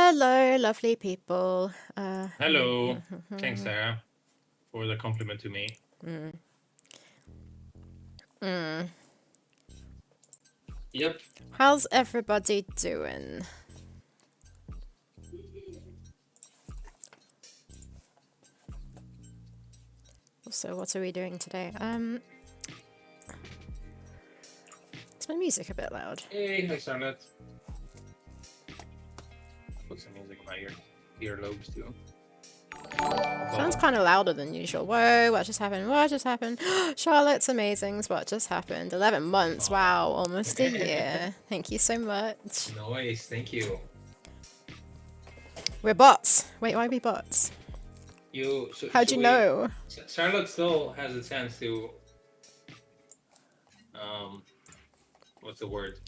Hello, lovely people. Hello. Thanks, Sarah, for the compliment to me. Yep. How's everybody doing? So, what are we doing today? Is my music a bit loud? Hey, hi, Charlotte. Put some music in my earlobes too. Sounds kind of louder than usual. Whoa, what just happened? What just happened? Charlotte's amazing. What just happened? 11 months. Wow, almost a year. Thank you so much. Nice, thank you. We're bots. Wait, why are we bots? How'd you know? Charlotte still has a chance to. What's the word?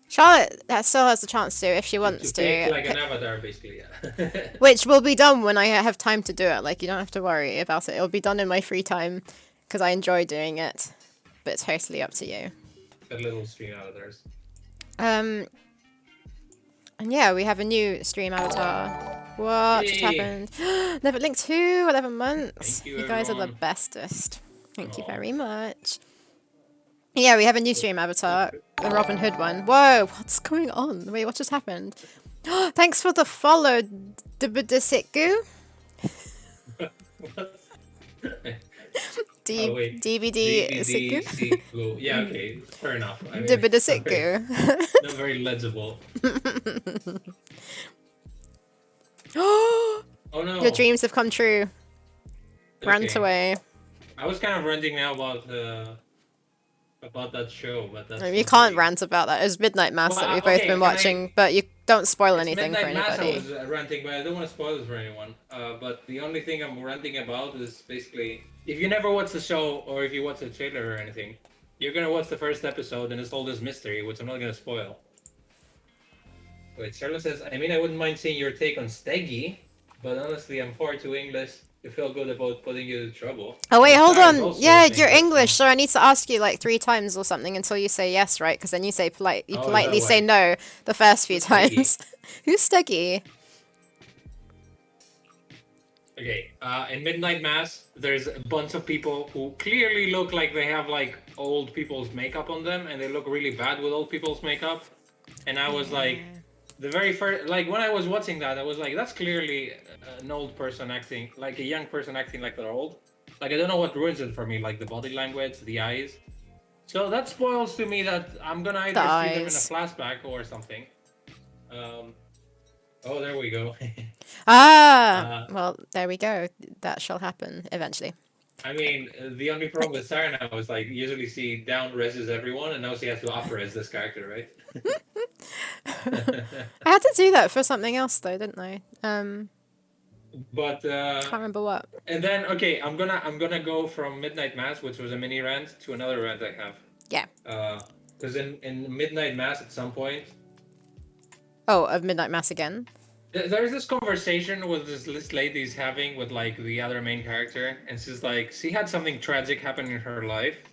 Charlotte still has the chance to if she wants to. Pick like an avatar, basically. Yeah. Which will be done when I have time to do it. Like, you don't have to worry about it. It'll be done in my free time because I enjoy doing it. But it's totally up to you. The little stream avatars. And yeah, we have a new stream avatar. What just happened? Never linked 2, 11 months. Thank you, guys are the everyone. bestest. Thank you very much. Yeah, we have a new stream avatar, the Robin Hood one. Whoa, what's going on? Wait, what just happened? Thanks for the follow, Dibidisitgu. DVD Sitgu. Yeah, okay, fair enough. Dibidisitgu. Not very legible. Oh no. Your dreams have come true. Rant away. I was kind of ranting now about that show, but that's You can't rant about that. It was Midnight Mass that we've both been watching, but you don't spoil anything for Midnight anybody. Mass I was ranting, but I don't want to spoil it for anyone. But the only thing I'm ranting about is basically, if you never watch the show, or if you watch the trailer or anything, you're gonna watch the first episode and it's all this mystery, which I'm not gonna spoil. Wait, Charlotte says, I mean, I wouldn't mind seeing your take on Steggy, but honestly, I'm far too English to feel good about putting you to trouble. Oh wait, hold on. Yeah, you're English, so I need to ask you like 3 times or something until you say yes, right? Because then you say politely say no the first few times. Who's Steggy? Okay, in Midnight Mass, there's a bunch of people who clearly look like they have like old people's makeup on them, and they look really bad with old people's makeup. And I was like, the very first, like when I was watching that, I was like, that's clearly an old person acting, like a young person acting like they're old. Like, I don't know what ruins it for me, like the body language, the eyes. So that spoils to me that I'm gonna either see them in a flashback or something. Oh, there we go. Well, there we go. That shall happen eventually. I mean, the only problem with Sarah now is like, usually she down reses everyone, and now she has to up res this character, right? I had to do that for something else though, didn't I? But can't remember what. And then okay, I'm gonna go from Midnight Mass, which was a mini rant, to another rant I have. Yeah. Because in Midnight Mass at some point. Oh, of Midnight Mass again. There's this conversation with this lady's having with like the other main character, and she's like, she had something tragic happen in her life.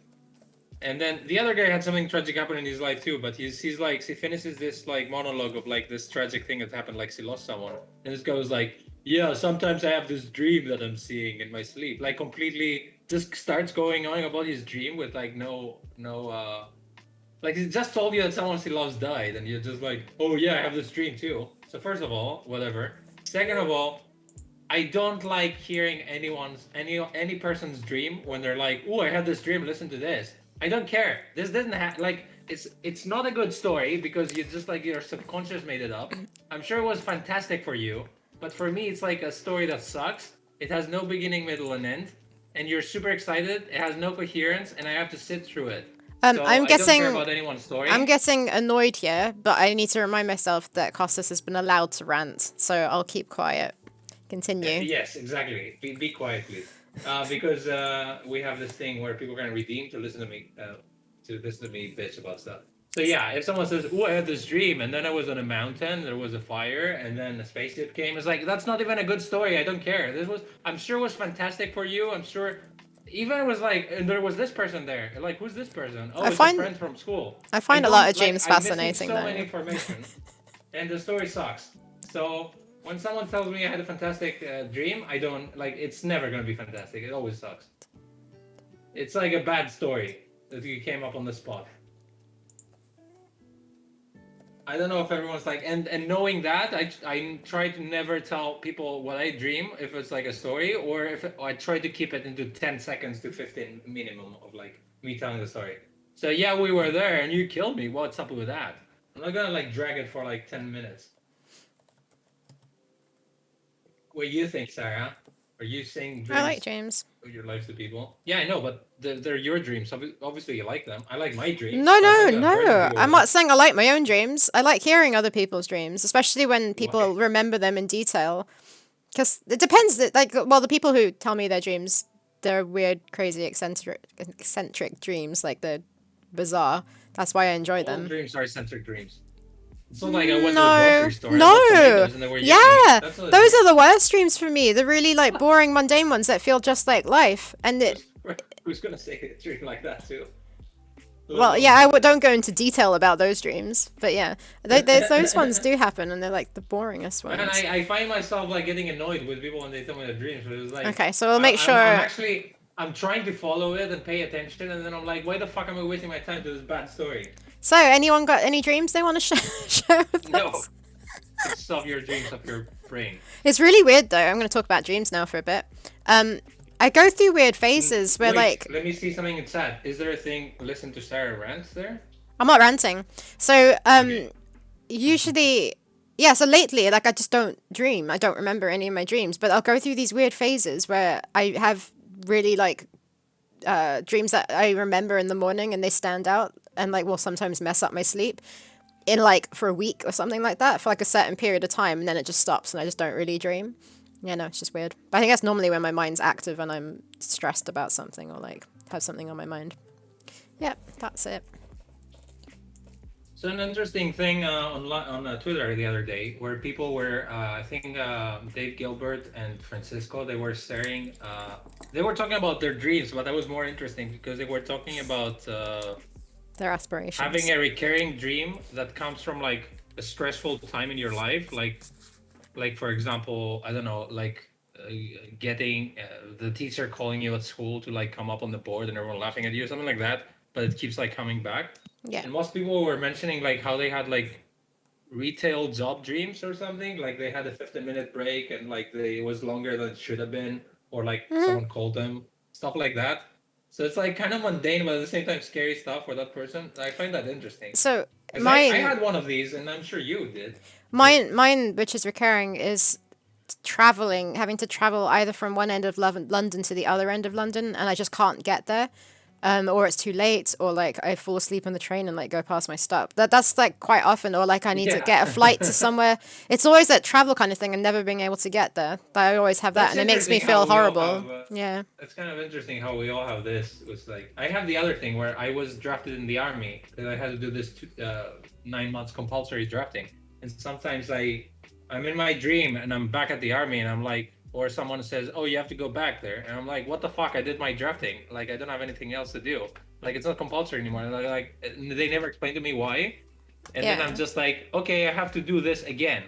And then the other guy had something tragic happen in his life too, but he's like, she finishes this like monologue of like this tragic thing that happened, like she lost someone. And this guy was like, yeah, sometimes I have this dream that I'm seeing in my sleep. Like completely just starts going on about his dream with like no like he just told you that someone he loves died, and you're just like, oh yeah, I have this dream too. So first of all, whatever. Second of all, I don't like hearing any person's dream when they're like, oh, I had this dream, listen to this. I don't care. This doesn't have like it's not a good story because you just like your subconscious made it up. I'm sure it was fantastic for you, but for me it's like a story that sucks. It has no beginning, middle, and end, and you're super excited. It has no coherence, and I have to sit through it. So I'm guessing. I don't care about anyone's story. I'm getting annoyed here, but I need to remind myself that Costas has been allowed to rant, so I'll keep quiet. Continue. Yes, exactly. Be quiet, please. Because we have this thing where people can redeem to listen to me bitch about stuff. So yeah, if someone says, "Oh, I had this dream, and then I was on a mountain, there was a fire, and then a spaceship came," it's like that's not even a good story. I don't care. I'm sure it was fantastic for you. I'm sure. Even it was like, and there was this person there. Like, who's this person? Oh, it's a friend from school. I find a lot of dreams fascinating. So many information. and the story sucks. So when someone tells me I had a fantastic dream, I don't like. It's never gonna be fantastic. It always sucks. It's like a bad story that you came up on the spot. I don't know if everyone's like, and knowing that, I try to never tell people what I dream if it's like a story, or if I try to keep it into 10 seconds to 15 minimum of like me telling the story. So yeah, we were there and you killed me. What's up with that? I'm not gonna like drag it for like 10 minutes. What do you think, Sarah? Are you saying I like dreams dreams. of your life to people? Yeah, I know, but they're your dreams. Obviously, you like them. I like my dreams, No, but I'm not no, gonna burden no. people I'm with them. not saying I like my own dreams. I like hearing other people's dreams, especially when Why? people remember them in detail. Because it depends. Like, well, the people who tell me their dreams, they're weird, crazy, eccentric dreams. Like they're bizarre. That's why I enjoy All them. dreams are eccentric dreams. It's not like I went to the No, grocery store and I bought no. tomatoes and they were yummy. Yeah, That's not a those dream. are the worst dreams for me. The really like boring, mundane ones that feel just like life. And it, Who's, who's gonna say a dream like that too? Let well, alone yeah, happen. don't go into detail about those dreams, but yeah, those ones do happen, and they're like the boringest Man, ones. I find myself like getting annoyed with people when they tell me their dreams. But it's like Okay, so we'll make I'm sure. actually I'm trying to follow it and pay attention, and then I'm like, why the fuck am I wasting my time to this bad story? So, anyone got any dreams they want to share with No, us? stop your dreams up your brain. It's really weird though. I'm going to talk about dreams now for a bit. Um, I go through weird phases where Wait, like let me see something in chat. Is there a thing? Listen to Sarah rants there. I'm not ranting. So, Okay. usually, yeah. So lately, like I just don't dream. I don't remember any of my dreams, but I'll go through these weird phases where I have really like dreams that I remember in the morning and they stand out and like will sometimes mess up my sleep in like for a week or something like that for like a certain period of time and then it just stops and I just don't really dream. Yeah, no, it's just weird. But I think that's normally when my mind's active and I'm stressed about something or like have something on my mind. Yep, that's it. So an interesting thing on Twitter the other day, where people were, I think Dave Gilbert and Francisco, they were sharing, they were talking about their dreams, but that was more interesting because they were talking about Their having aspirations. a recurring dream that comes from like a stressful time in your life, like for example, I don't know, like getting the teacher calling you at school to like come up on the board and everyone laughing at you, something like that, but it keeps like coming back. Yeah. And most people were mentioning like how they had like retail job dreams or something, like they had a 15-minute break and like it was longer than it should have been, or like Hmm. someone called them, stuff like that. So it's like kind of mundane but at the same time scary stuff for that person. I find that interesting So because I mine, had one of these and I'm sure you did. Like, mine, which is recurring, is traveling, having to travel either from one end of London to the other end of London, and I just can't get there. Or it's too late, or like I fall asleep on the train and like go past my stop. That's like quite often, or like I need to yeah. get a flight to somewhere. It's always that travel kind of thing, and never being able to get there. I always have that, That's and it makes me interesting feel how we all horrible. have. Yeah. That's kind of interesting how we all have this. It was like I have the other thing where I was drafted in the army and I had to do this 9 months compulsory drafting. And sometimes I'm in my dream and I'm back at the army and I'm like, or someone says, "Oh, you have to go back there," and I'm like, "What the fuck? I did my drafting. Like I don't have anything else to do. Like it's not compulsory anymore." And they never explained to me why. And then I'm Yeah. just like, okay, I have to do this again.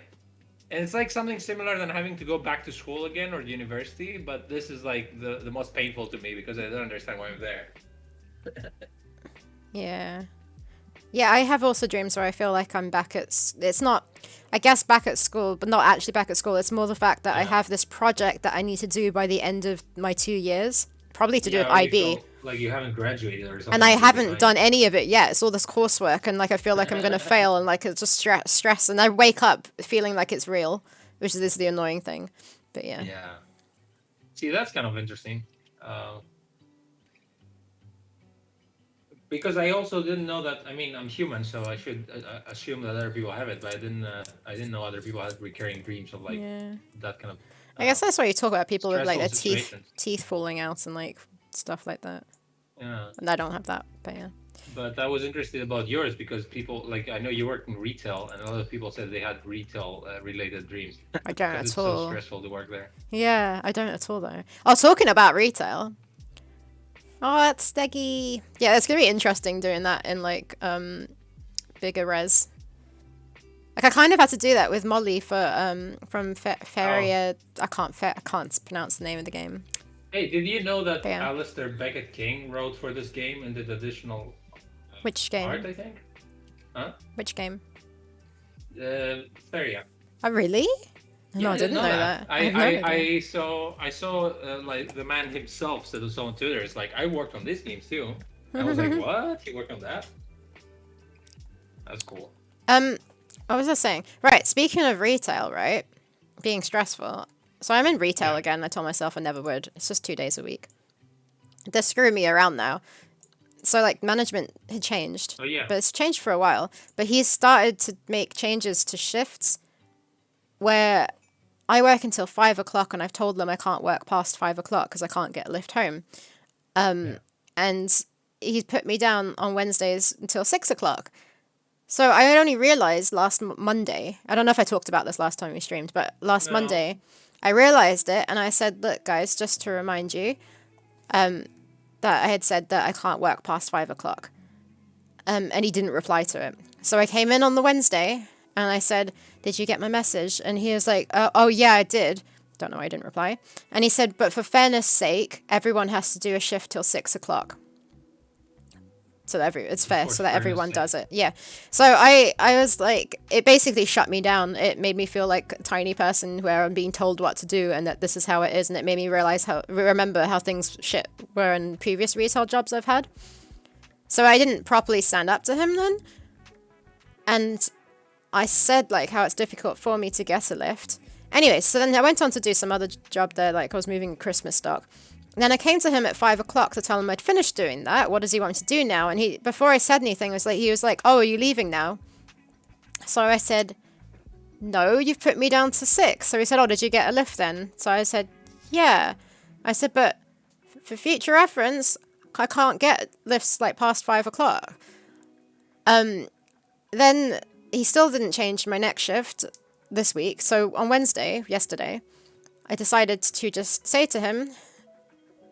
And it's like something similar than having to go back to school again or university, but this is like the most painful to me because I don't understand why I'm there. Yeah. Yeah, I have also dreams where I feel like I'm back at. It's not, I guess, back at school, but not actually back at school. It's more the fact that I Yeah. have this project that I need to do by the end of my 2 years, probably to do with Yeah, you IB. feel like you haven't graduated or And something, I and you're haven't behind. done any of it yet. It's all this coursework, and like I feel like I'm gonna fail, and like it's just stress. And I wake up feeling like it's real, which is the annoying thing. But yeah, Yeah. See, that's kind of interesting. Uh, because I also didn't know that. I mean, I'm human, so I should assume that other people have it, but I didn't know other people had recurring dreams of like yeah. that kind of I guess that's why you talk about people with like stressful their situations. teeth falling out and like stuff like that. Yeah. And I don't have that, but yeah. But I was interested about yours because people like I know you work in retail, and a lot of people said they had retail related dreams I don't because at it's so all. stressful to work there. Yeah, I don't at all though. Oh, talking about retail. Oh, that's steggy. Yeah, it's gonna be interesting doing that in like bigger res. Like I kind of had to do that with Molly for from Oh, Feria. I can't pronounce the name of the game. hey, did you know that But yeah, Alistair Beckett King wrote for this game and did additional which art? game? I think. Huh? Which game? Theria. Oh really? No, Yeah, I I didn't didn't know know that. that. I have no idea. I saw like the man himself said so on Twitter. It's like I worked on these games too. I was like, what? He worked on that? That's cool. um, what was I saying? Right. Speaking of retail, right? Being stressful. So I'm in retail Yeah. again. I told myself I never would. It's just 2 days a week. They're screwing me around now. So like management had changed, Oh yeah. but it's changed for a while. But he's started to make changes to shifts where I work until 5 o'clock, and I've told them I can't work past 5 o'clock because I can't get a lift home. Yeah. And he's put me down on Wednesdays until 6 o'clock. So I only realized last Monday. I don't know if I talked about this last time we streamed, but last No. Monday, I realized it, and I said, "Look, guys, just to remind you, that I had said that I can't work past 5 o'clock." And he didn't reply to it. So I came in on the Wednesday, and I said, "Did you get my message?" And he was like, "Oh yeah, I did." Don't know why I didn't reply. And he said, "But for fairness' sake, everyone has to do a shift till 6 o'clock. So that it's fair, For so that fairness everyone sake. does it." Yeah. So I was like, it basically shut me down. It made me feel like a tiny person where I'm being told what to do and that this is how it is, and it made me remember how things shit were in previous retail jobs I've had. So I didn't properly stand up to him then, and I said like how it's difficult for me to get a lift. Anyway, so then I went on to do some other job there, like I was moving Christmas stock. And then I came to him at 5 o'clock to tell him I'd finished doing that. What does he want me to do now? And he, before I said anything, he was like, "Oh, are you leaving now?" So I said, "No, you've put me down to 6." So he said, "Oh, did you get a lift then?" So I said, "Yeah." I said, "But for future reference, I can't get lifts like past 5 o'clock." Then he still didn't change my next shift this week. So on Wednesday, yesterday, I decided to just say to him,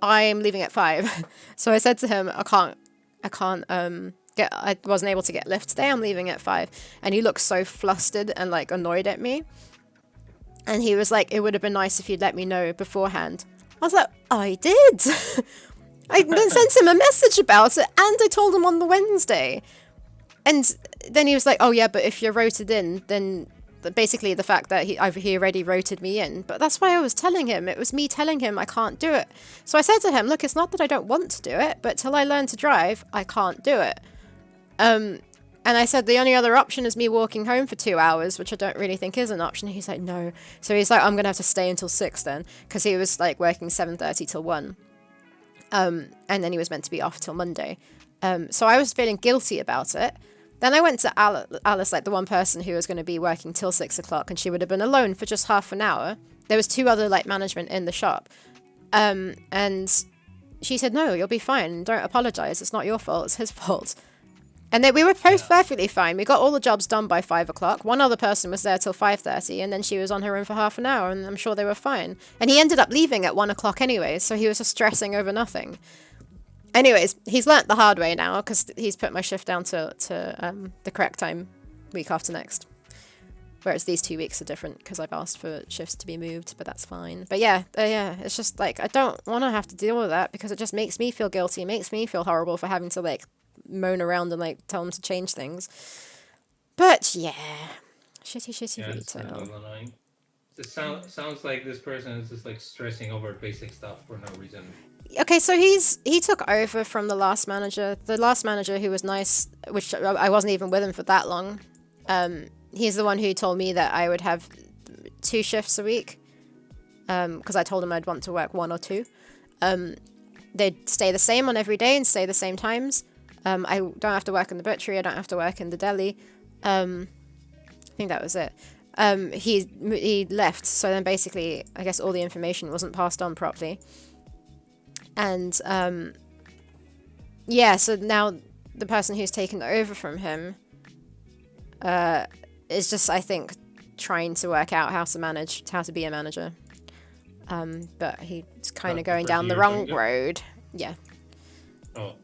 "I'm leaving at 5." So I said to him, I can't I wasn't able to get lift today. I'm leaving at 5." And he looked so flustered and like annoyed at me. And he was like, "It would have been nice if you'd let me know beforehand." I was like, "I did." I then sent him a message about it, and I told him on the Wednesday. And then he was like, "Oh yeah, but if you're rotated in, then basically the fact that he already rotated me in." But that's why I was telling him. It was me telling him I can't do it. So I said to him, "Look, it's not that I don't want to do it, but till I learn to drive, I can't do it." And I said the only other option is me walking home for 2 hours, which I don't really think is an option. He's like, "No." So he's like, "I'm gonna have to stay until 6 then," because he was like working 7:30 till 1. And then he was meant to be off till Monday. So I was feeling guilty about it. Then I went to Alice, like the one person who was going to be working till 6 o'clock, and she would have been alone for just half an hour. There was 2 other like management in the shop, and she said, "No, you'll be fine. Don't apologize. It's not your fault. It's his fault." And then we were both Yeah. perfectly fine. We got all the jobs done by 5 o'clock. One other person was there till 5:30, and then she was on her own for half an hour, and I'm sure they were fine. And he ended up leaving at 1 o'clock anyway, so he was just stressing over nothing. Anyways, he's learnt the hard way now because he's put my shift down to the correct time, week after next. Whereas these 2 weeks are different because I've asked for shifts to be moved, but that's fine. But yeah, it's just like I don't want to have to deal with that because it just makes me feel guilty. It makes me feel horrible for having to like moan around and like tell them to change things. But yeah, shitty Yeah, it's kind of retail. annoying. It sounds like this person is just like stressing over basic stuff for no reason. Okay, so he took over from the last manager. The last manager who was nice, which I wasn't even with him for that long. He's the one who told me that I would have 2 shifts a week. Because I told him I'd want to work 1 or 2. They'd stay the same on every day and stay the same times. I don't have to work in the butchery. I don't have to work in the deli. I think that was it. He left, so then basically, I guess all the information wasn't passed on properly. And yeah, so now the person who's taken over from him is just, I think, trying to work out how to be a manager. But he's kind of That the going person down the you're talking wrong to? road. Yeah. Oh.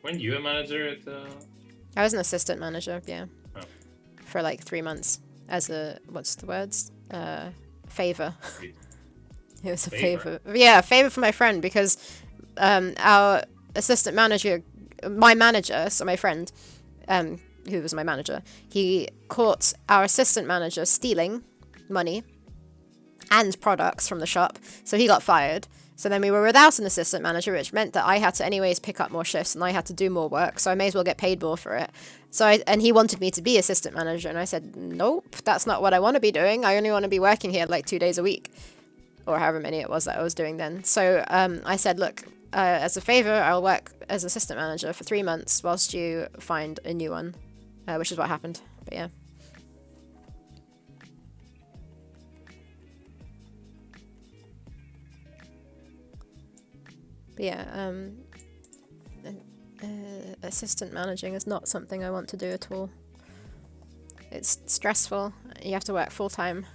Weren't you a manager at I was an assistant manager, yeah. Oh. for like 3 months as a, what's the words? Favor. It was a favor. Yeah, a favor for my friend because our assistant manager, my manager, so my friend, who was my manager, he caught our assistant manager stealing money and products from the shop, so he got fired. So then we were without an assistant manager, which meant that I had to anyways pick up more shifts and I had to do more work, so I may as well get paid more for it. And he wanted me to be assistant manager, and I said, nope, that's not what I want to be doing. I only want to be working here like 2 days a week, or however many it was that I was doing then. So I said, look, as a favor, I'll work as assistant manager for 3 months whilst you find a new one, which is what happened. But yeah. But yeah, assistant managing is not something I want to do at all. It's stressful. You have to work full time.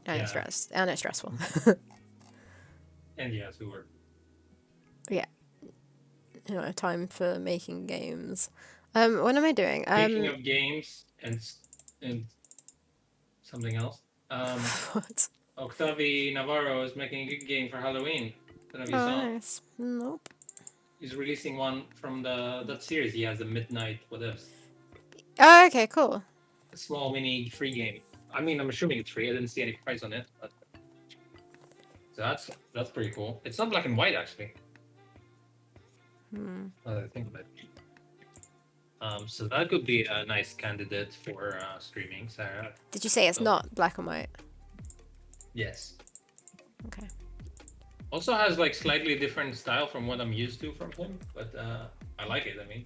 And it's stressful. And you have to work. Yeah. You know, time for making games. What am I doing? Speaking of games and something else. What? Octavi Navarro is making a good game for Halloween. Don't know if you saw. Nice. Nope. He's releasing one from that series he has, the Midnight What Ifs. Oh, okay, cool. A small mini free game. I mean, I'm assuming it's free. I didn't see any price on it, but so that's pretty cool. It's not black and white actually. I think about it. So that could be a nice candidate for streaming, Sarah. Did you say it's not black and white? Yes. Okay. Also has like slightly different style from what I'm used to from him, but I like it. I mean.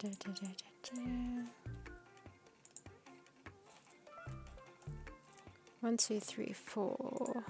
Da, da, da, da, da. 1, 2, 3, 4.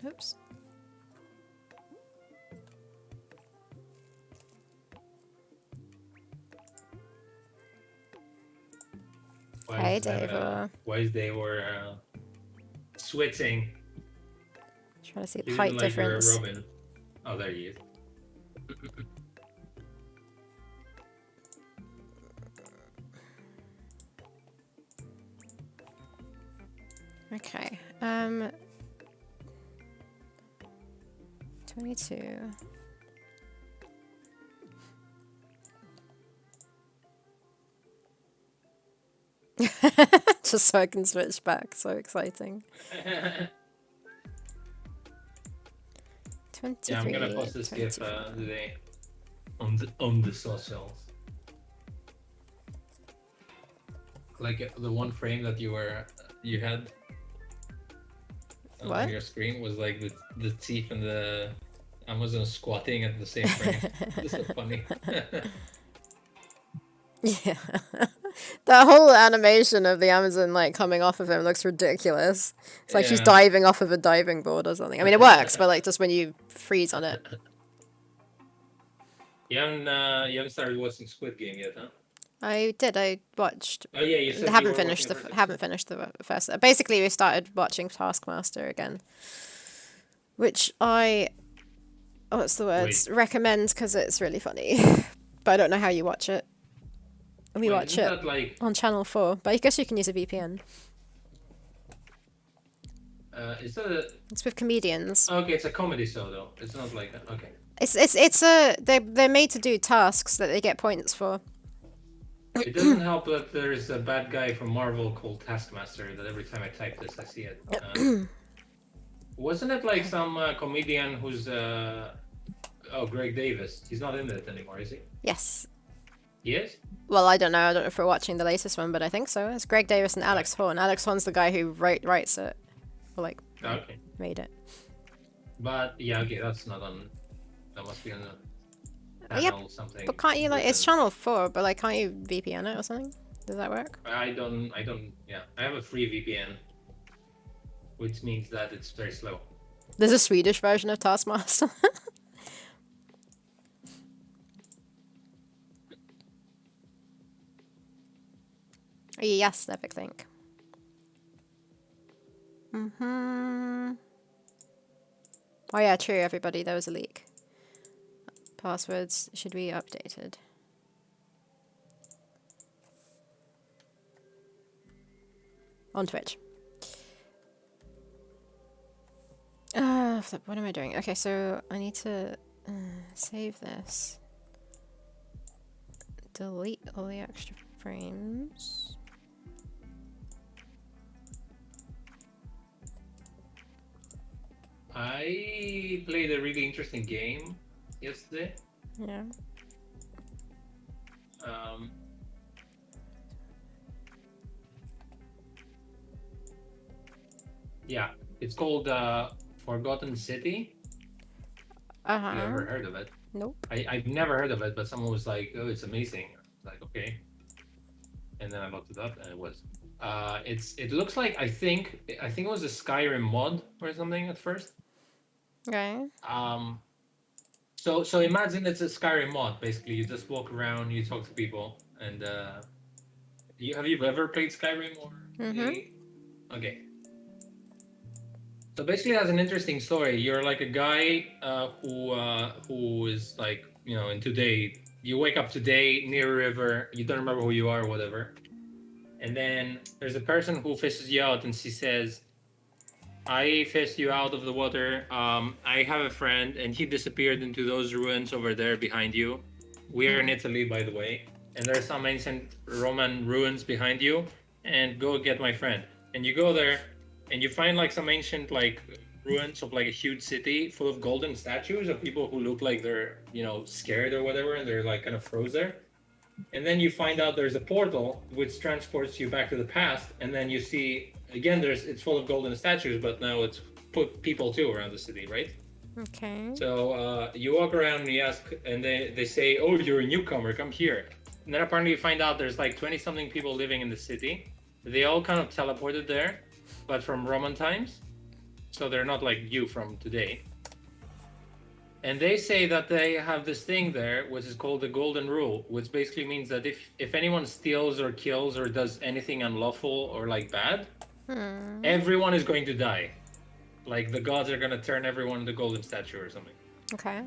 Oops. Hey, Dave. Why they were switching? Trying to see the height difference. Robin. Oh, there he is. Okay. 22. Just so I can switch back. So exciting. 23. Yeah, I'm gonna post this GIF today on the socials. Like the one frame that you had on your screen was like the teeth and the Amazon squatting at the same frame. This is funny. Yeah. That whole animation of the Amazon like coming off of him looks ridiculous. It's like she's diving off of a diving board or something. I mean, it works, but like just when you freeze on it. You haven't started watching Squid Game yet, huh? I did. I watched. Oh yeah, you said haven't finished the first. Basically, we started watching Taskmaster again, which what's the words? Recommend because it's really funny. But I don't know how you watch it. We watch it on Channel 4, but I guess you can use a VPN. Is that It's with comedians. Okay, it's a comedy show though. It's not like that. Okay. They're made to do tasks that they get points for. It doesn't help that there's a bad guy from Marvel called Taskmaster that every time I type this, I see it. Wasn't it like some comedian who's oh, Greg Davis? He's not in it anymore, is he? Yes. He is? Well, I don't know. I don't know if we're watching the latest one, but I think so. It's Greg Davis and Alex Horn. Alex Horn's the guy who writes it, or like Okay. made it. But yeah, okay, that's not on. That must be on Yep. channel something. But can't you like? It's written. channel 4, but like, can't you VPN it or something? Does that work? I don't. Yeah, I have a free VPN, which means that it's very slow. There's a Swedish version of Taskmaster. Yes, Epic Think. Oh yeah, true. Everybody, there was a leak. Passwords should be updated. On Twitch. Flip, what am I doing? Okay, so I need to save this. Delete all the extra frames. I played a really interesting game yesterday. Yeah. Yeah, it's called Forgotten City. Uh-huh. You ever heard of it? Nope. I've never heard of it, but someone was like, "Oh, it's amazing." I was like, okay. And then I looked it up, and it was. It looks like I think it was a Skyrim mod or something at first. Okay. So imagine it's a Skyrim mod. Basically, you just walk around, you talk to people, and have you ever played Skyrim or? Okay. So basically, it has an interesting story. You're like a guy who is like, you know, in today. You wake up today near a river. You don't remember who you are, or whatever. And then there's a person who fishes you out, and she says, "I fished you out of the water. I have a friend, and he disappeared into those ruins over there behind you. We're in Italy, by the way, and there's some ancient Roman ruins behind you. And go get my friend." And you go there, and you find like some ancient like ruins of like a huge city full of golden statues of people who look like they're, you know, scared or whatever, and they're like kind of froze there. And then you find out there's a portal which transports you back to the past, and then you see again it's full of golden statues, but now it's put people too around the city, right? Okay. So you walk around and you ask, and they say, "Oh, you're a newcomer, come here." And then apparently you find out there's like 20 something people living in the city. They all kind of teleported there, but from Roman times, so they're not like you from today. And they say that they have this thing there, which is called the Golden Rule, which basically means that if anyone steals or kills or does anything unlawful or like bad, everyone is going to die. Like the gods are going to turn everyone into golden statue or something. Okay.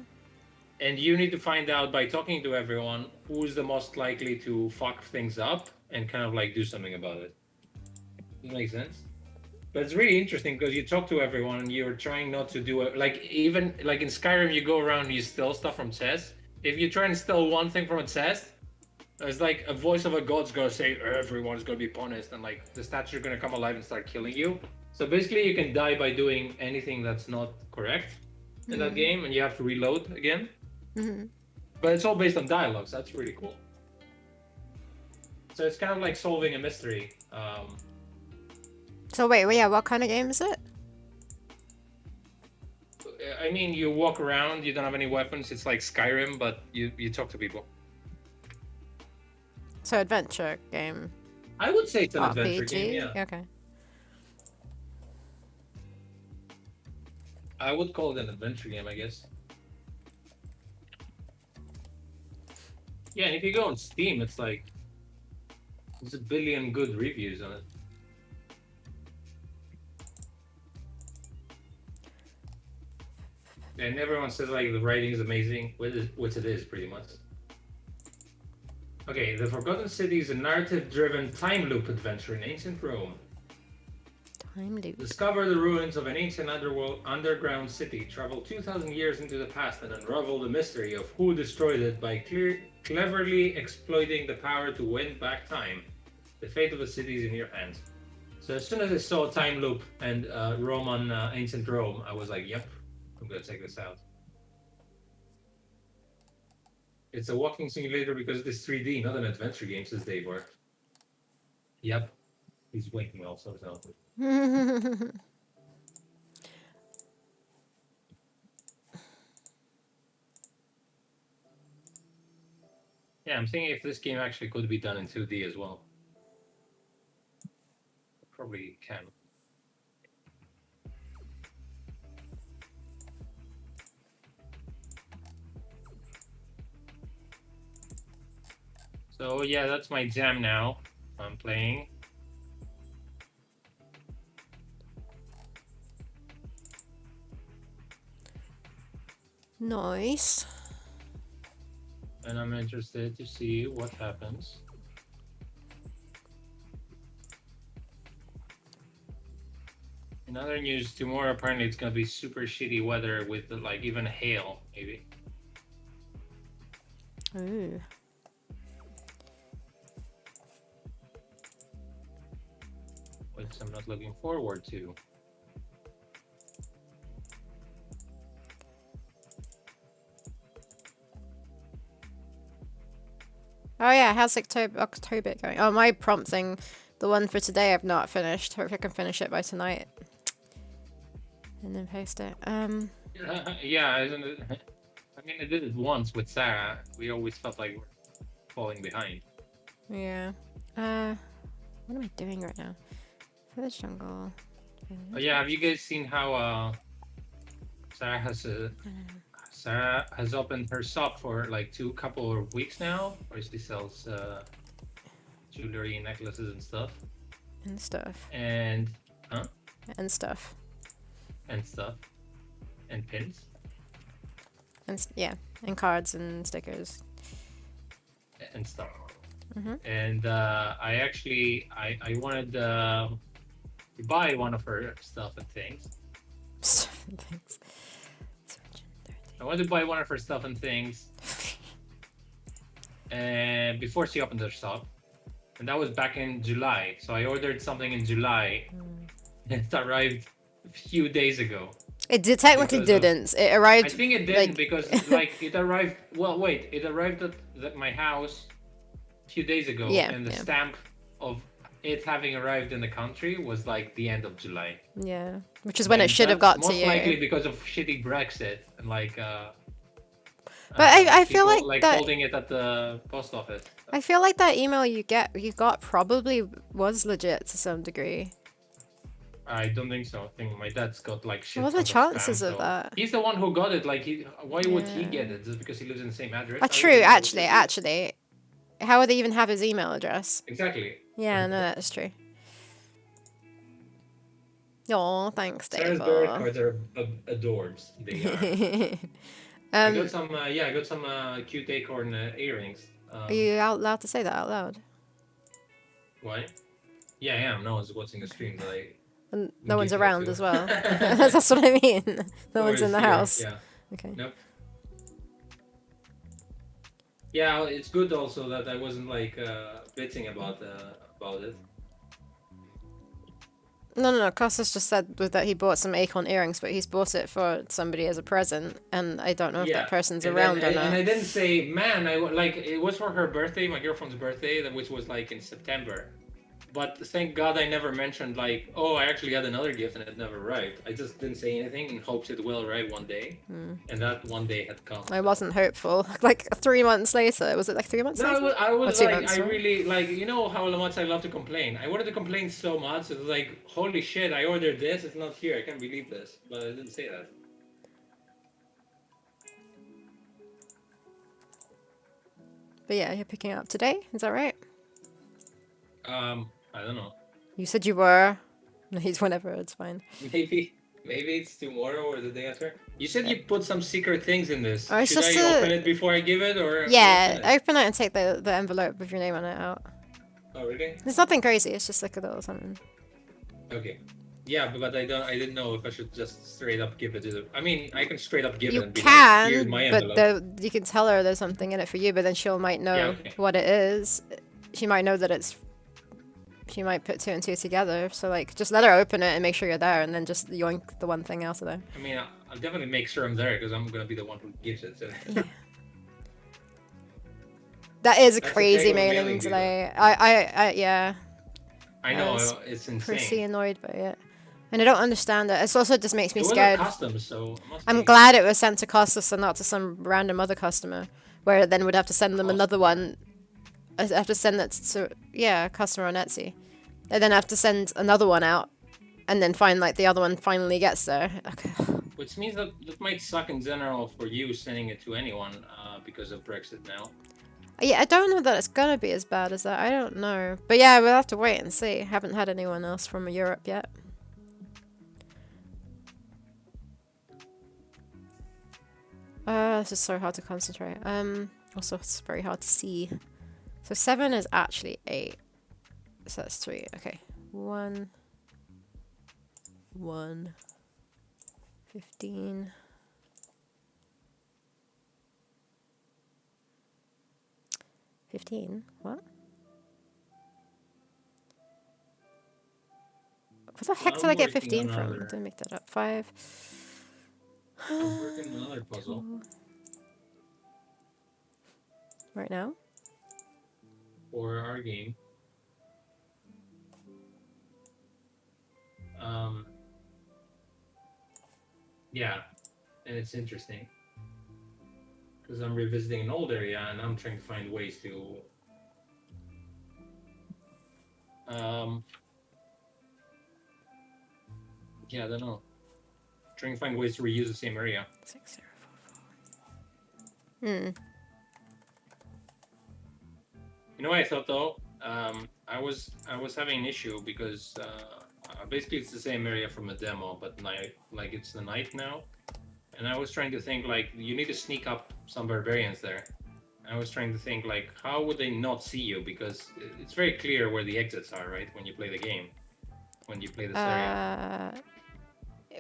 And you need to find out by talking to everyone who's the most likely to fuck things up and kind of like do something about it. Does that make sense? But it's really interesting because you talk to everyone and you're trying not to do it. Like even like in Skyrim, you go around and you steal stuff from chests. If you try and steal one thing from a chest, it's like a voice of a god's gonna say everyone's gonna be punished, and like the statues are gonna come alive and start killing you. So basically, you can die by doing anything that's not correct in that game, and you have to reload again. But it's all based on dialogue, so that's really cool. So it's kind of like solving a mystery. So wait, well, yeah, what kind of game is it? I mean, you walk around, you don't have any weapons. It's like Skyrim, but you talk to people. So adventure game. I would say it's an RPG? adventure game, yeah. Okay. I would call it an adventure game, I guess. Yeah, and if you go on Steam, it's like there's a billion good reviews on it. And everyone says like the writing is amazing, which it is pretty much. Okay, The Forgotten City is a narrative-driven time loop adventure in ancient Rome. Time loop. Discover the ruins of an ancient underground city. Travel 2,000 years into the past and unravel the mystery of who destroyed it by cleverly exploiting the power to win back time. The fate of the city is in your hands. So as soon as I saw Time Loop and Roman Ancient Rome, I was like, yep, I'm gonna check this out. It's a walking simulator because it is 3D, not an adventure game, says Dave. Yep. He's winking also, so. Yeah, I'm thinking if this game actually could be done in 2D as well. Probably can. So yeah, that's my jam now. I'm playing. Nice. And I'm interested to see what happens. In other news, tomorrow apparently it's gonna be super shitty weather with like even hail, maybe. Ooh. Which I'm not looking forward to. Oh yeah, how's October going? Oh, my prompt thing, the one for today I've not finished. Hope I can finish it by tonight. And then post it. Yeah, isn't it? I mean, I did it once with Sarah. We always felt like we're falling behind. Yeah. What am I doing right now? Village jungle. Oh yeah, have you guys seen how Sarah has opened her shop for like couple of weeks now, where she sells jewelry and necklaces and stuff. And stuff. And And stuff. and stuff. And pins. And yeah, and cards and stickers. And stuff. Mhm. And I actually I wanted to buy one of her stuff and things. Stuff and things. I wanted to buy one of her stuff and things. And before she opened her shop, and that was back in July. So I ordered something in July, and it arrived a few days ago. It technically didn't. It arrived. I think it didn't because like it arrived. Well, wait, it arrived at my house a few days ago, and the stamp of it having arrived in the country was like the end of July. Yeah, which is when it should have got to you. Most likely because of shitty Brexit and like. But I feel like that, holding it at the post office. I feel like that email you got probably was legit to some degree. I don't think so. I think my dad's got like shit. What are the chances of that? He's the one who got it. Like, why would he get it? Just because he lives in the same address? True. Actually, how would they even have his email address? Exactly. Yeah, no, that's true. Oh, thanks, Dave. Sarah's bird cards are adorbs. They are. I got some cute acorn earrings. Are you allowed to say that out loud? Why? Yeah, I am. No one's watching the stream, but and no one's around as well. That's what I mean. No one's in the house. Yeah. Okay. Nope. Yeah, it's good also that I wasn't like bitching about it. No. Costas just said that he bought some acorn earrings, but he's bought it for somebody as a present, and I don't know if that person's around or not. And I didn't say, man, it was for her birthday, my girlfriend's birthday, which was like in September. But thank God I never mentioned like, oh, I actually had another gift and it never arrived. I just didn't say anything in hopes it will arrive one day. And that one day had come. I wasn't hopeful. Like 3 months later. Was it like 3 months later? No, I was like, I really, like, you know how much I love to complain. I wanted to complain so much. It was like, holy shit, I ordered this. It's not here. I can't believe this. But I didn't say that. But yeah, you're picking it up today. Is that right? I don't know. You said you were. No, he's whenever. It's fine. Maybe it's tomorrow or the day after. You said you put some secret things in this. Oh, Should I open it before I give it, or? Yeah, open it and take the envelope with your name on it out. Oh really? There's nothing crazy. It's just like a little something. Okay. Yeah, but I didn't know if I should just straight up give it to the. I mean, I can straight up give it You and be like, "Here's my can, but envelope." you can tell her there's something in it for you, but then she'll might Yeah, know okay. what it is. She might know that it's. She might put two and two together. So like, just let her open it and make sure you're there, and then just yoink the one thing out of there. I mean, I'll definitely make sure I'm there because I'm gonna be the one who gives it. So. Yeah. That is a That's a heck crazy of a mailing mailing deal. delay. Yeah. I I was know it's pretty insane. annoyed by it. And I don't understand it. It also just makes me It was a scared. custom, so it must I'm be glad it was sent to Costas and not to some random other customer, where then we'd have to send them another customer. one. I have to send that to, yeah, a customer on Etsy. And then I have to send another one out, and then find like the other one finally gets there. Okay. Which means that might suck in general for you sending it to anyone because of Brexit now. Yeah, I don't know that it's gonna be as bad as that. I don't know. But yeah, we'll have to wait and see. Haven't had anyone else from Europe yet. This is so hard to concentrate. Also it's very hard to see. So 7 is actually 8. So that's 3. Okay. 1. 1. 15. 15? What? Where the heck did I get 15 from? I didn't make that up. 5. I'm working on another puzzle. 2. Right now? For our game. Yeah, and it's interesting because I'm revisiting an old area and I'm trying to find ways to yeah, I don't know. Trying to find ways to reuse the same area. 6, 0, 4, 4. You know what I thought though? I was having an issue because basically it's the same area from a demo, but night, like it's the night now, and I was trying to think like you need to sneak up some barbarians there. I was trying to think like how would they not see you because it's very clear where the exits are, right? When you play the game, when you play this area.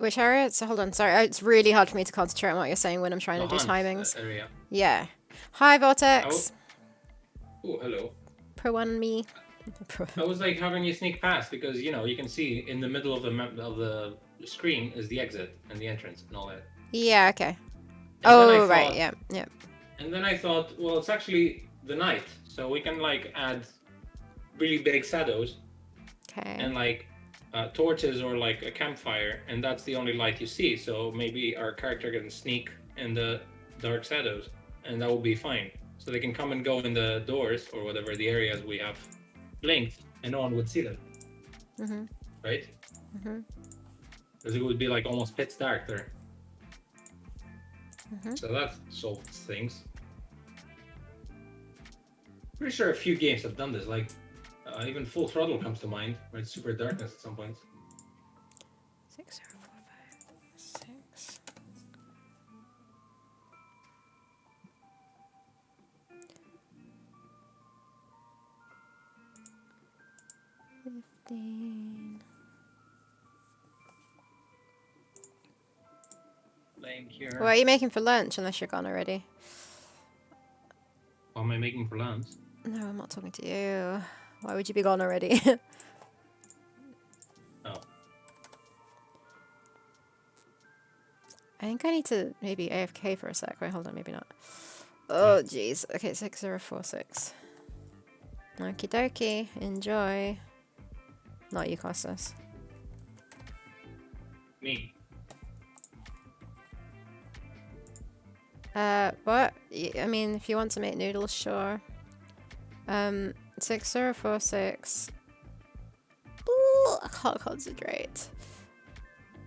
Which area? So hold on, sorry. It's really hard for me to concentrate on what you're saying when I'm trying to do timings. Area. Yeah. Hi, Vortex. Oh, hello. Pro one me. I was like having you sneak past because you know you can see in the middle of the map of the screen is the exit and the entrance and all that. Yeah. Okay. And right. Yeah. Yeah. And then I thought, well, it's actually the night, so we can like add really big shadows. Okay. And like torches or like a campfire, and that's the only light you see. So maybe our character can sneak in the dark shadows, and that will be fine. So they can come and go in the doors or whatever the areas we have linked, and no one would see them. Mm-hmm. Right? Mm-hmm. Because it would be like almost pitch dark there. Mm-hmm. So that solves things. Pretty sure a few games have done this, like even Full Throttle comes to mind, where it's super darkness at some points. 6, 0, 4, 5, 6. Thank you. What are you making for lunch? Unless you're gone already. What am I making for lunch? No, I'm not talking to you. Why would you be gone already? Oh. I think I need to maybe AFK for a sec. Wait, hold on, maybe not. Oh, jeez. Okay, 6046. Okie dokie. Enjoy. Not you, Costas. Me. What? I mean, if you want to make noodles, sure. 6046. Ooh, I can't concentrate.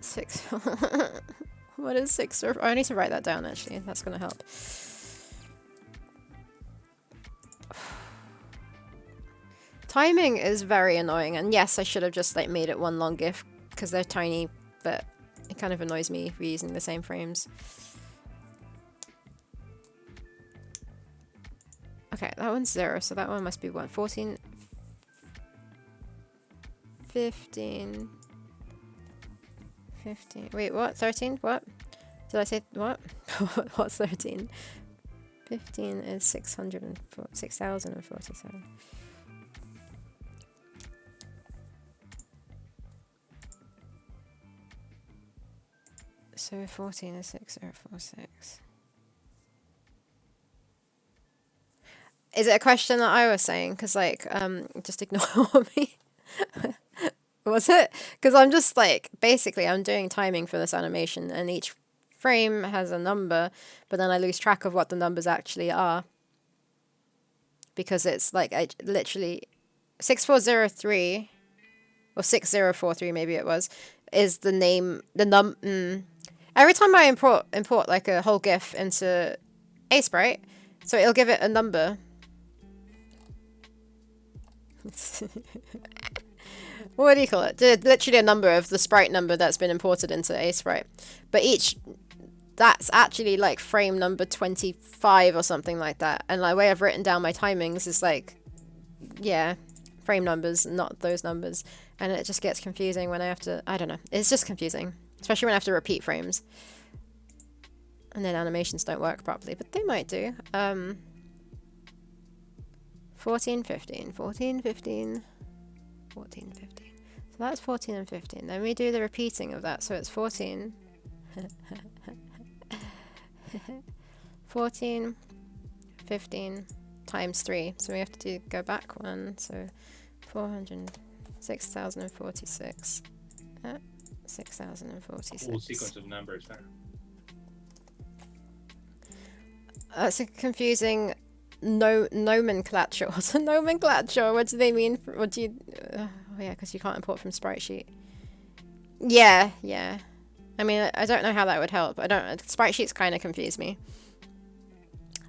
6. What is 6? I need to write that down, actually. That's gonna help. Timing is very annoying, and yes, I should have just like made it one long GIF because they're tiny, but it kind of annoys me reusing the same frames. Okay, that one's 0, so that one must be 1. 14, 15, 15. Wait, what? 13? What? Did I say what? What's 13? 15 is 6,047. So 14 is 6046. Is it a question that I was saying? Because, like, just ignore me. Was it? Because I'm just, like, basically, I'm doing timing for this animation, and each frame has a number, but then I lose track of what the numbers actually are. Because it's, like, I literally... 6403, or 6043 maybe it was, is the name, every time I import, like, a whole GIF into Sprite, so it'll give it a number. What do you call it? Literally a number of the sprite number that's been imported into Sprite. But that's actually like frame number 25 or something like that. And like the way I've written down my timings is like, yeah, frame numbers, not those numbers. And it just gets confusing when I have to, I don't know. It's just confusing. Especially when I have to repeat frames. And then animations don't work properly, but they might do. 14, 15, 14, 15, 14, 15. So that's 14 and 15. Then we do the repeating of that, so it's 14. 14, 15 times 3. So we have to go back one, so 6,046. 6,046. Full sequence of numbers there. It's a confusing nomenclature. What's a nomenclature? What do they mean? What do you... oh yeah, because you can't import from sprite sheet. Yeah. I mean, I don't know how that would help. Sprite sheets kind of confuse me.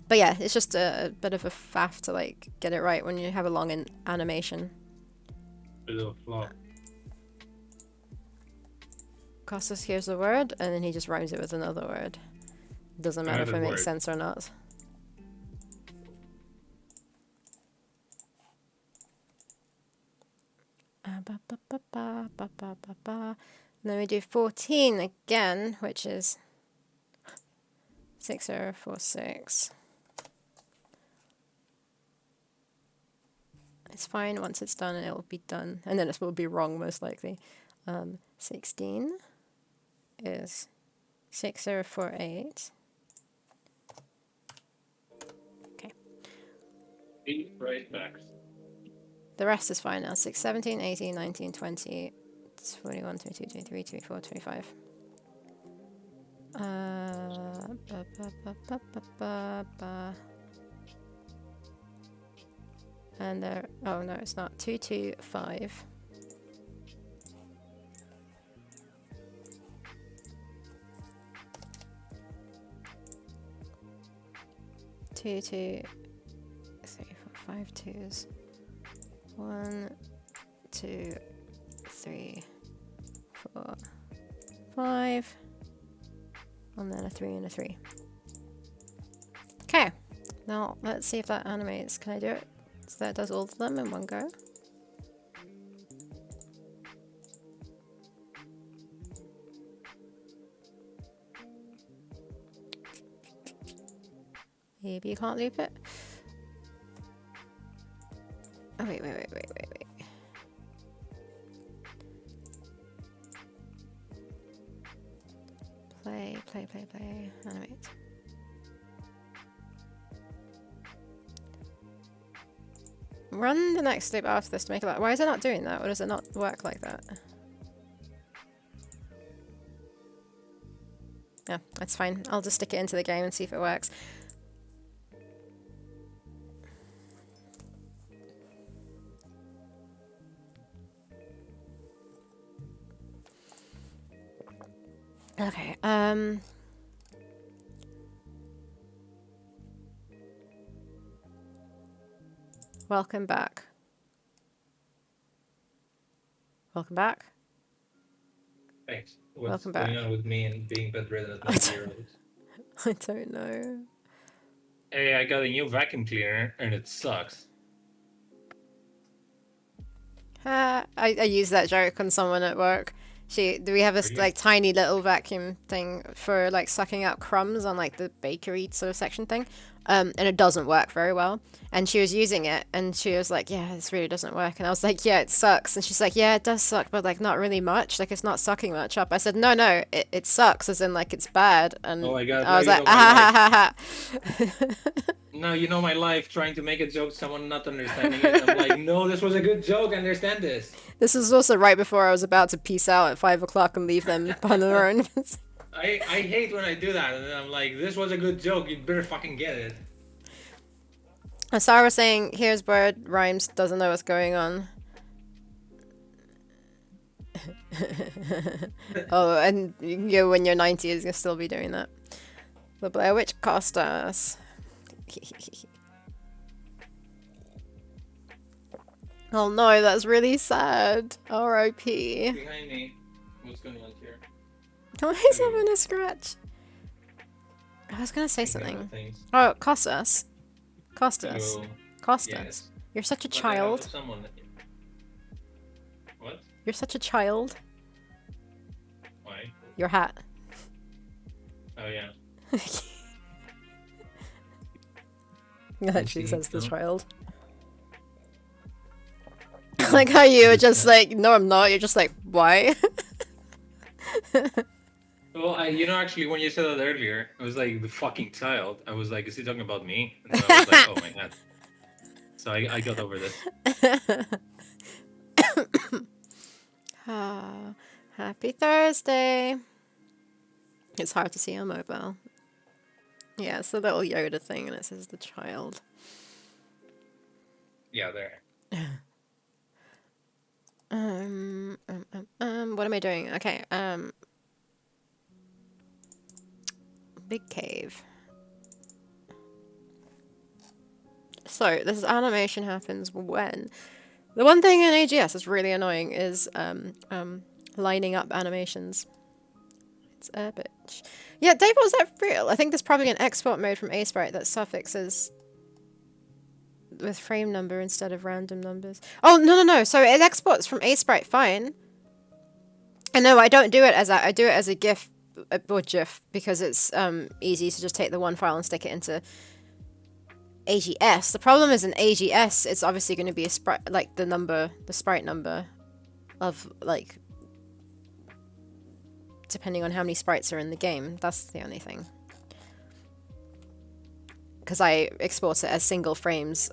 But yeah, it's just a bit of a faff to like get it right when you have a long animation. A little flaw. Costas hears a word and then he just rhymes it with another word. Doesn't matter if it makes sense or not. Then we do 14 again, which is 6046. It's fine. Once it's done, it will be done. And then it will be wrong, most likely. 16 is 6048. Okay. 8 right backs. The rest is fine now. 6, 17, 18, 19, 20, 21, 22, 23, 24, 25. And there, oh no, it's not. 2, 2, 5. Two, 3, 4, 5 twos. 1, 2, 3, 4, 5. And then a 3 and a 3. Okay. Now let's see if that animates. Can I do it so that does all of them in one go? Maybe you can't loop it. Oh, wait. Play. Animate. Run the next loop after this to make it like. Why is it not doing that? Or does it not work like that? Yeah, that's fine. I'll just stick it into the game and see if it works. Okay, welcome back. Welcome back. Thanks. Welcome What's going back. on with me and being bedridden at 9 years old? I don't know. Hey, I got a new vacuum cleaner and it sucks. I used that joke on someone at work. We have this Really? like tiny little vacuum thing for like sucking out crumbs on like the bakery sort of section thing, and it doesn't work very well. And she was using it, and she was like, "Yeah, this really doesn't work." And I was like, "Yeah, it sucks." And she's like, "Yeah, it does suck, but like not really much. Like it's not sucking much up." I said, "No, no, it sucks, as in like it's bad." Oh And my god, I now was you like, know my "Ah life. ha ha ha." Now you know my life trying to make a joke, someone not understanding it. I'm like, no, this was a good joke, I understand this. This was also right before I was about to peace out at 5 o'clock and leave them on their own. I hate when I do that, and then I'm like, this was a good joke, you better fucking get it. Sarah was saying, "Here's word rhymes, doesn't know what's going on." Oh, and you, when you're 90, you're gonna still be doing that. The Blair Witch cost us. Oh no, that's really sad. R.I.P. Behind me. What's going on here? Oh, he's having a scratch. I was gonna say Thinking about something. things. Oh, Costas. Costas. Hello. Costas. Yes. You're such a But I have child. someone. What? You're such a child. Why? Your hat. Oh yeah. Actually see, says the no? child. Like how you were just like, "No, I'm not." You're just like, "Why?" Well, actually, when you said that earlier, I was like, the fucking child. I was like, is he talking about me? And then I was like, oh my god. So I got over this. Ah, happy Thursday. It's hard to see on mobile. Yeah, it's the little Yoda thing, and it says the child. Yeah, there. What am I doing? Okay, big cave. So this animation happens when the one thing in AGS is really annoying is lining up animations. It's a bitch. Yeah, Dave, was that real? I think there's probably an export mode from Asprite that suffixes with frame number instead of random numbers. Oh, no. So it exports from Asprite fine. And no, I don't do it as I do it as a GIF or GIF because it's easy to just take the one file and stick it into AGS. The problem is in AGS, it's obviously going to be a sprite, like the sprite number of like, depending on how many sprites are in the game. That's the only thing. Because I export it as single frames,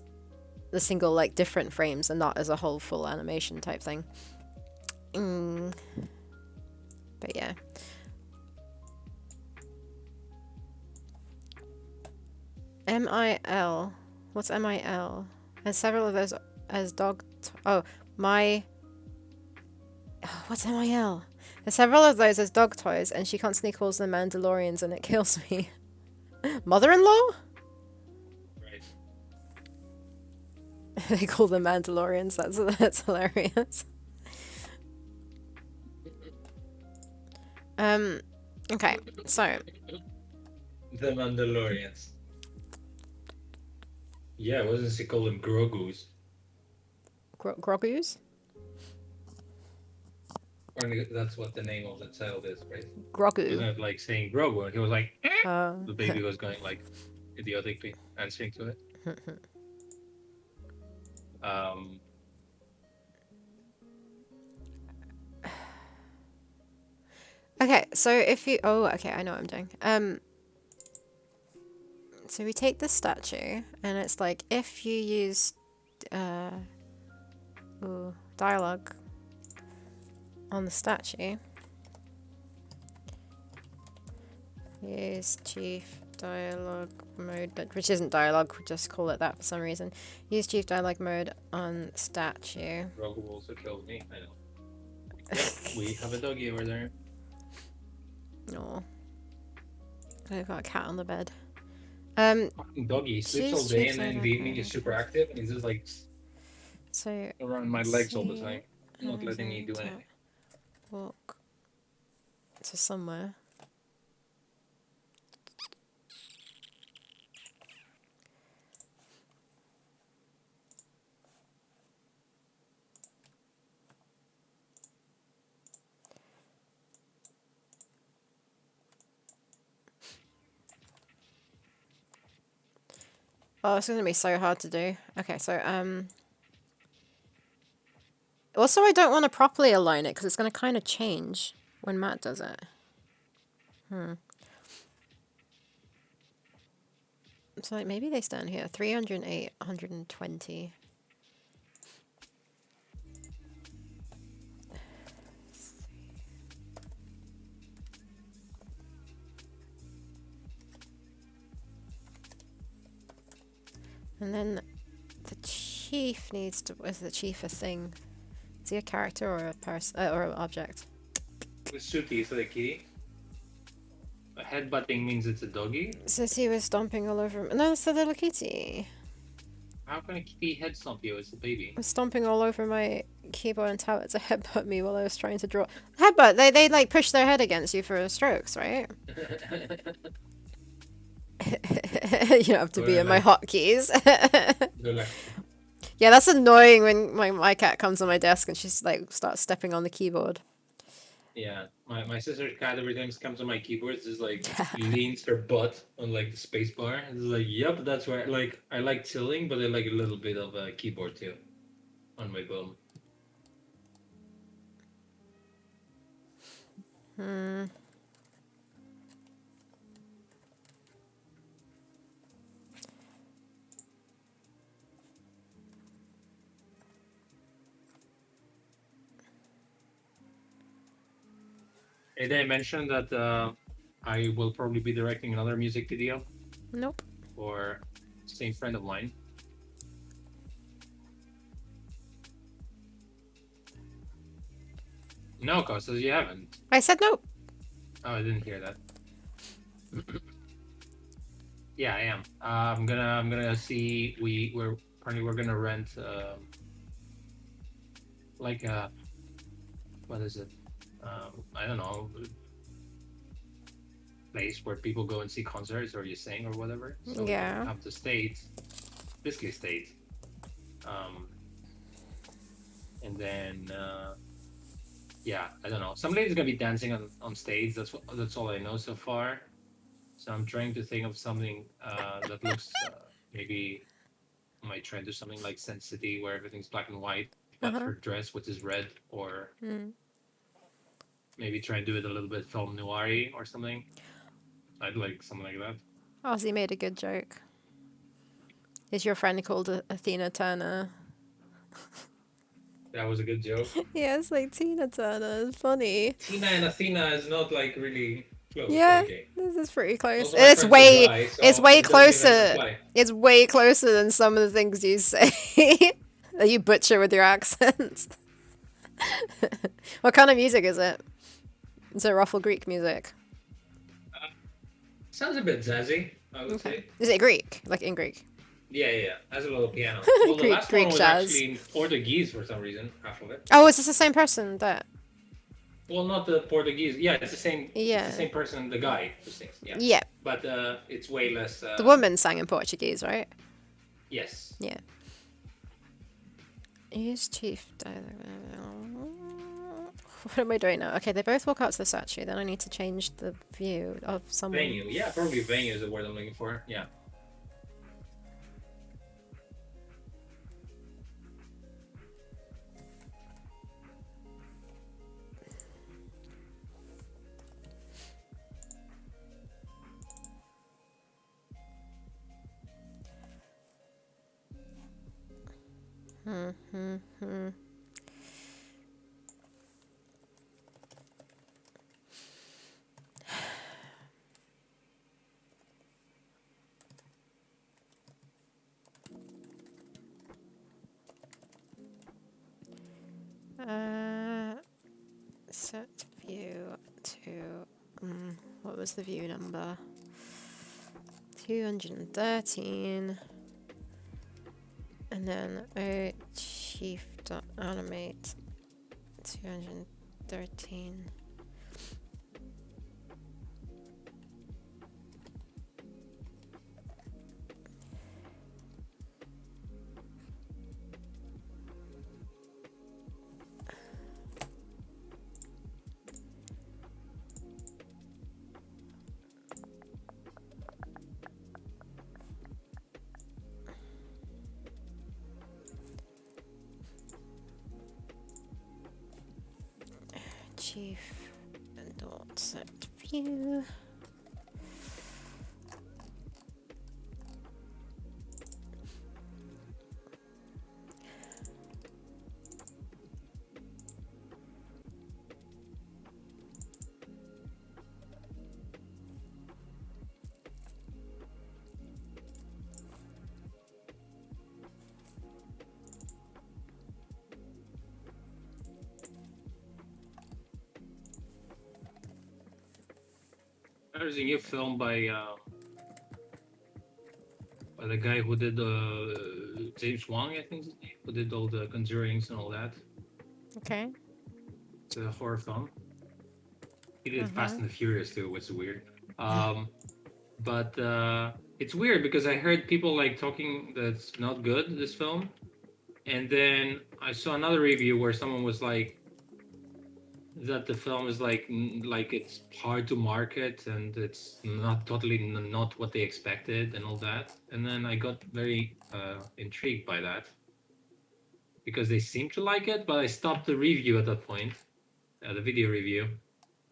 the single like different frames, and not as a whole full animation type thing. But yeah. MIL. What's MIL? There's several of those as dog. Oh, my. Oh, what's MIL? There's several of those as dog toys, and she constantly calls them Mandalorians, and it kills me. Mother-in-law? Right. They call them Mandalorians. That's hilarious. Okay, so The Mandalorians. Yeah, wasn't she called them Grogu's? Grogu's? Or that's what the name of the child is, right? Grogu. Wasn't it like saying Grogu? And he was like, Uh, the baby was going like idiotically answering to it. Okay, so if you... Oh, okay, I know what I'm doing. So we take the statue, and it's like, if you use... dialogue on the statue. Use chief dialogue mode, which isn't dialogue, we just call it that for some reason. Use chief dialogue mode on statue. Grogu also killed me, I know. Yep, we have a doggy over there. No. I've got a cat on the bed. Fucking doggy, he sleeps all day and then in the evening he's super active and he's just like so around my legs all the time, not letting me do anything. Walk to somewhere. Oh, it's gonna be so hard to do. Okay, so also I don't want to properly align it because it's gonna kind of change when Matt does it. So like maybe they stand here. 308, 120. And then the chief needs to. Is the chief a thing? Is he a character or a person or an object? With Suti, is that a kitty? A headbutting means it's a doggy? Says he was stomping all over him. No, it's the little kitty. How can a kitty head stomp you? It's a baby. Was stomping all over my keyboard and tablet to headbutt me while I was trying to draw. Headbutt? They like push their head against you for strokes, right? You don't have to be in my hotkeys. Yeah, that's annoying when my cat comes on my desk and she's like starts stepping on the keyboard. Yeah, my sister's cat every time she comes on my keyboard, just like leans her butt on like the space bar. It's like, yep, that's where like I like chilling, but I like a little bit of a keyboard too on my bum. Did I mention that I will probably be directing another music video Nope. for the same friend of mine? No, Costas, you haven't. I said nope. Oh, I didn't hear that. Yeah, I am. I'm gonna see. We're apparently we're gonna rent like what is it? I don't know, place where people go and see concerts or you sing or whatever. So we Yeah. can have the stage, basically stage. And then yeah, I don't know. Some lady's gonna be dancing on stage. That's all I know so far. So I'm trying to think of something that looks maybe I might try to do something like Sin City where everything's black and white, but her dress which is red, or maybe try and do it a little bit film noir or something. I'd like something like that. Ozzy made a good joke. Is your friend called Athena Turner? That was a good joke. Yeah, it's like Tina Turner. It's funny. Tina and Athena is not like really close. Yeah, Okay. this is pretty close. Also, my It's friend's a way, guy, so it's way it doesn't even closer. apply. It's way closer than some of the things you say that you butcher with your accent. What kind of music is it? Is it Ruffle Greek music? Sounds a bit jazzy, I would say. Is it Greek? Like in Greek? Yeah. Has a little piano. Well, the Greek- last Greek one was jazz. actually in Portuguese for some reason. Half of it. Oh, is this the same person that? Well, not the Portuguese. Yeah, it's the same. Yeah. It's the same person. The guy who sings. Yeah. Yeah, But it's way less. the woman sang in Portuguese, right? Yes. Yeah. Is Chief. What am I doing now? Okay, they both walk out to the statue. Then I need to change the view of someone. Venue. Yeah, probably venue is the word I'm looking for. Yeah. Set view to. What was the view number? 213. And then chief.animate 213. Chief Dorset view. There's a new film by the guy who did James Wong, I think, who did all the Conjurings and all that. Okay. It's a horror film. He did Fast Uh-huh. and the Furious too, which is weird. But it's weird because I heard people like talking that's not good, this film, and then I saw another review where someone was like that the film is like it's hard to market and it's not totally not what they expected and all that. And then I got very intrigued by that because they seem to like it, but I stopped the review at that point, the video review,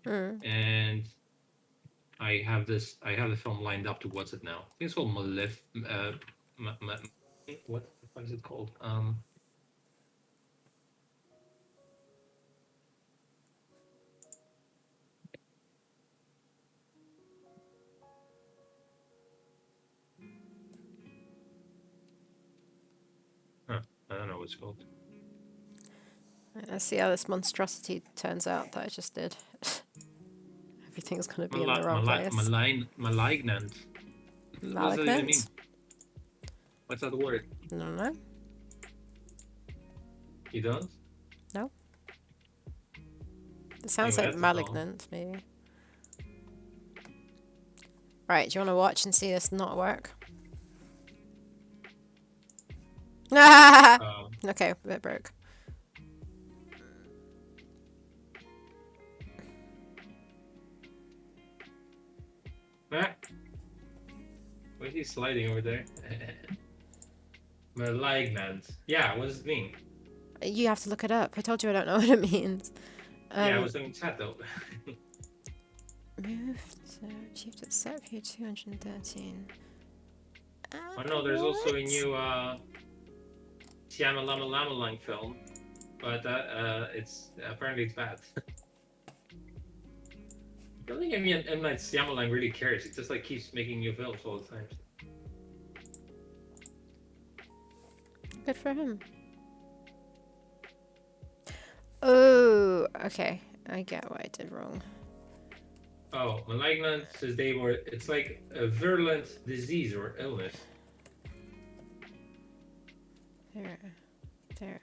and I have the film lined up to watch it now. I think it's called what is it called? I don't know what it's called. Let's see how this monstrosity turns out that I just did. Everything's gonna be in the wrong place. Malignant. What does that even mean? Malignant? What's that word? I don't know. You don't? No. It sounds Anyway, like that's the film. malignant, maybe. Right, do you want to watch and see this not work? Okay, it broke. Why is he sliding over there? Malignant. Yeah, what does it mean? You have to look it up. I told you I don't know what it means. Yeah, I was doing chat though. Move to achieve the set view 213. Oh no, there's also a new Shyamalan film, but it's apparently it's bad. I don't think M. Night Shyamalan really cares. He just like keeps making new films all the time. Good for him. Oh, okay. I get what I did wrong. Oh, malignant says it's like a virulent disease or illness. There.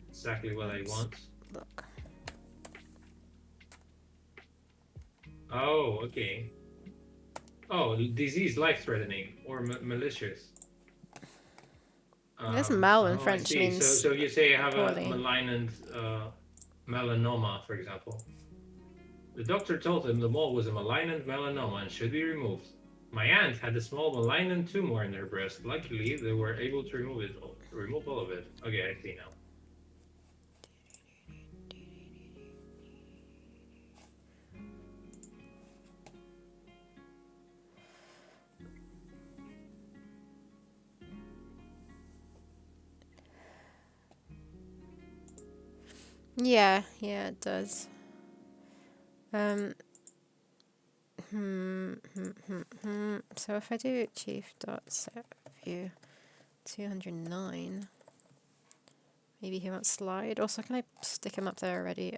Exactly what I want. Look. Oh, okay. Oh, disease, life-threatening or malicious. This mal in I French see. means So you say I have poorly. a malignant melanoma, for example. The doctor told him the mole was a malignant melanoma and should be removed. My aunt had a small malignant tumor in her breast. Luckily, they were able to remove all of it. Okay, I see now. Yeah, it does. So if I do chief.setView 209, maybe he won't slide. Also, can I stick him up there already?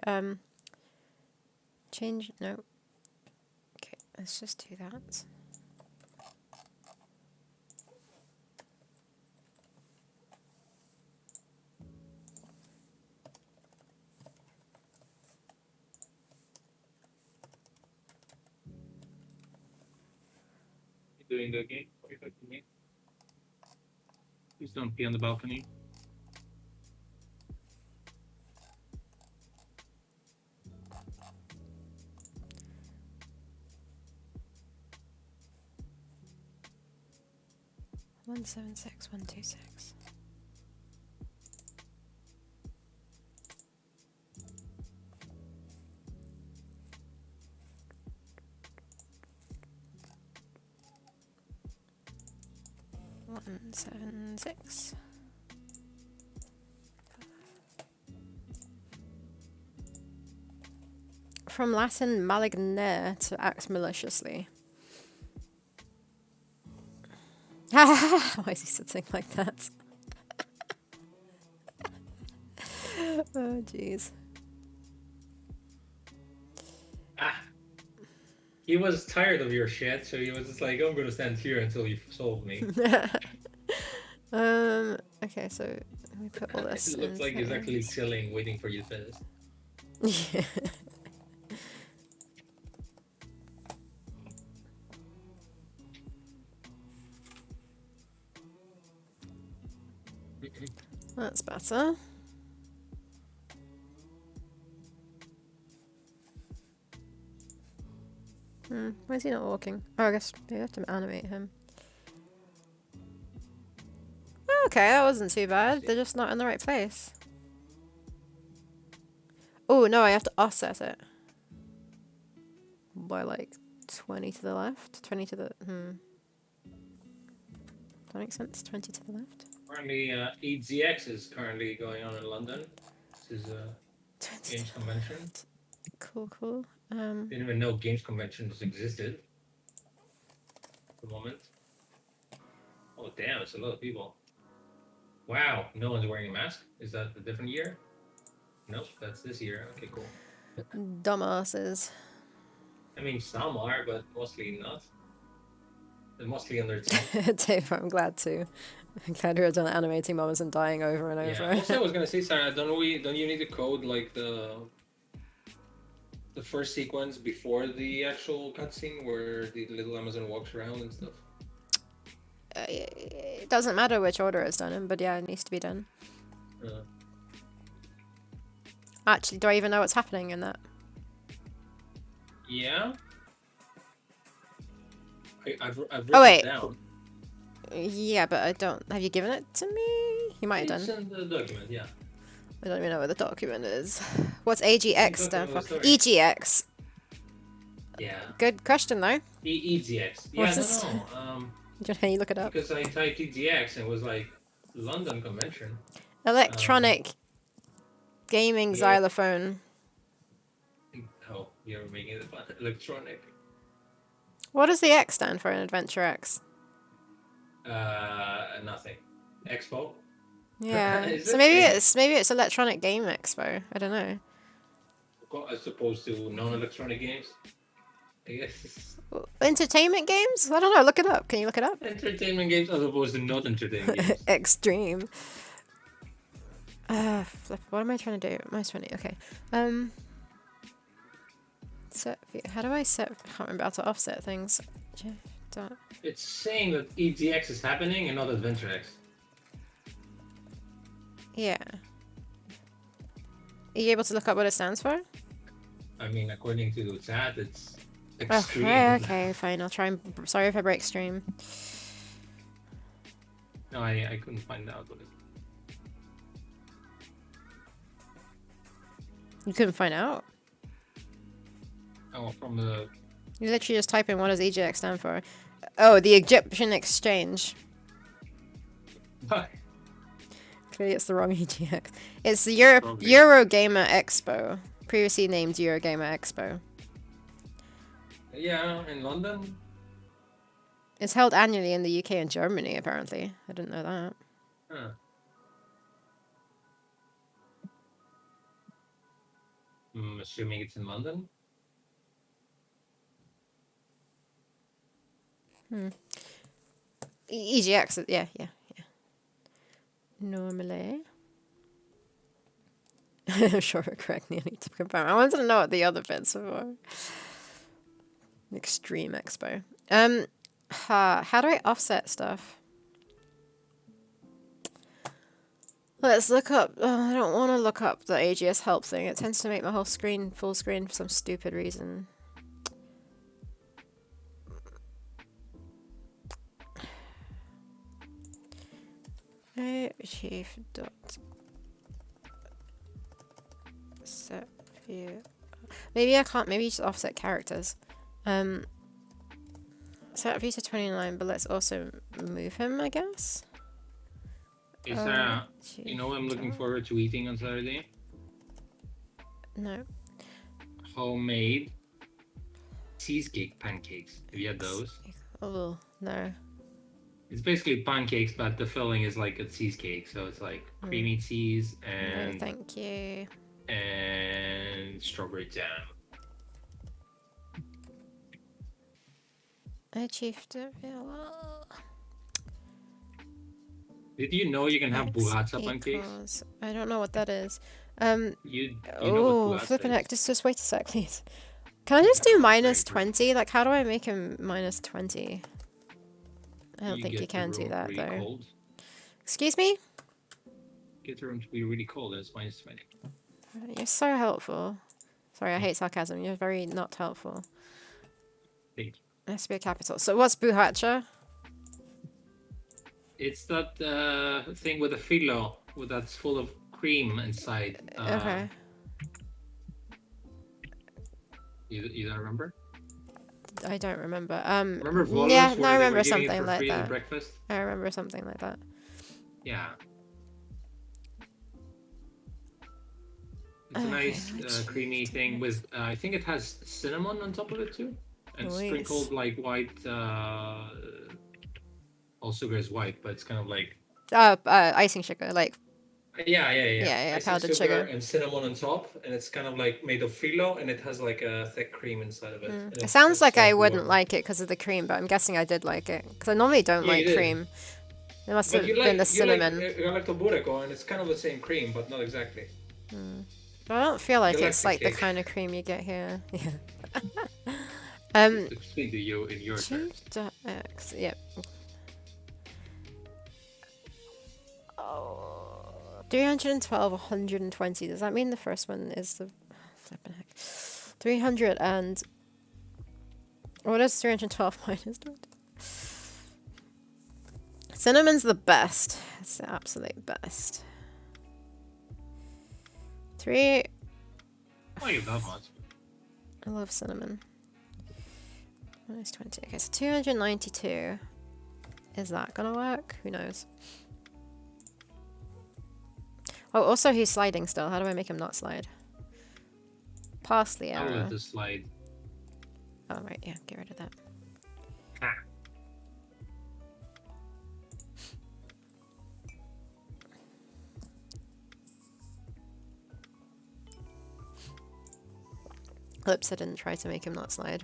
Change, no. Okay, let's just do that. Doing the game? Please don't pee on the balcony. One 176. 176. From Latin malignare, to act maliciously. Why is he sitting like that? Oh, jeez. Ah, he was tired of your shit, so he was just like, I'm gonna stand here until you solve me. Okay, so let me put all this It in looks like he's actually place. chilling, waiting for you to finish. Yeah. That's better. Why is he not walking? Oh, I guess we have to animate him. Okay, that wasn't too bad. They're just not in the right place. Oh, no, I have to offset it. By like 20 to the left? 20 to the... That makes sense? 20 to the left? Currently, EGX is currently going on in London. This is a 20 games to the convention. left. Cool, cool. Didn't even know games conventions existed. At the moment. Oh damn, it's a lot of people. Wow, no one's wearing a mask. Is that a different year? Nope, that's this year. Okay, cool. Dumbasses. I mean, some are, but mostly not. They're mostly under 10. Dave, I'm glad to. I'm glad you're done animating moments and dying over and Yeah. over. Also, I was gonna say, Sarah, don't you need to code like the first sequence before the actual cutscene where the little Amazon walks around and stuff? It doesn't matter which order it's done in, but yeah, it needs to be done. Actually, do I even know what's happening in that? Yeah. I've written Oh, wait. it down. Yeah, but I don't... Have you given it to me? You might have It's done. in the document, yeah. I don't even know where the document is. What's AGX stand for? Story. EGX. Yeah. Good question, though. EGX. Yeah, What's this? no. Can you look it up? Because I typed EGX and it was like London Convention. Electronic gaming xylophone. Oh, you're making it fun. Electronic. What does the X stand for in Adventure X? Nothing. Expo. Yeah. So maybe it's Electronic Game Expo. I don't know. As opposed to non-electronic games. I guess. Entertainment games? I don't know. Look it up. Can you look it up? Entertainment games as opposed to not entertainment games. Extreme. Flip. What am I trying to do? Minus 20. Okay. Set view. How do I set? I can't remember how to offset things. It's saying that EGX is happening and not Adventure X. Yeah. Are you able to look up what it stands for? I mean, according to the chat, it's extreme. Okay, fine. I'll try and... Sorry if I break stream. No, I couldn't find out what it. You couldn't find out? Oh, from the... You literally just type in what does EGX stand for. Oh, the Egyptian Exchange. What? Clearly it's the wrong EGX. It's the Eurogamer Expo. Previously named Eurogamer Expo. Yeah, in London. It's held annually in the UK and Germany, apparently. I didn't know that. Huh. I'm assuming it's in London. EGX, yeah. Normally. I'm sure we're correctly. I need to confirm. I wanted to know what the other bits were. Extreme Expo. How do I offset stuff? Let's look up. I don't want to look up the AGS help thing. It tends to make my whole screen full screen for some stupid reason. Chief dot set view. Maybe I can't. Maybe just offset characters. Set view to 29, but let's also move him, I guess. Is you know what I'm looking forward to eating on Saturday? No. Homemade cheesecake pancakes. Have you had those? Oh, no. It's basically pancakes, but the filling is like a cheesecake. So it's like creamy cheese and No, thank you. and strawberry jam. I achieved it real well. Did you know you can have burrata pancakes? I don't know what that is. You know what burrata flipping is? heck. Just wait a sec, please. Can I just do minus 20? Like, how do I make him minus 20? I don't think you can do that, though. Cold. Excuse me? Get the room to be really cold and it's minus 20. You're so helpful. Sorry, I hate sarcasm. You're very not helpful. Thank you. It has to be a capital. So what's buhacha? It's that thing with a filo that's full of cream inside. Okay. You don't remember? I don't remember. Remember Volos? Yeah, no, I were remember giving it something for like free at that. breakfast? I remember something like that. Yeah. It's a nice creamy thing with, I think it has cinnamon on top of it too. And sprinkled like white, all sugar is white, but it's kind of like... icing sugar, like... Yeah, powdered sugar. And cinnamon on top, and it's kind of like made of filo, and it has like a thick cream inside of it. It sounds like I wouldn't like it because of the cream, but I'm guessing I did like it. Because I normally don't like cream. It must have been the cinnamon. You like the bureko, and it's kind of the same cream, but not exactly. But I don't feel like it's like the kind of cream you get here. Yeah. Speak to you in your terms. X, yep. Oh, 312, 120. Does that mean the first one is the... flipping heck. 300 and... What is 312 minus 20? Cinnamon's the best. It's the absolute best. Why you that much? I love cinnamon. Minus 20. Okay, so 292. Is that gonna work? Who knows? Oh, also he's sliding still. How do I make him not slide? Pass the error. I'll let this slide. Oh, right, yeah, get rid of that. Ah. Oops, I didn't try to make him not slide.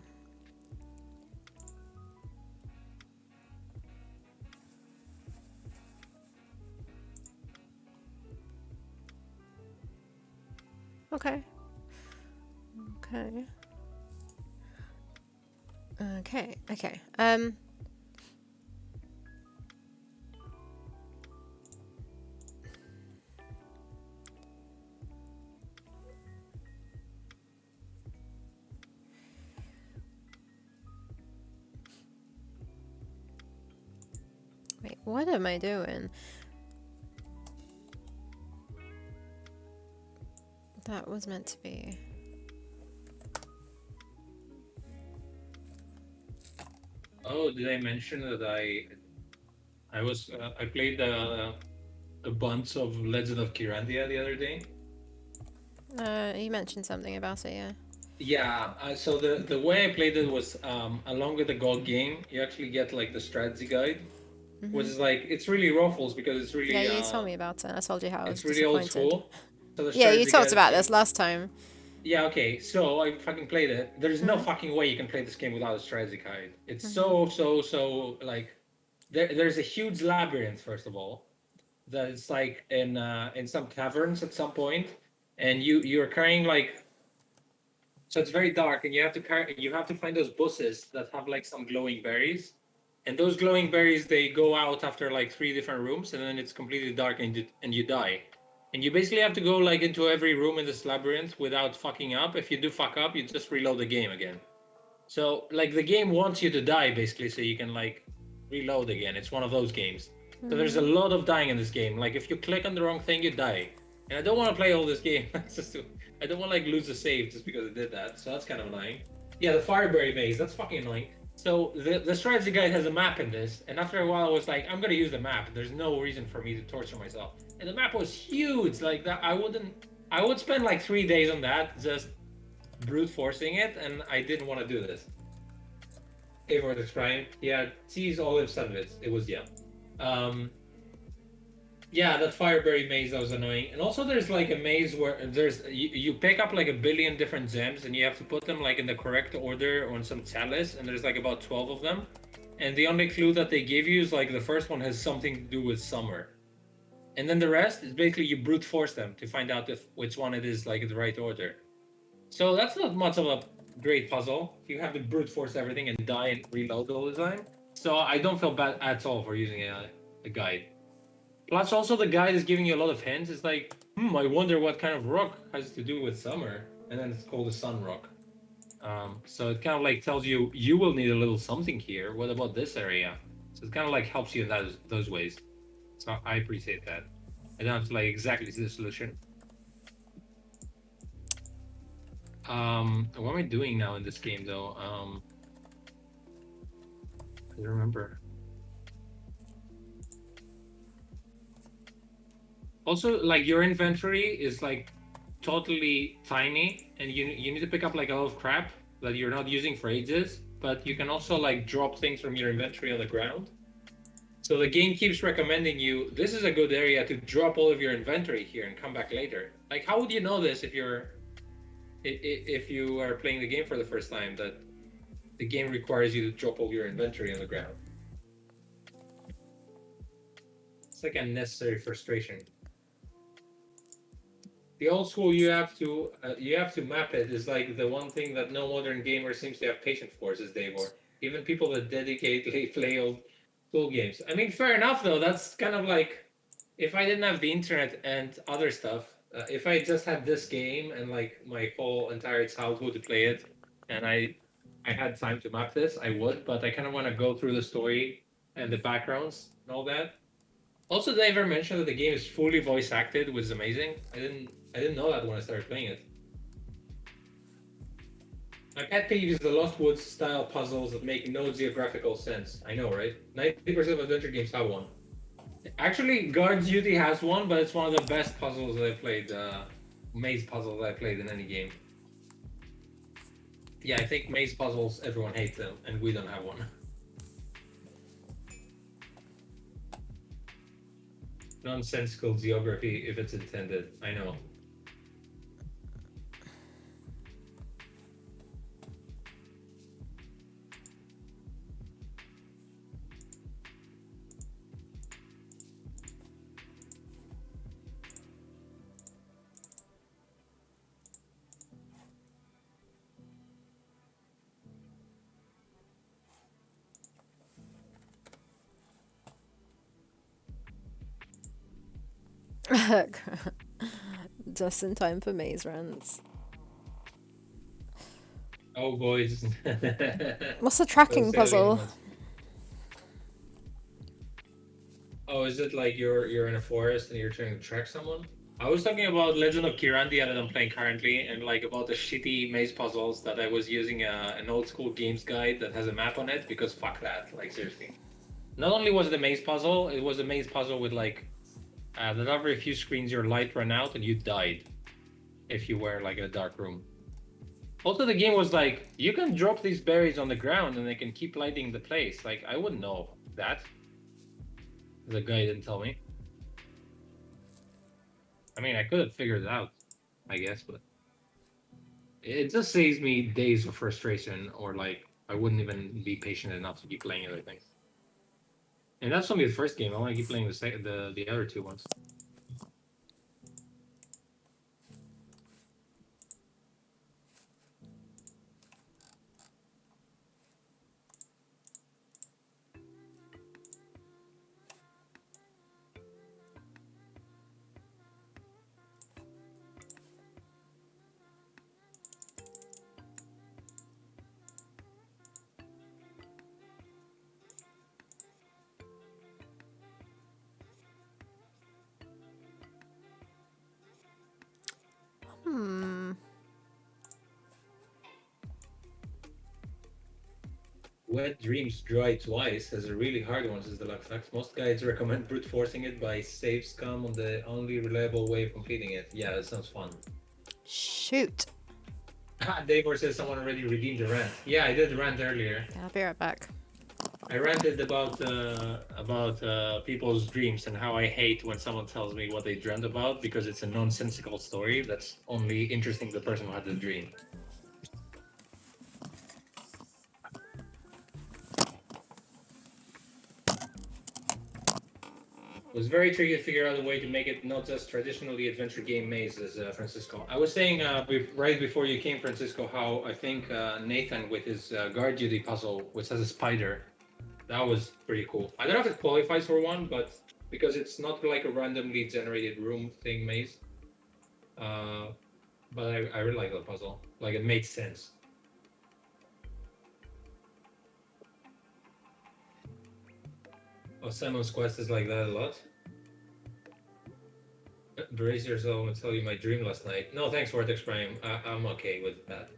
Okay. Okay. Okay, okay. Wait, what am I doing? That was meant to be. Oh, did I mention that I played a bunch of Legend of Kyrandia the other day? You mentioned something about it, yeah. Yeah, so the way I played it was along with the gold game, you actually get like the strategy guide, which is like it's really ruffles because it's really yeah. You told me about it. I told you how I was it's really old disappointed. school. So Yeah, you talked about this last time. Yeah, okay. So I fucking played it. There's no fucking way you can play this game without a strategy guide. It's so like there's a huge labyrinth first of all that it's like in some caverns at some point, and you're carrying like, so it's very dark and you have to find those buses that have like some glowing berries, and those glowing berries they go out after like 3 different rooms, and then it's completely dark and you die. And you basically have to go like into every room in this labyrinth without fucking up. If you do fuck up, you just reload the game again. So like the game wants you to die basically so you can like reload again. It's one of those games. So there's a lot of dying in this game. Like if you click on the wrong thing, you die. And I don't want to play all this game. I don't want to like lose a save just because I did that. So that's kind of annoying. Yeah, the fireberry maze, that's fucking annoying. So the strategy guide has a map in this, and after a while I was like, I'm gonna use the map. There's no reason for me to torture myself. And the map was huge, like that. I would spend like 3 days on that, just brute forcing it, and I didn't want to do this. Avortex Prime, yeah, cheese, olive sandwich. It was yeah. Um, yeah, that fireberry maze that was annoying. And also there's like a maze where you pick up like a billion different gems and you have to put them like in the correct order on some chalice, and there's like about 12 of them. And the only clue that they give you is like the first one has something to do with summer. And then the rest is basically you brute force them to find out if which one it is like in the right order. So that's not much of a great puzzle. You have to brute force everything and die and reload all the time. So I don't feel bad at all for using a guide. Plus, also the guide is giving you a lot of hints. It's like, I wonder what kind of rock has to do with summer, and then it's called a sun rock. So it kind of like tells you you will need a little something here. What about this area? So it kind of like helps you in those ways. So I appreciate that. I don't have to like exactly see the solution. What am I doing now in this game though? I don't remember. Also, like your inventory is like totally tiny, and you need to pick up like a lot of crap that you're not using for ages. But you can also like drop things from your inventory on the ground. So the game keeps recommending you, this is a good area to drop all of your inventory here and come back later. Like, how would you know this if you are playing the game for the first time, that the game requires you to drop all your inventory on the ground? It's like unnecessary frustration. The old school you have to map it is like the one thing that no modern gamer seems to have patience for, says Davor. Even people that dedicatedly play old school games. I mean, fair enough though. That's kind of like if I didn't have the internet and other stuff. If I just had this game and like my whole entire childhood to play it, and I had time to map this, I would. But I kind of want to go through the story and the backgrounds and all that. Also, did I ever mention that the game is fully voice acted, which is amazing? I didn't know that when I started playing it. My pet peeve is the Lost Woods style puzzles that make no geographical sense. I know, right? 90% of adventure games have one. Actually, Guard Duty has one, but it's one of the best puzzles that I played. Maze puzzles I played in any game. Yeah, I think maze puzzles, everyone hates them, and we don't have one. Nonsensical geography if it's intended. I know. Just in time for maze rants. Oh, boys. What's the Those tracking silly puzzle? moments. Oh, is it like you're in a forest and you're trying to track someone? I was talking about Legend of Kirandia that I'm playing currently, and like about the shitty maze puzzles that I was using an old school games guide that has a map on it, because fuck that, like seriously. Not only was it a maze puzzle, it was a maze puzzle with like that every few screens your light ran out and you died if you were like in a dark room. Also, the game was like, you can drop these berries on the ground and they can keep lighting the place. Like, I wouldn't know that. The guy didn't tell me. I mean, I could have figured it out, I guess, but it just saves me days of frustration, or like I wouldn't even be patient enough to keep playing other things. And that's only the first game. I want to keep playing the other two ones. Wet dreams dry twice as a really hard one, says the Lux Facts. Most guides recommend brute forcing it by save scum on the only reliable way of completing it. Yeah, that sounds fun. Shoot. Davor says someone already redeemed a rant. Yeah, I did rant earlier. I'll be right back. I ranted about people's dreams and how I hate when someone tells me what they dreamt about because it's a nonsensical story that's only interesting to the person who had the dream. It was very tricky to figure out a way to make it not just traditionally adventure game mazes, Francisco. I was saying right before you came, Francisco, how I think Nathan with his guard duty puzzle, which has a spider, that was pretty cool. I don't know if it qualifies for one, but because it's not like a randomly generated room thing maze. Uh, but I really like the puzzle. Like it made sense. Oh, Simon's Quest is like that a lot. Brace yourself and tell you my dream last night. No, thanks, Vortex Prime. I'm okay with that.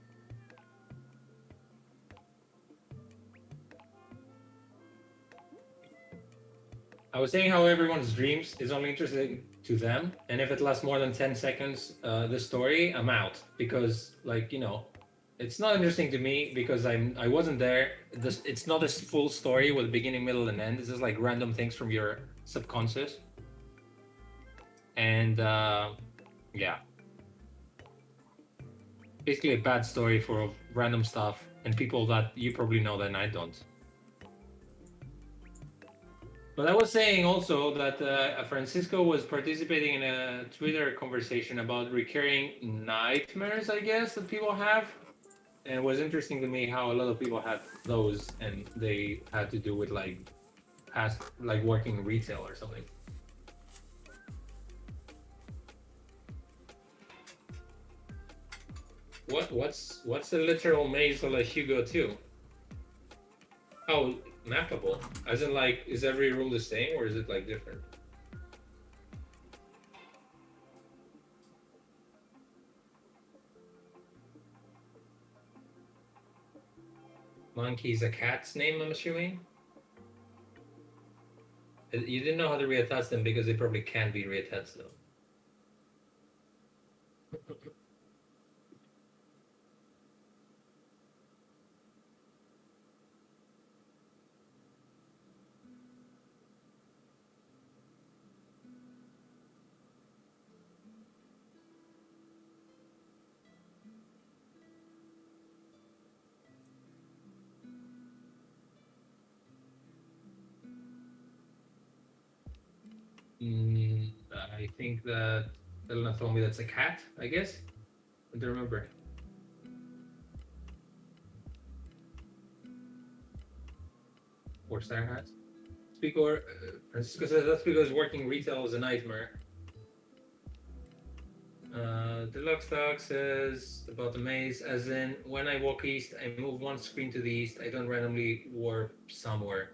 I was saying how everyone's dreams is only interesting to them, and if it lasts more than 10 seconds, the story, I'm out because, like, you know, it's not interesting to me because I wasn't there. It's not a full story with beginning, middle, and end. It's just like random things from your subconscious, and yeah, basically a bad story for random stuff and people that you probably know that I don't. But I was saying also that Francisco was participating in a Twitter conversation about recurring nightmares, I guess, that people have. And it was interesting to me how a lot of people had those and they had to do with like past, like working retail or something. What's the literal maze of a Hugo 2? Oh, mappable. As in like, is every room the same or is it like different? Monkey's a cat's name, I'm assuming? You didn't know how to reattach them because they probably can't be reattached though. I think that Elena told me that's a cat, I guess. I don't remember. Or Star Hat. Speaker, Francisco says that's because working retail is a nightmare. Deluxe Dog says about the maze, as in when I walk east, I move one screen to the east. I don't randomly warp somewhere.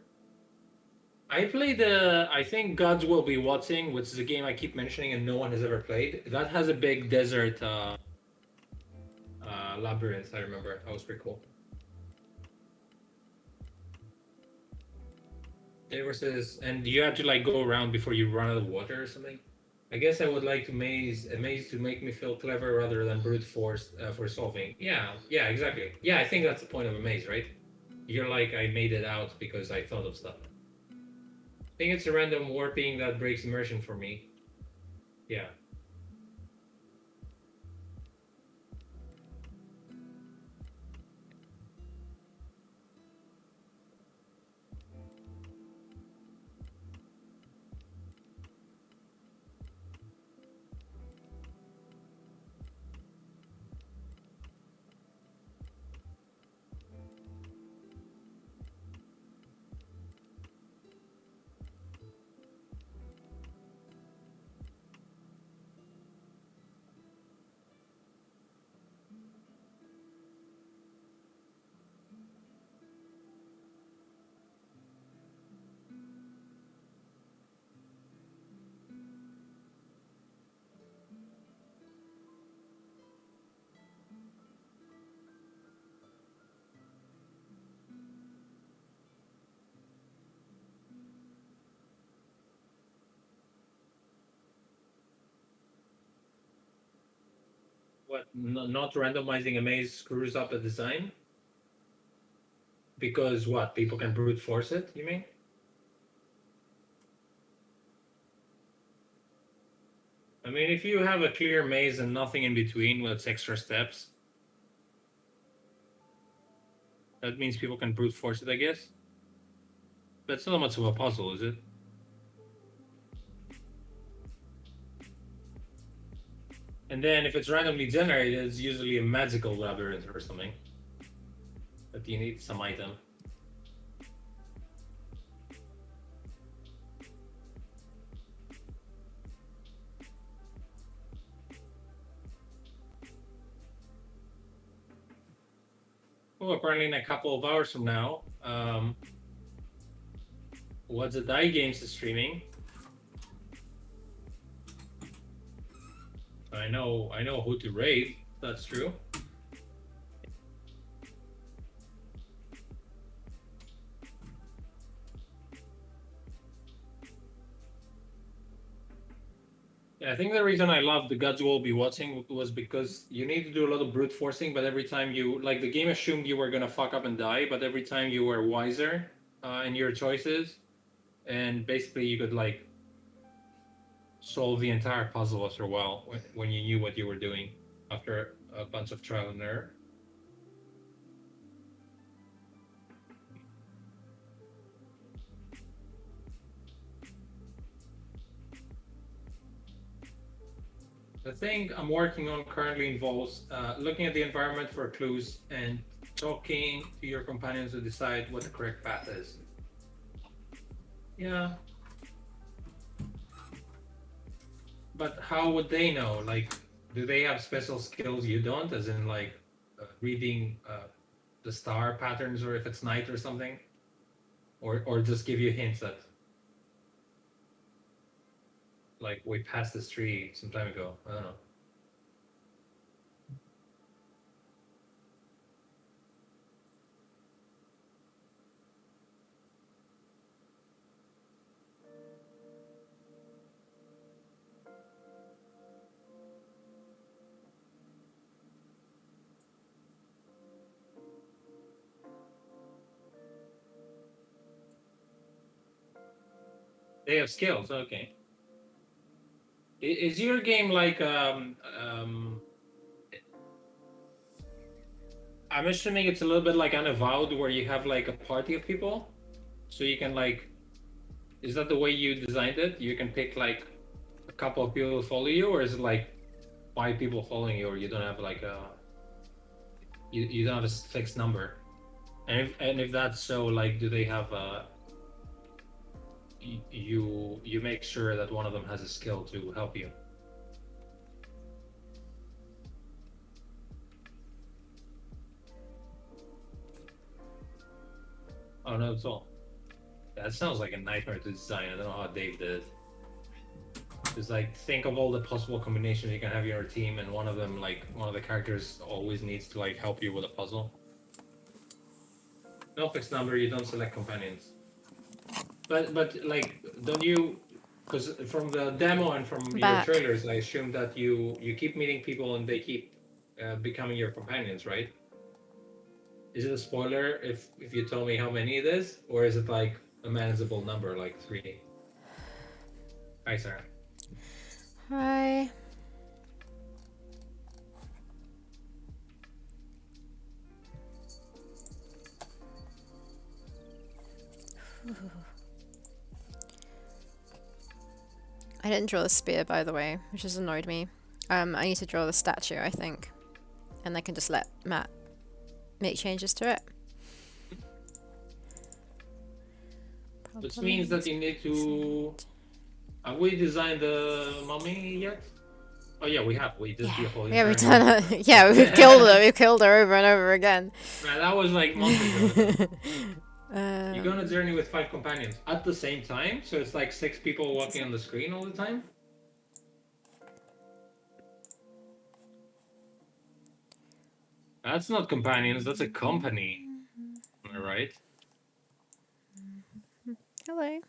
I played I think Gods Will Be Watching, which is a game I keep mentioning and no one has ever played. That has a big desert labyrinth. I remember that was pretty cool. Taylor says, and you have to like go around before you run out of water or something. I guess I would like to a maze to make me feel clever rather than brute force for solving. Yeah, exactly. Yeah, I think that's the point of a maze, right? You're like, I made it out because I thought of stuff. I think it's a random warping that breaks immersion for me. Yeah. What? Not randomizing a maze screws up the design? Because what? People can brute force it, you mean? I mean, if you have a clear maze and nothing in between with extra steps, that means people can brute force it, I guess. But it's not much of a puzzle, is it? And then if it's randomly generated, it's usually a magical labyrinth or something. But you need some item. Oh, apparently in a couple of hours from now, What's the Die Games is streaming. I know who to raid. That's true. Yeah, I think the reason I love the Gods Will Be Watching was because you need to do a lot of brute forcing, but every time you like the game assumed you were gonna fuck up and die, but every time you were wiser in your choices, and basically you could like solve the entire puzzle after a while when you knew what you were doing after a bunch of trial and error. The thing I'm working on currently involves looking at the environment for clues and talking to your companions to decide what the correct path is. Yeah. But how would they know? Like, do they have special skills you don't? As in, like, reading the star patterns, or if it's night or something, or just give you hints that, like, we passed this tree some time ago. I don't know. They have skills. Okay. Is your game like I'm assuming it's a little bit like Unavowed, where you have like a party of people, so you can like. Is that the way you designed it? You can pick like a couple of people to follow you, or is it like 5 people following you, or you don't have like a you don't have a fixed number? And if that's so, like, do they have you make sure that one of them has a skill to help you? Oh no, it's all. That sounds like a nightmare to design. I don't know how Dave did it. Just like think of all the possible combinations you can have in your team, and one of them, like one of the characters, always needs to like help you with a puzzle. No fixed number. You don't select companions. But like, don't you? Because from the demo and from your Back. trailers, I assume that you keep meeting people and they keep becoming your companions, right? Is it a spoiler if you tell me how many it is, or is it like a manageable number, like 3? Hi, Sarah. Hi. I didn't draw the spear, by the way, which has annoyed me. I need to draw the statue, I think. And I can just let Matt make changes to it. Which means that you need to. Have we designed the mummy yet? Oh yeah, we have. We did the whole. Yeah, we've done it. Yeah, we've killed her. We've killed her over and over again. Man, that was like months ago. You go on a journey with 5 companions at the same time, so it's like 6 people walking on the screen all the time. That's not companions. That's a company. All right. Hello.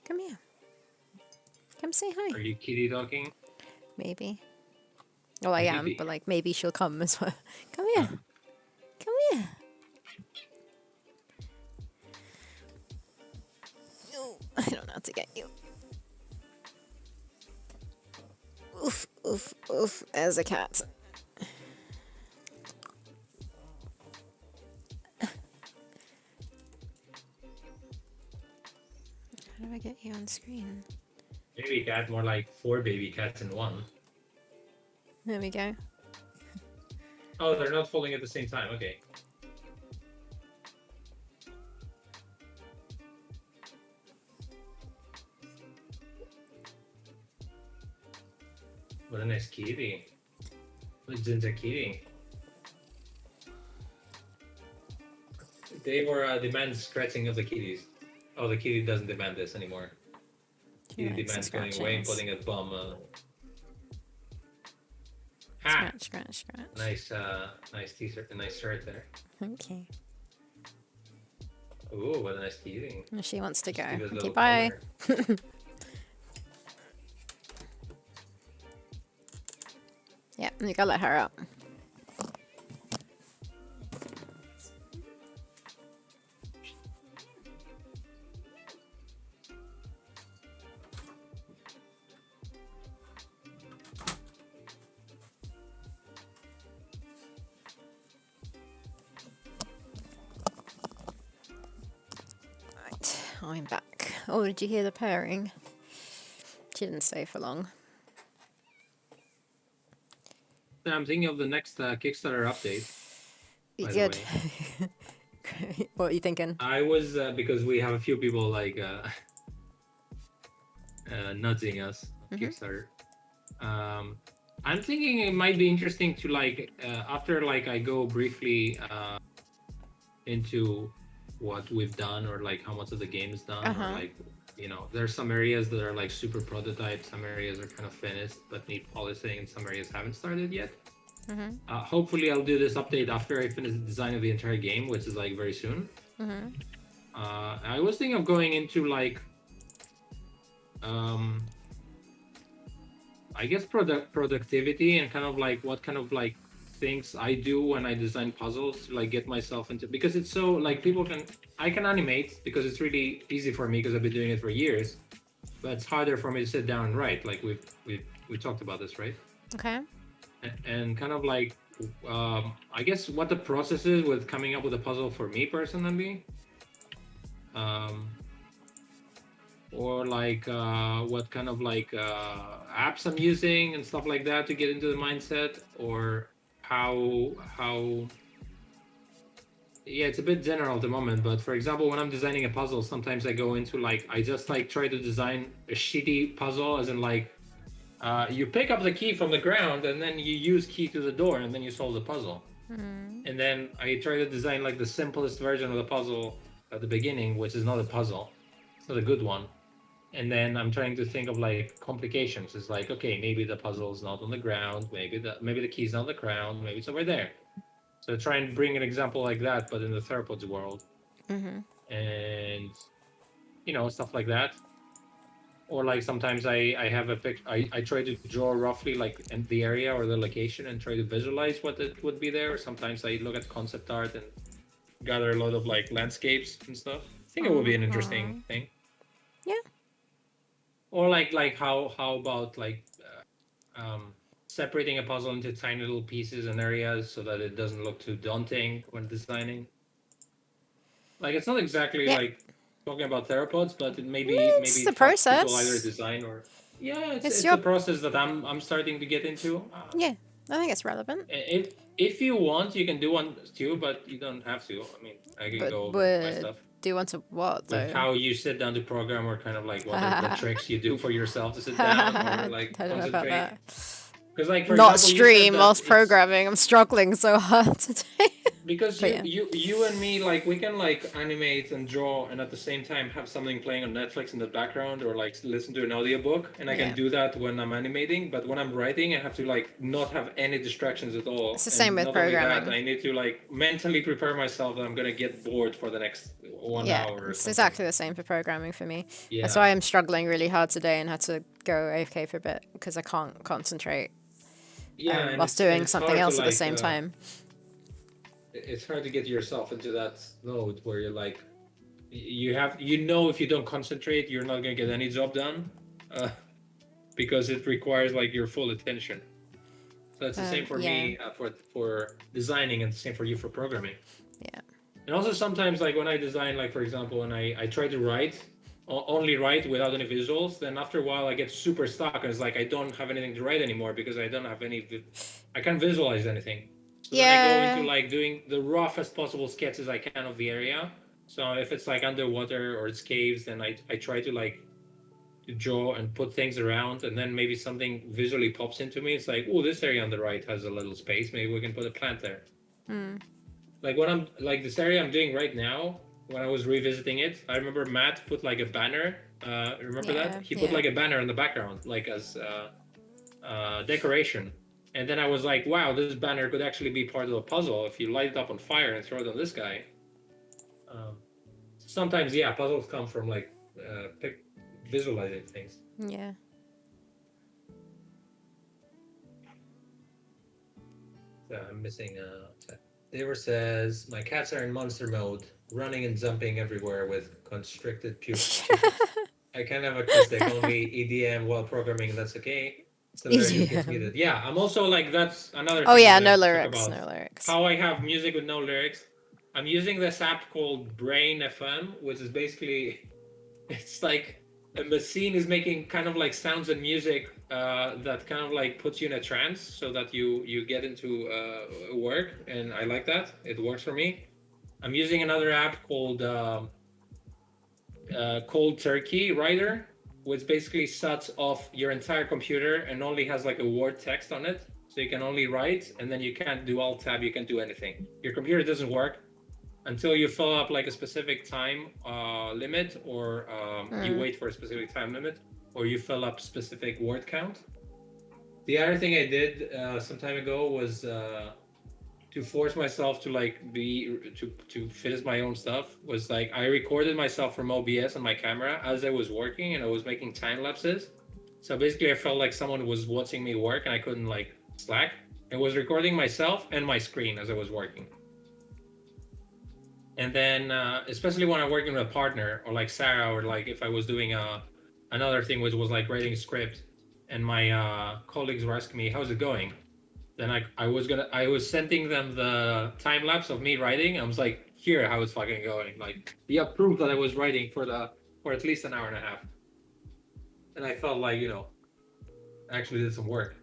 Come here. Come say hi. Are you kitty talking? Maybe. Well, I am, Maybe. but like maybe she'll come as well. Come here. Come here. No, I don't know how to get you. Oof, oof, oof. There's a cat. How do I get you on screen? Baby cat, more like 4 baby cats in one. There we go. Oh, they're not folding at the same time. Okay. What a nice kitty. Who's Ginger kitty? They were demand scratching of the kitties. Oh, the kitty doesn't demand this anymore. Kitty demands going away and putting a bum. Ha! Scratch, scratch, scratch. Nice t-shirt, a nice shirt there. Okay. Ooh, what a nice kitty. She wants to go. Give it a Okay, little bye. color. Yeah, you gotta let her out. Right, I'm back. Oh, did you hear the purring? She didn't stay for long. I'm thinking of the next Kickstarter update. By Good. the way. What are you thinking? I was because we have a few people like nudging us on Kickstarter. I'm thinking it might be interesting to like after like I go briefly into what we've done or like how much of the game is done or like there's some areas that are like super prototype, some areas are kind of finished but need polishing, and some areas haven't started yet. Hopefully I'll do this update after I finish the design of the entire game, which is like very soon. I was thinking of going into like I guess productivity and kind of like what kind of like things I do when I design puzzles to like get myself into, because it's so like I can animate because it's really easy for me because I've been doing it for years, but it's harder for me to sit down and write. Like we talked about this, right? Okay. And kind of like I guess what the process is with coming up with a puzzle for me personally, or like what kind of like apps I'm using and stuff like that to get into the mindset, or how yeah, it's a bit general at the moment, but for example, when I'm designing a puzzle, sometimes I go into like I just like try to design a shitty puzzle, as in like you pick up the key from the ground and then you use key to the door and then you solve the puzzle. And then I try to design like the simplest version of the puzzle at the beginning, which is not a puzzle. It's not a good one. And then I'm trying to think of like complications. It's like, okay, maybe the puzzle is not on the ground. Maybe the key's not on the ground. Maybe it's over there. So try and bring an example like that, but in the Theropods world. And stuff like that. Or like sometimes I have a picture. I try to draw roughly like in the area or the location and try to visualize what it would be there. Or sometimes I look at concept art and gather a lot of like landscapes and stuff. I think it would be an interesting thing. Yeah. Or like how about like separating a puzzle into tiny little pieces and areas so that it doesn't look too daunting when designing. Like it's not exactly like talking about theropods, but it maybe It's the helps people process. either design or it's your the process that I'm starting to get into. Yeah, I think it's relevant. If you want, you can do one too, but you don't have to. I mean, I can go over my stuff. Do you want to what though? With how you sit down to program, or kind of like what are the tricks you do for yourself to sit down or like I don't know concentrate. about that. Because like for Not example, stream whilst programming. I'm struggling so hard today. Because you and me, like we can like animate and draw and at the same time have something playing on Netflix in the background, or like listen to an audiobook, and I can do that when I'm animating, but when I'm writing I have to like not have any distractions at all. It's the same with programming. Only that, I need to like mentally prepare myself that I'm gonna get bored for the next 1 hour or it's something. exactly the same for programming for me. That's why I'm struggling really hard today and had to go AFK for a bit because I can't concentrate. Yeah, and whilst it's doing something hard to else at the like same time. it's hard to get yourself into that mode where you're like if you don't concentrate you're not gonna get any job done, because it requires like your full attention. So it's the same for Yeah, me, for designing, and the same for you for programming. yeah, And also sometimes like when I design, like for example, when I try to write, only write without any visuals, then after a while I get super stuck and it's like I don't have anything to write anymore because I don't have I can't visualize anything. So then I go into yeah. like doing the roughest possible sketches I can of the area. So if it's like underwater or it's caves, then I try to like to draw and put things around, and then maybe something visually pops into me. It's like, oh, this area on the right has a little space. Maybe we can put a plant there. Like what I'm like this area I'm doing right now. When I was revisiting it, I remember Matt put like a banner. Remember that Yeah, he put yeah. like a banner in the background, like as decoration. And then I was like, wow, this banner could actually be part of a puzzle if you light it up on fire and throw it on this guy. Um, Sometimes, yeah, puzzles come from like visualizing things. Yeah. So I'm missing. Daver says my cats are in monster mode, running and jumping everywhere with constricted pupils. I can have acoustic, only EDM while programming. That's okay. It's the lyrics that gets EDM. muted. Yeah, I'm also like that's another Oh thing I yeah, want no to talk lyrics, about. no lyrics. How I have music with no lyrics. I'm using this app called Brain FM, which is basically it's like a machine is making kind of like sounds and music that kind of like puts you in a trance so that you get into work, and I like that. It works for me. I'm using another app called Cold Turkey Writer, which basically shuts off your entire computer and only has like a word text on it. So you can only write, and then you can't do alt tab, you can't do anything. Your computer doesn't work until you fill up like a specific time limit, or you wait for a specific time limit, or you fill up specific word count. The other thing I did some time ago was to force myself to like to finish my own stuff, was like I recorded myself from OBS on my camera as I was working, and I was making time lapses. So basically I felt like someone was watching me work and I couldn't like slack. I was recording myself and my screen as I was working. And then especially when I'm working with a partner or like Sarah, or like if I was doing another thing which was like writing a script, and my colleagues were asking me how's it going, then I was sending them the time lapse of me writing. I was like, here how it's fucking going, like you have proof that I was writing for at least an hour and a half. And I felt like, I actually did some work.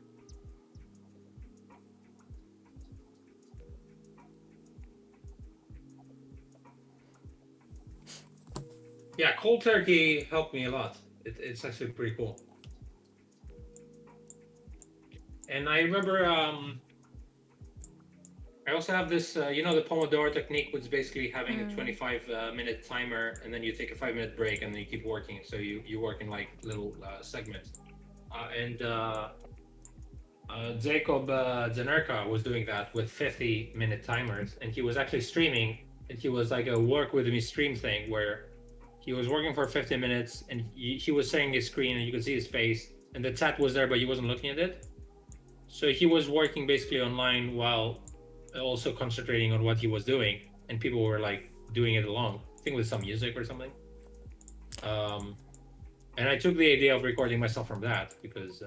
Yeah, cold turkey helped me a lot. It's actually pretty cool. And I remember I also have this, the Pomodoro technique, which is basically having a 25-minute timer, and then you take a 5-minute break, and then you keep working. So you work in like little segments. And Jacob Janerka was doing that with 50-minute timers, and he was actually streaming. And he was like a work with me stream thing where he was working for 50 minutes, and he was sharing his screen, and you could see his face, and the chat was there, but he wasn't looking at it. So he was working basically online while also concentrating on what he was doing, and people were like doing it along, I think with some music or something. And I took the idea of recording myself from that because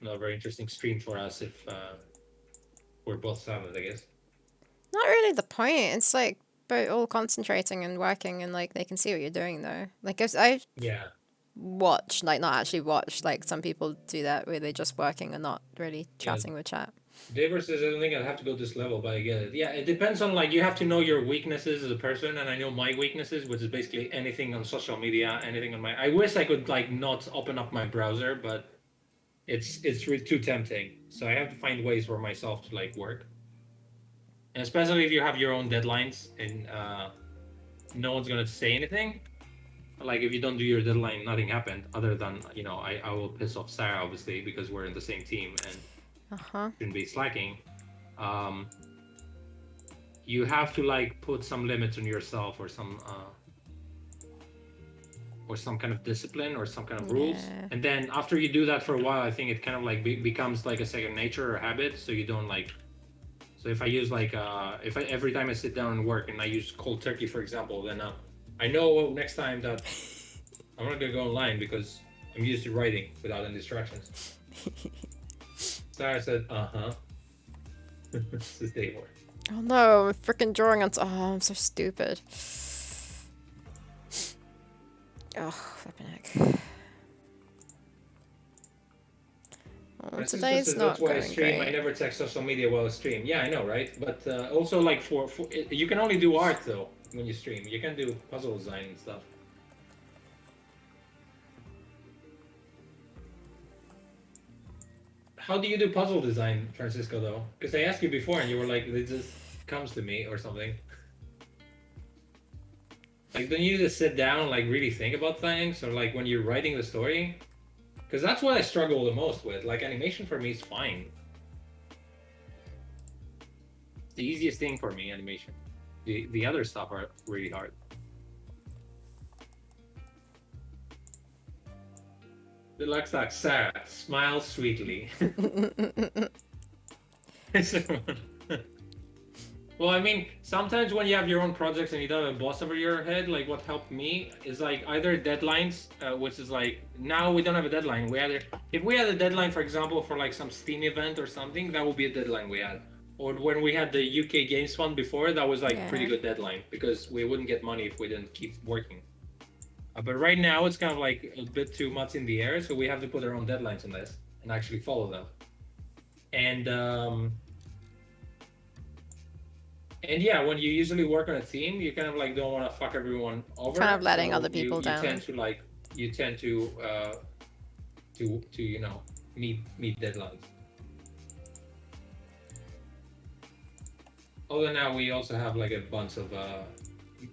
not a very interesting stream for us if we're both silent, I guess. Not really the point. It's like both all concentrating and working, and like they can see what you're doing though. Like I've Yeah. watched, like not actually watched, like some people do that where they're just working and not really Yeah. chatting with chat. Daver says, I don't think I'd have to go this level, but I get it. Yeah, it depends on, like, you have to know your weaknesses as a person, and I know my weaknesses, which is basically anything on social media, anything on my... I wish I could, like, not open up my browser, but it's really too tempting. So I have to find ways for myself to, like, work. And especially if you have your own deadlines and no one's going to say anything. Like, if you don't do your deadline, nothing happened, other than, I will piss off Sarah, obviously, because we're in the same team, and shouldn't be slacking. You have to like put some limits on yourself, or some or some kind of discipline or some kind of rules. Yeah. And then after you do that for a while, I think it kind of like becomes like a second nature or habit. So you don't like. So if I use like if I every time I sit down and work and I use cold turkey, for example, then I know next time that I'm not gonna go online because I'm used to writing without any distractions. So I said, this is day one. Oh no, I'm freaking drawing on. Oh, I'm so stupid. Oh, flipping heck. Oh, Francisco today's says that's not why I going stream. I great. never check social media while I stream. Yeah, I know, right? But also, like for you can only do art though when you stream. You can do puzzle design and stuff. How do you do puzzle design, Francisco? Though, because I asked you before and you were like, "It just comes to me" or something. Like, don't you just sit down and like really think about things, or like when you're writing the story? Because that's what I struggle the most with. Like animation for me is fine. It's the easiest thing for me, animation. The other stuff are really hard. Deluxe like Sarah, smile sweetly. Well, I mean, sometimes when you have your own projects and you don't have a boss over your head, like what helped me is like either deadlines, which is like now we don't have a deadline. If we had a deadline, for example, for like some Steam event or something, that would be a deadline we had. Or when we had the UK Games Fund before, that was like pretty good deadline because we wouldn't get money if we didn't keep working. But right now it's kind of like a bit too much in the air, so we have to put our own deadlines on this and actually follow them. And yeah, when you usually work on a team, you kind of like don't want to fuck everyone over. Kind of letting so other people down. You tend to you know meet deadlines. Although now we also have like a bunch of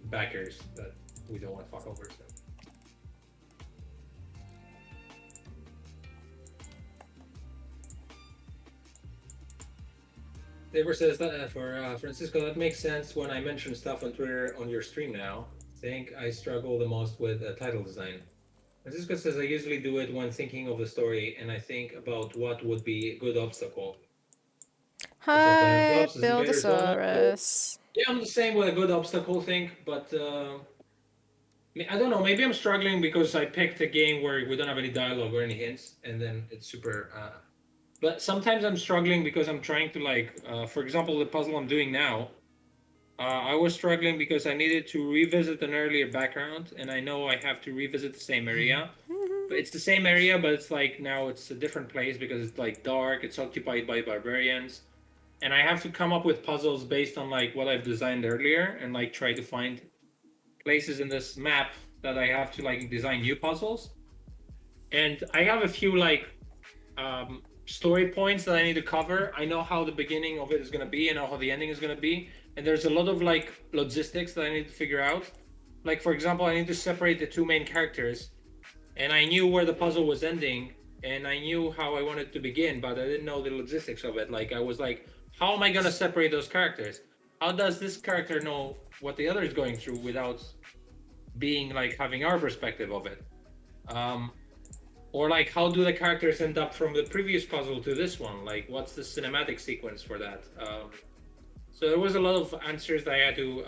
backers that we don't want to fuck over. So. David says that for Francisco, that makes sense when I mention stuff on Twitter on your stream now. I think I struggle the most with title design. Francisco says I usually do it when thinking of the story and I think about what would be a good obstacle. Hi, Buildosaurus. Yeah, I'm the same with a good obstacle thing, but I don't know. Maybe I'm struggling because I picked a game where we don't have any dialogue or any hints, and then it's super. But sometimes I'm struggling because I'm trying to like, for example, the puzzle I'm doing now. I was struggling because I needed to revisit an earlier background, and I know I have to revisit the same area. But it's the same area, but it's like now it's a different place because it's like dark. It's occupied by barbarians, and I have to come up with puzzles based on like what I've designed earlier, and like try to find places in this map that I have to like design new puzzles. And I have a few like story points that I need to cover. I know how the beginning of it is going to be. I know how the ending is going to be. And there's a lot of like logistics that I need to figure out. Like, for example, I need to separate the two main characters. And I knew where the puzzle was ending. And I knew how I wanted to begin, but I didn't know the logistics of it. Like, I was like, how am I going to separate those characters? How does this character know what the other is going through without being like having our perspective of it? Or like, how do the characters end up from the previous puzzle to this one? Like, what's the cinematic sequence for that? So there was a lot of answers that I had to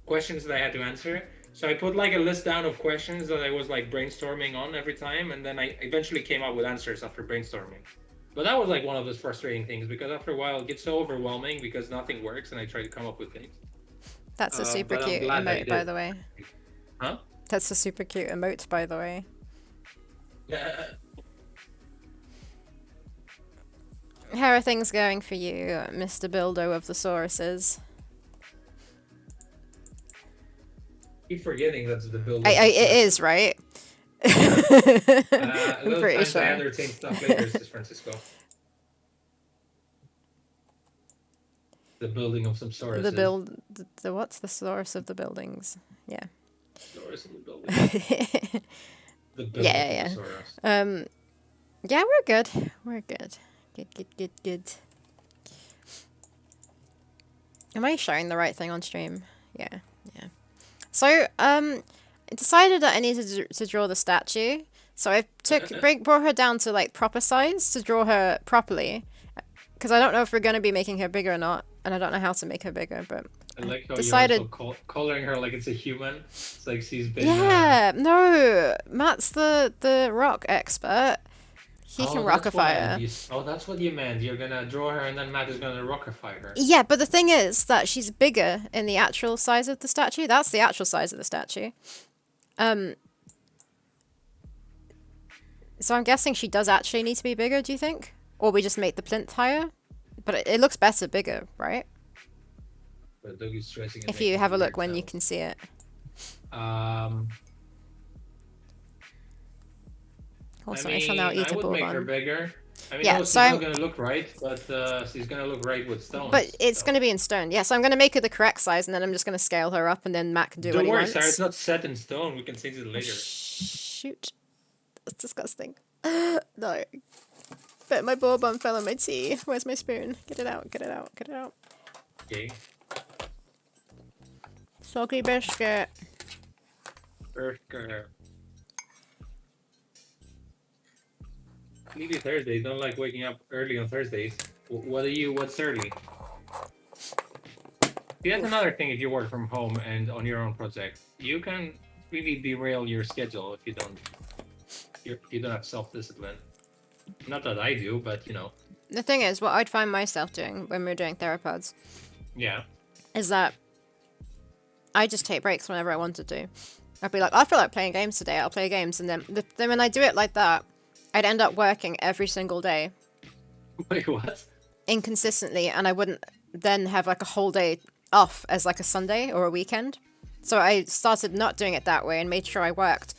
questions that I had to answer. So I put like a list down of questions that I was like brainstorming on every time, and then I eventually came up with answers after brainstorming. But that was like one of those frustrating things because after a while it gets so overwhelming because nothing works, and I try to come up with things. That's a super cute emote, by the way. Huh? That's a super cute emote, by the way. How are things going for you, Mr. Bildo of the Sauruses? Keep forgetting that's the builder. It is, right? I'm pretty sure. I entertain stuff later, says Francisco. The building of some Sauruses. What's the source of the buildings? Yeah. Source of the building. The building Yeah. Of the Saurus. Yeah, we're good. We're good. Good. Am I showing the right thing on stream? Yeah. So, decided that I needed to draw the statue. So I brought her down to like proper size to draw her properly. Because I don't know if we're going to be making her bigger or not. And I don't know how to make her bigger, but I like how you're also decided. coloring her like it's a human. It's like she's been. Yeah, no. Matt's the rock expert. He can Oh, that's rockify what her. that's what you meant. You're gonna draw her, and then Matt is gonna rockify her. Yeah, but the thing is that she's bigger in the actual size of the statue. That's the actual size of the statue. So I'm guessing she does actually need to be bigger, do you think? Or we just make the plinth higher? But it looks better bigger, right? But Dougie's stressing. And If you making have a weird look when you sounds. can see it. Also, I shall now I eat a would make her bourbon. bigger. I mean, Yeah, no, so she's not gonna look right, but she's gonna look right with stones. But it's so. going to be in stone. Yeah, so I'm going to make her the correct size, and then I'm just going to scale her up, and then Matt can do what Don't he worry, wants. Sarah. It's not set in stone. We can change it later. Shoot. That's disgusting. No. But my bourbon fell on my tea. Where's my spoon? Get it out, get it out, get it out. Okay. Soggy biscuit. Burger. Maybe Thursdays. Don't like waking up early on Thursdays. What's early? See, that's another thing if you work from home and on your own project. You can really derail your schedule if you don't have self-discipline. Not that I do, but you know. The thing is, what I'd find myself doing when we're doing Theropods Yeah. is that I just take breaks whenever I want to do. I'd be like, I feel like playing games today, I'll play games. And then when I do it like that, I'd end up working every single day. Wait, what? Inconsistently, and I wouldn't then have like a whole day off as like a Sunday or a weekend. So I started not doing it that way and made sure I worked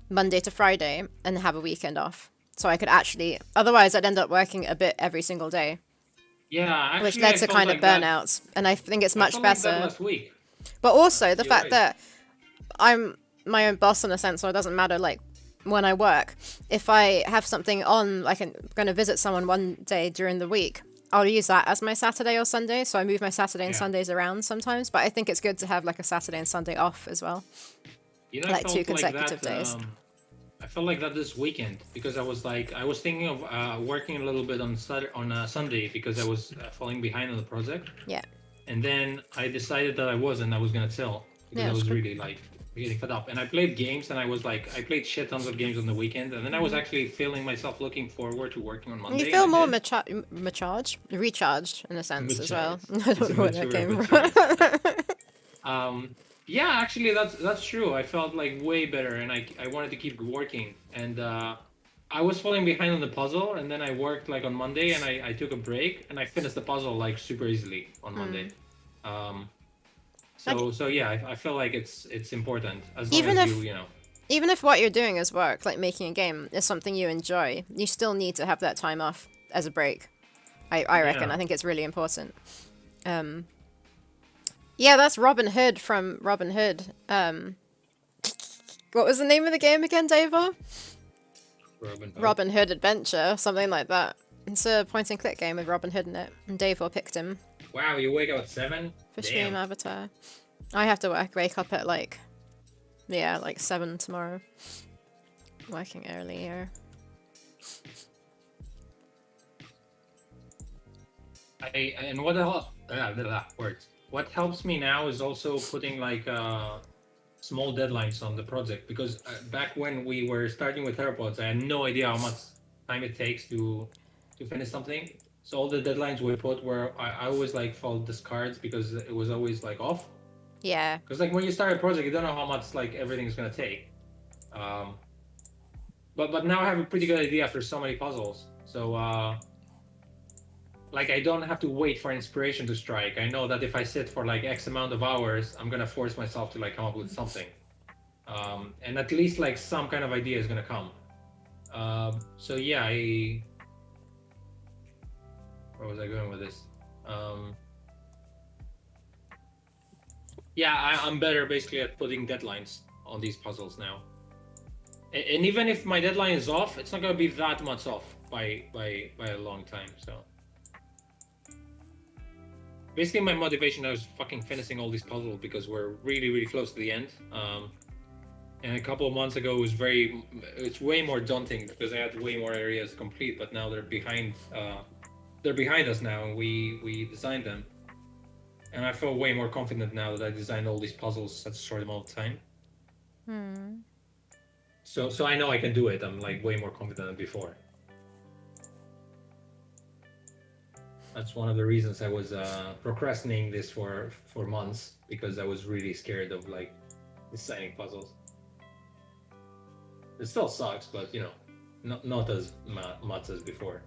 Monday to Friday and have a weekend off. So I could actually, otherwise I'd end up working a bit every single day, Yeah, actually, which led I to felt kind like of that. burnouts. And I think it's I much felt like that better. last week. But also the You're fact right. that I'm my own boss in a sense, so it doesn't matter like when I work. If I have something on, like I'm going to visit someone one day during the week, I'll use that as my Saturday or Sunday. So I move my Saturday and Yeah. Sundays around sometimes. But I think it's good to have like a Saturday and Sunday off as well. You know, Like I 2 felt like consecutive that. days. I felt like that this weekend because I was thinking of working a little bit on Sunday because I was falling behind on the project. Yeah. And then I decided that I wasn't. I was gonna chill because Yeah, I it's was good. really like getting fed up. And I played games, and I was like, I played shit tons of games on the weekend, and then I was actually feeling myself looking forward to working on Monday. You feel and I more did. recharged in a sense as well. Recharged. I It's don't a know where that mature came battery. from. Yeah, actually, that's true. I felt like way better, and I wanted to keep working. And I was falling behind on the puzzle, and then I worked like on Monday, and I took a break, and I finished the puzzle like super easily on Monday. So yeah, I feel like it's important as long Even as if you know. Even if what you're doing is work, like making a game, is something you enjoy, you still need to have that time off as a break. I reckon. Yeah. I think it's really important. Yeah, that's Robin Hood from Robin Hood. What was the name of the game again, Davo? Robin Hood Adventure, something like that. It's a point and click game with Robin Hood in it, and Davo picked him Wow, you wake up at 7? for stream avatar. I have to wake up at like 7 tomorrow. Working earlier. And what else? Words. What helps me now is also putting like small deadlines on the project because back when we were starting with Theropods, I had no idea how much time it takes to finish something. So all the deadlines we put were I always like followed discards because it was always like off. Yeah. Because like when you start a project, you don't know how much like everything's gonna take. But now I have a pretty good idea after so many puzzles. So like I don't have to wait for inspiration to strike. I know that if I sit for like X amount of hours, I'm gonna force myself to like come up with something. And at least like some kind of idea is gonna come. So yeah, where was I going with this? Yeah, I'm better basically at putting deadlines on these puzzles now. And even if my deadline is off, it's not gonna be that much off by a long time. So basically, my motivation now is fucking finishing all these puzzles because we're really close to the end. And a couple of months ago, it's way more daunting because I had way more areas to complete. But now they're behind us now, and we designed them. And I feel way more confident now that I designed all these puzzles such a short amount of time. Hmm. So I know I can do it. I'm like way more confident than before. That's one of the reasons I was procrastinating this for months because I was really scared of like designing puzzles. It still sucks, but you know, not as much as before.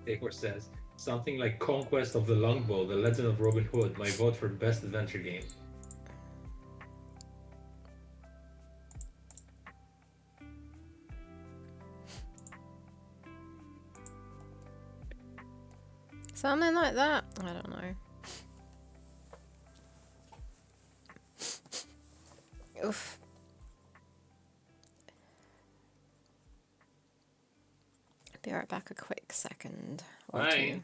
Taylor says something like Conquest of the Longbow, The Legend of Robin Hood. My vote for best adventure game. Something like that. I don't know. Oof. Be right back a quick second or two. Bye.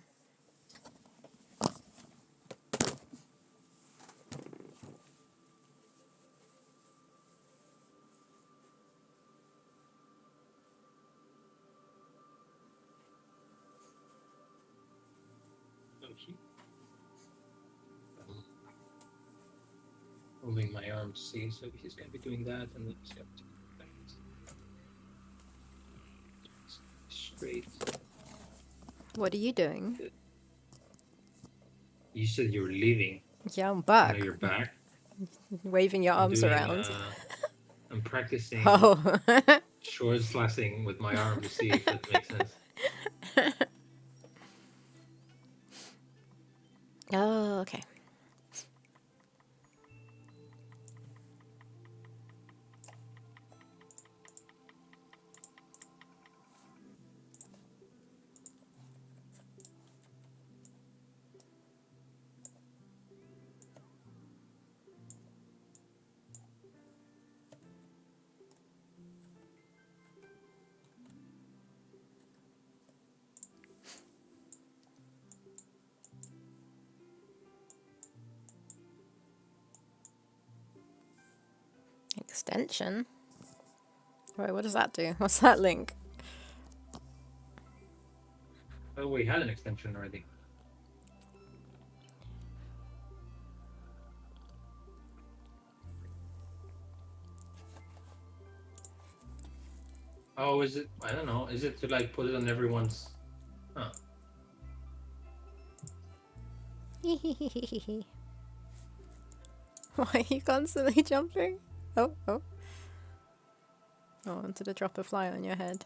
Moving my arm to see, so he's gonna be doing that, and then he's gonna do that. Straight. What are you doing? You said you were leaving. Yeah, I'm Now back. you're back. Waving your I'm arms doing, around. I'm practicing Oh. sword slashing with my arm to see if it makes sense. Oh, okay. Extension? Wait, what does that do? What's that link? Oh, we had an extension already. Oh, is it? I don't know. Is it to like put it on everyone's? Huh. Why are you constantly jumping? Oh, oh. Oh, I wanted to drop a fly on your head.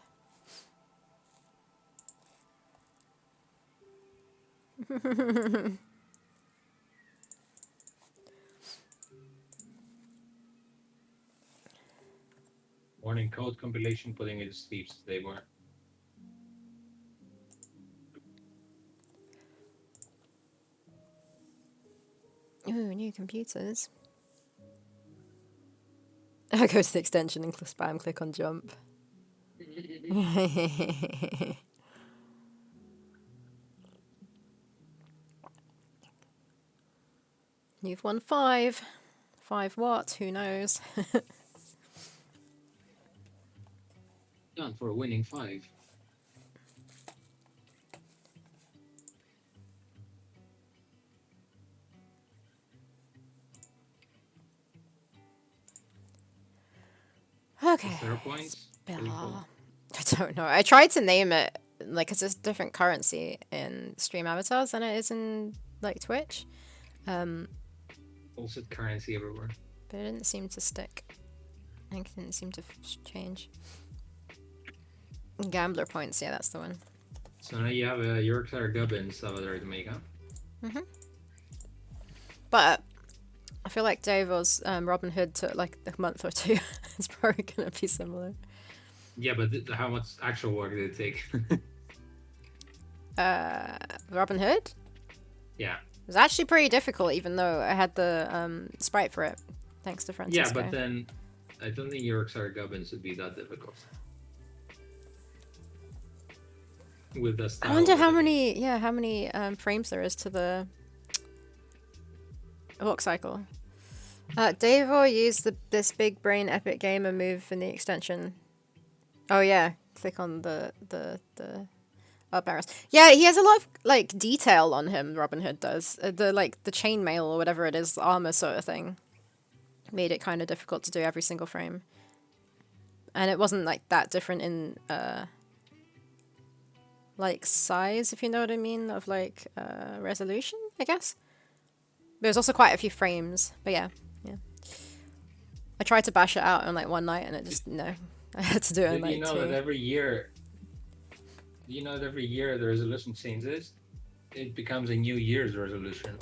Morning code compilation, putting it to sleep since they were. Ooh, new computers. I go to the extension and spam click on jump. You've won 5. 5 what? Who knows? Done for a winning 5. Okay. Theropods? Bella. I don't know. I tried to name it, like, it's a different currency in stream avatars than it is in, like, Twitch. Also currency everywhere. But it didn't seem to stick. I think it didn't seem to change. Gambler points, yeah, that's the one. So now you have a Yorkshire Gubbins avatar to make up. But I feel like David's Robin Hood took like a month or 2. It's probably gonna be similar. Yeah, but how much actual work did it take? Robin Hood? Yeah. It was actually pretty difficult, even though I had the sprite for it, thanks to Francisco. Yeah, but then I don't think Yorkshire Gubbins would be that difficult. With the style. I wonder how many frames there is to the walk cycle. Davor used this big brain epic gamer move in the extension. Oh yeah, click on the up arrows. Yeah, he has a lot of like detail on him. Robin Hood does the chainmail or whatever it is, the armor sort of thing, made it kind of difficult to do every single frame. And it wasn't like that different in like size, if you know what I mean, of like resolution, I guess. There's also quite a few frames, but yeah, yeah. I tried to bash it out in like one night, and it Did, just no. I had to do it in did you like know that two. every year, you know that every year the resolution changes? It becomes a New Year's resolution.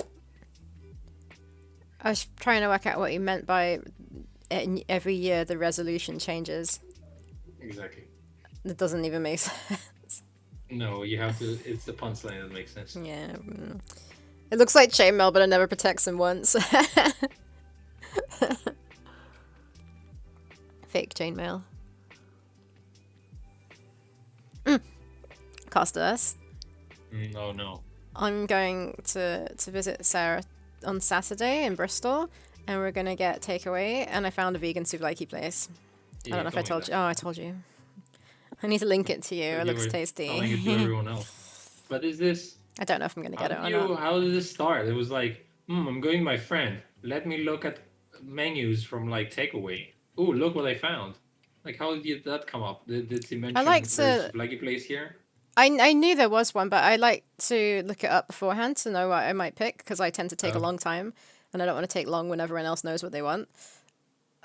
I was trying to work out what you meant by every year the resolution changes. Exactly. It doesn't even make sense. No, you have to. It's the punchline that makes sense. Yeah. It looks like chainmail, but it never protects him once. Fake chainmail. Cost us. Oh no. I'm going to visit Sarah on Saturday in Bristol, and we're gonna get takeaway. And I found a vegan souvlaki place. I Yeah, don't know if I told me told that. you. Oh, I told you. I need to link it to you. But It you looks were telling it to tasty. everyone else. But is this? I don't know if I'm gonna How get it did or not. you? How did this start? It was like, I'm going with my friend. Let me look at menus from like takeaway. Ooh, look what I found. Like, how did that come up? Did he I like mention there's to. a souvlaki place here? I knew there was one, but I like to look it up beforehand to know what I might pick because I tend to take a Oh, long time, and I don't want to take long when everyone else knows what they want.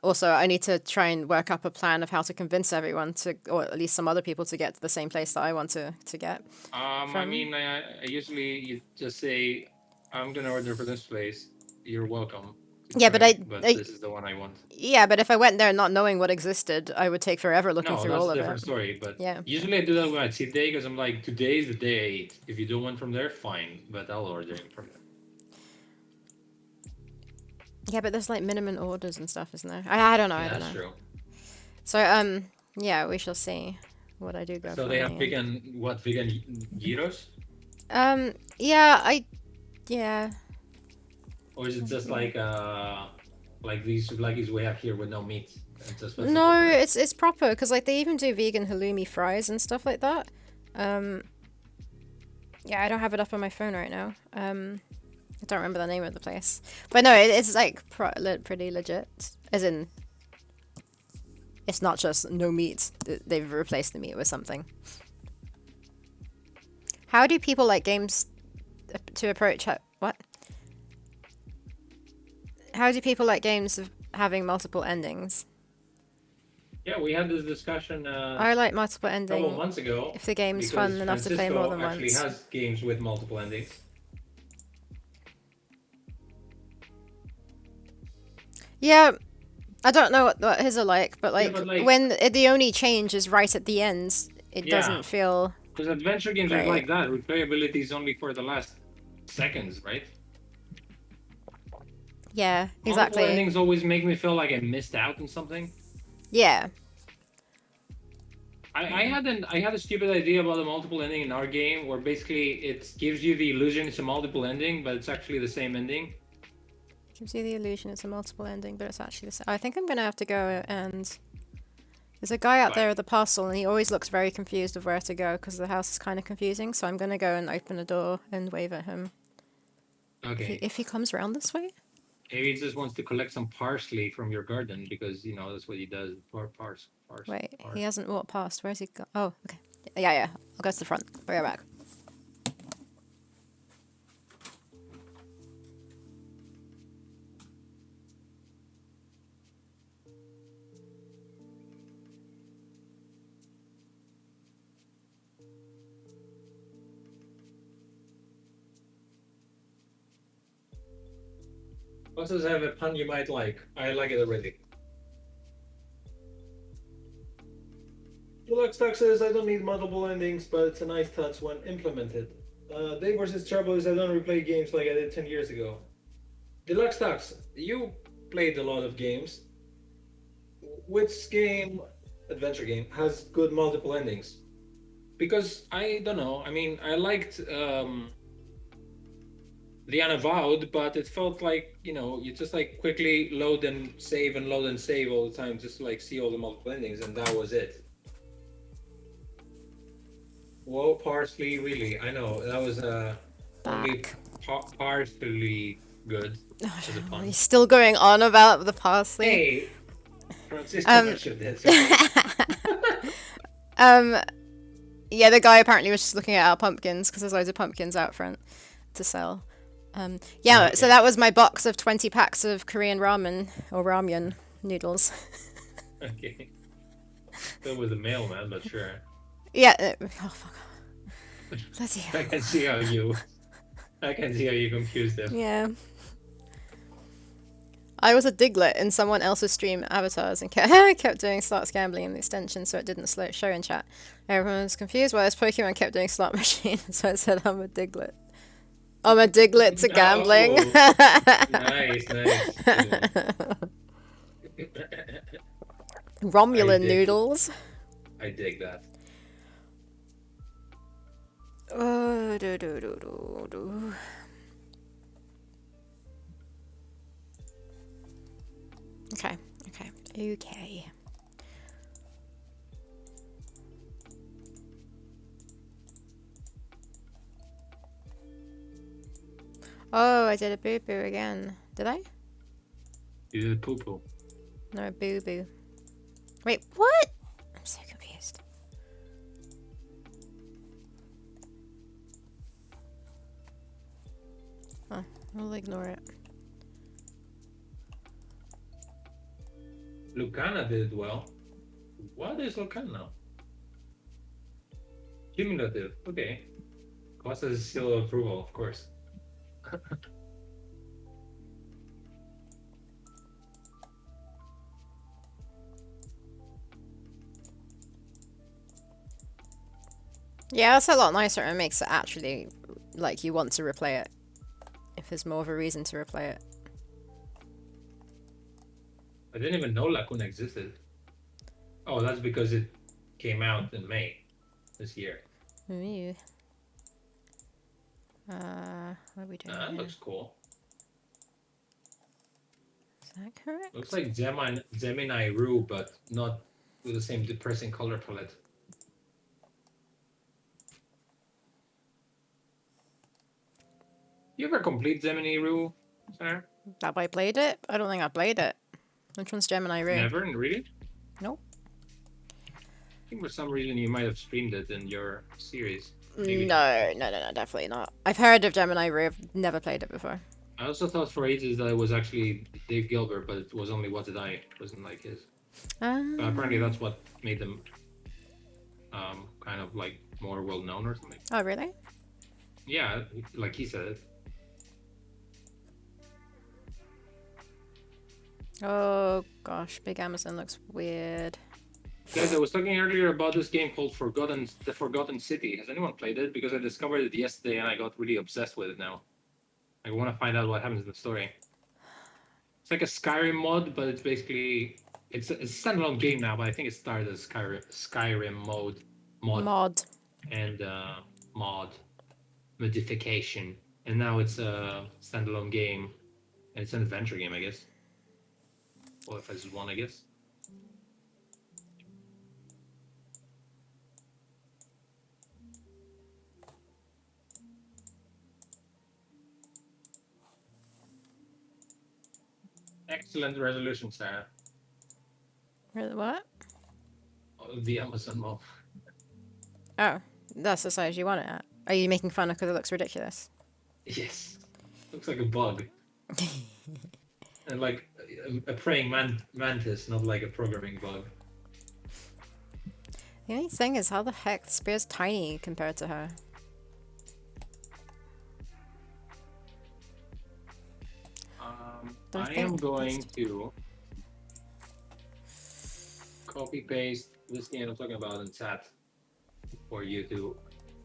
Also, I need to try and work up a plan of how to convince everyone to, or at least some other people to get to the same place that I want to get I from. mean, I usually you just say, I'm gonna order for this place. You're welcome to Yeah, but try, but this is the one I want. yeah, but if I went there not knowing what existed, I would take forever looking No, through that's all a of different it. story. But Yeah, yeah. usually I do that when I cheat day because I'm like, today is the day I eat. If you don't want from there, fine, but I'll order it from there. Yeah, but there's like minimum orders and stuff, isn't there? I don't know, I Yeah, don't that's know. true. So yeah, we shall see what I do go So for they in have the end. vegan gyros, Yeah, yeah. or is it just like these souvlakis we have here with no meat and just No, vegetables in it? it's proper because like they even do vegan halloumi fries and stuff like that. Um, yeah, I don't have it up on my phone right now. I don't remember the name of the place, but no, it's like pretty legit. As in, it's not just no meat. They've replaced the meat with something. How do people like games to approach what? How do people like games of having multiple endings? Yeah, we had this discussion I like multiple a couple of ending months ago if the game's because fun enough to play more Francisco than actually once. has games with multiple endings. Yeah, I don't know what his are like, but Yeah, like but like, when the only change is right at the end, it yeah, doesn't feel because adventure games are great. like that. Replayability is only for the last seconds, right? Yeah, Multiple exactly. endings always make me feel like I missed out on something. Yeah. I had a stupid idea about a multiple ending in our game where basically it gives you the illusion it's a multiple ending, but it's actually the same ending. Gives you the illusion it's a multiple ending, but it's actually the same. I think I'm gonna have to go and. There's a guy out Why? there with the parcel, and he always looks very confused of where to go because the house is kind of confusing. So I'm gonna go and open the door and wave at him Okay. if he comes around this way. Maybe he just wants to collect some parsley from your garden because that's what he does. Wait, he Parse. hasn't walked past. Where's he go? Oh, okay. Yeah, yeah. I'll go to the front. Be right back. What does have a pun you might like? I like it already. Deluxe taxes, I don't need multiple endings, but it's a nice touch when implemented. Day versus Trouble is I don't replay games like I did 10 years ago. Deluxe Tax, you played a lot of games. Which game, adventure game, has good multiple endings? Because I don't know. I mean, I liked the Unavowed, but it felt like, you know, you just like quickly load and save and load and save all the time, just to like see all the multiple endings, and that was it. Whoa, parsley, really? I know that was only Back. partially good as a pun. He's still going on about the parsley. Hey, Francisco Um, mentioned this, okay? um, yeah, the guy apparently was just looking at our pumpkins because there's loads of pumpkins out front to sell. Yeah, so Okay, that was my box of 20 packs of Korean ramen or ramyun noodles. okay. That was a mailman, but sure. Yeah. Oh, fuck. Bloody I hell. can see how you, I can see how you confused them. Yeah. I was a Diglett in someone else's stream avatars and kept doing slots gambling in the extension so it didn't show in chat. Everyone was confused why this Pokemon kept doing slot machine, so I said I'm a Diglett. I'm a Diglett to gambling. Oh, nice, nice. Good one. I Romulan dig, noodles. I dig that. Do, do, do, do, do. Okay, okay, okay. Oh, I did a boo boo again. Did I? You did poo poo. No, boo boo. Wait, what? I'm so confused. Oh, I'll ignore it. Lucana did well. What is Lucana? Cumulative. Okay. Causes seal of approval, of course. Yeah, that's a lot nicer and makes it actually like you want to replay it. If there's more of a reason to replay it. I didn't even know Lacuna existed. Oh, that's because it came out in May this year. Ooh. What are we doing That here? looks cool. Is that correct? Looks like Gemini Rue, but not with the same depressing color palette. You ever complete Gemini Rue, Sarah? Have I played it? I don't think I played it. Which one's Gemini Ray? Never, really? Nope. I think for some reason you might have streamed it in your series. Maybe. No, definitely not. I've heard of Gemini Ray, I've never played it before. I also thought for ages that it was actually Dave Gilbert, but it was only What Did I? It wasn't like his. But apparently that's what made them kind of like more well known or something. Oh, really? Yeah, like he said it. Oh, gosh. Big Amazon looks weird. Guys, I was talking earlier about this game called The Forgotten City. Has anyone played it? Because I discovered it yesterday and I got really obsessed with it now. I want to find out what happens in the story. It's like a Skyrim mod, but it's basically it's a standalone game now. But I think it started as Skyrim mod and modification, and now it's a standalone game, and it's an adventure game, I guess. Well, if it's one, I guess. Excellent resolution, Sarah. Really, what? The Amazon mob. Oh, that's the size you want it at. Are you making fun of because it looks ridiculous? Yes. Looks like a bug. And like a praying mantis, not like a programming bug. The only thing is, how the heck Spear's tiny compared to her? I am going to copy paste this game I'm talking about in chat for you to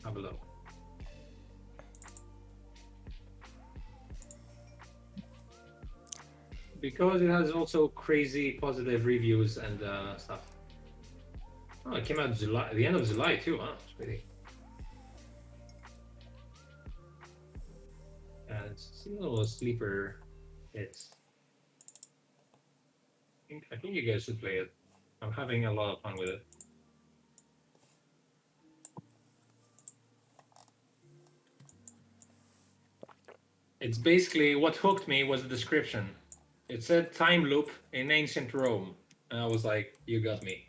have a look. Because it has also crazy positive reviews and stuff. Oh, it came out July, the end of July too, huh? It's pretty. It's a little sleeper hits. I think you guys should play it. I'm having a lot of fun with it. It's basically what hooked me was the description. It said time loop in ancient Rome. And I was like, you got me.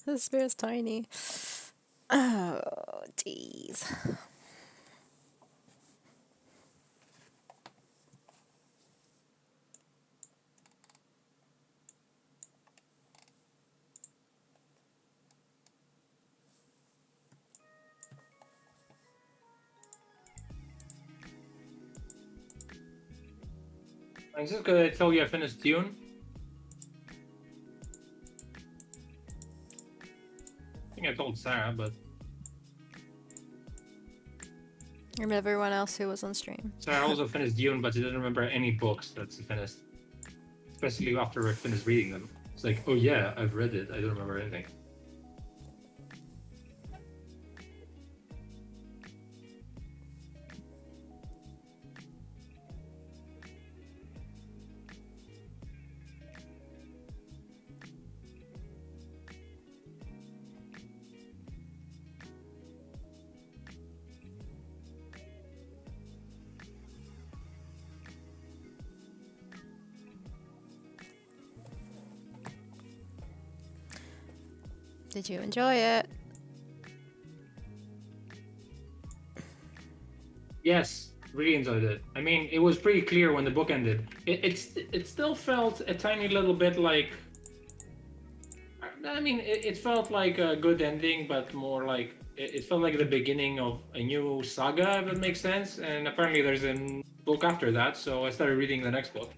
The spear's tiny. Oh, jeez. I'm just gonna tell you I finished Dune. I think I told Sarah, but And everyone else who was on stream. Sarah also finished Dune, but she didn't remember any books that she finished. Especially after I finished reading them. It's like, oh yeah, I've read it. I don't remember anything. Did you enjoy it? Yes, really enjoyed it. I mean, it was pretty clear when the book ended. It still felt a tiny little bit like. I mean, it felt like a good ending, but more like it felt like the beginning of a new saga, if that makes sense. And apparently, there's a book after that, so I started reading the next book.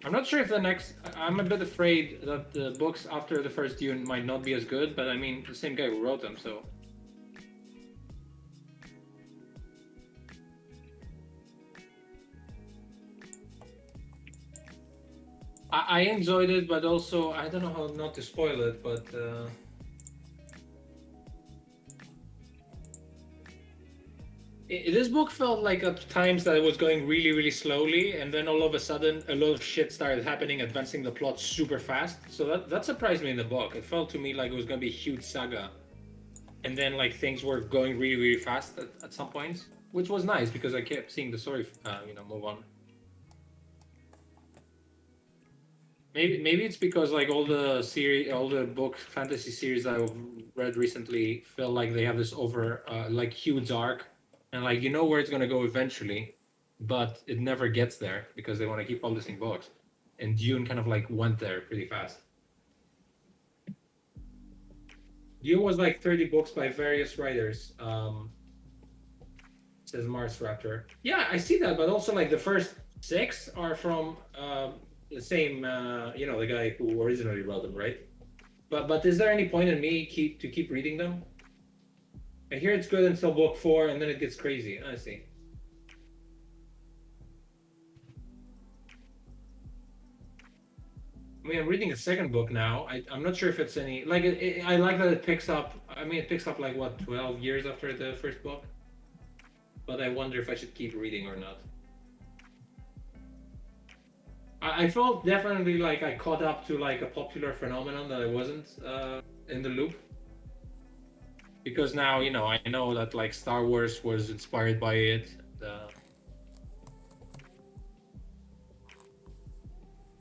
I'm not sure if the next. I'm a bit afraid that the books after the first Dune might not be as good, but I mean, the same guy who wrote them, so. I enjoyed it, but also I don't know how not to spoil it, but this book felt like at times that it was going really, really slowly, and then all of a sudden a lot of shit started happening, advancing the plot super fast. So that surprised me in the book. It felt to me like it was going to be a huge saga, and then like things were going really, really fast at some points, which was nice because I kept seeing the story, move on. Maybe it's because like all the book fantasy series that I've read recently feel like they have this over like huge arc, and like you know where it's gonna go eventually, but it never gets there because they want to keep publishing books. And Dune kind of like went there pretty fast. Dune was like 30 books by various writers. Says Mars Raptor. Yeah, I see that, but also like the first six are from the same, the guy who originally wrote them, right? But is there any point in me keep reading them? I hear it's good until book 4, and then it gets crazy. I see. I mean, I'm reading a second book now. I'm not sure if it's any like I like that it picks up. I mean, it picks up like what 12 years after the first book. But I wonder if I should keep reading or not. I felt definitely like I caught up to like a popular phenomenon that I wasn't in the loop. Because now I know that like Star Wars was inspired by it.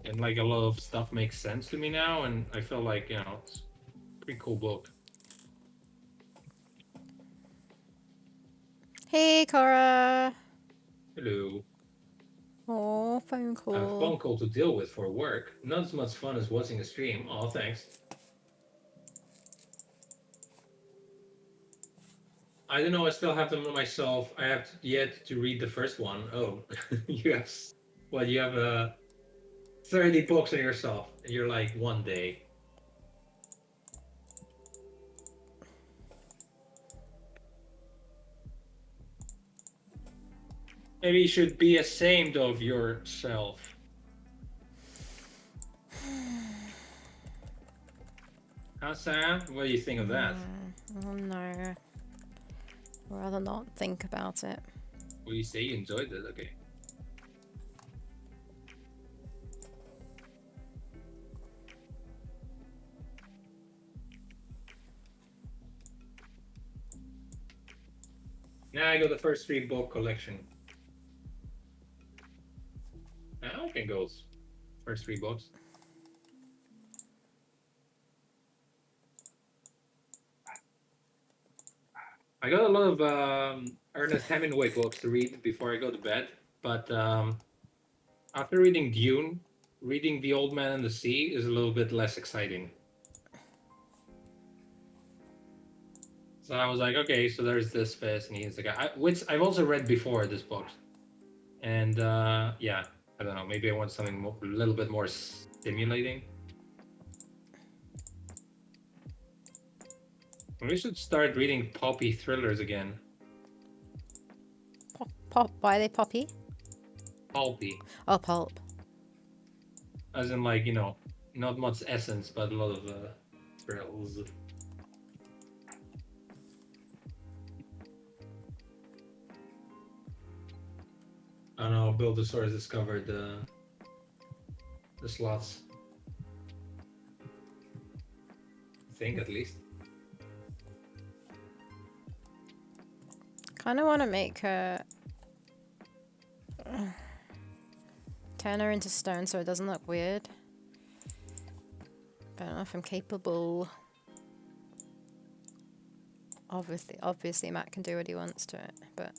And like a lot of stuff makes sense to me now, and I feel like it's a pretty cool book. Hey, Cora. Hello. Oh, phone I have a phone call. call to deal with for work. Not as much fun as watching a stream. Oh, thanks. I don't know. I still have them myself. I have yet to read the first one. Oh, you have you have 30 books on yourself, and you're like one day. Maybe you should be ashamed of yourself. Huh, Sarah? What do you think of that? Oh no. I'd rather not think about it. Well, you say you enjoyed it, okay. Now I got the first 3 book collection. I can go first 3 books. I got a lot of Ernest Hemingway books to read before I go to bed, but after reading Dune, reading The Old Man and the Sea is a little bit less exciting. So I was like, okay, so there's this fist, and he's the guy, which I've also read before this book, and yeah, I don't know, maybe I want something a little bit more stimulating. We should start reading poppy thrillers again. Pop? Why are they poppy? Pulpy, Oh, pulp. as in like, not much essence, but a lot of thrills. I don't know. Buildosaurus discovered the slots. I think at least. Kind of want to make her. Turn her into stone so it doesn't look weird. But I don't know if I'm capable. Obviously, Matt can do what he wants to it, but.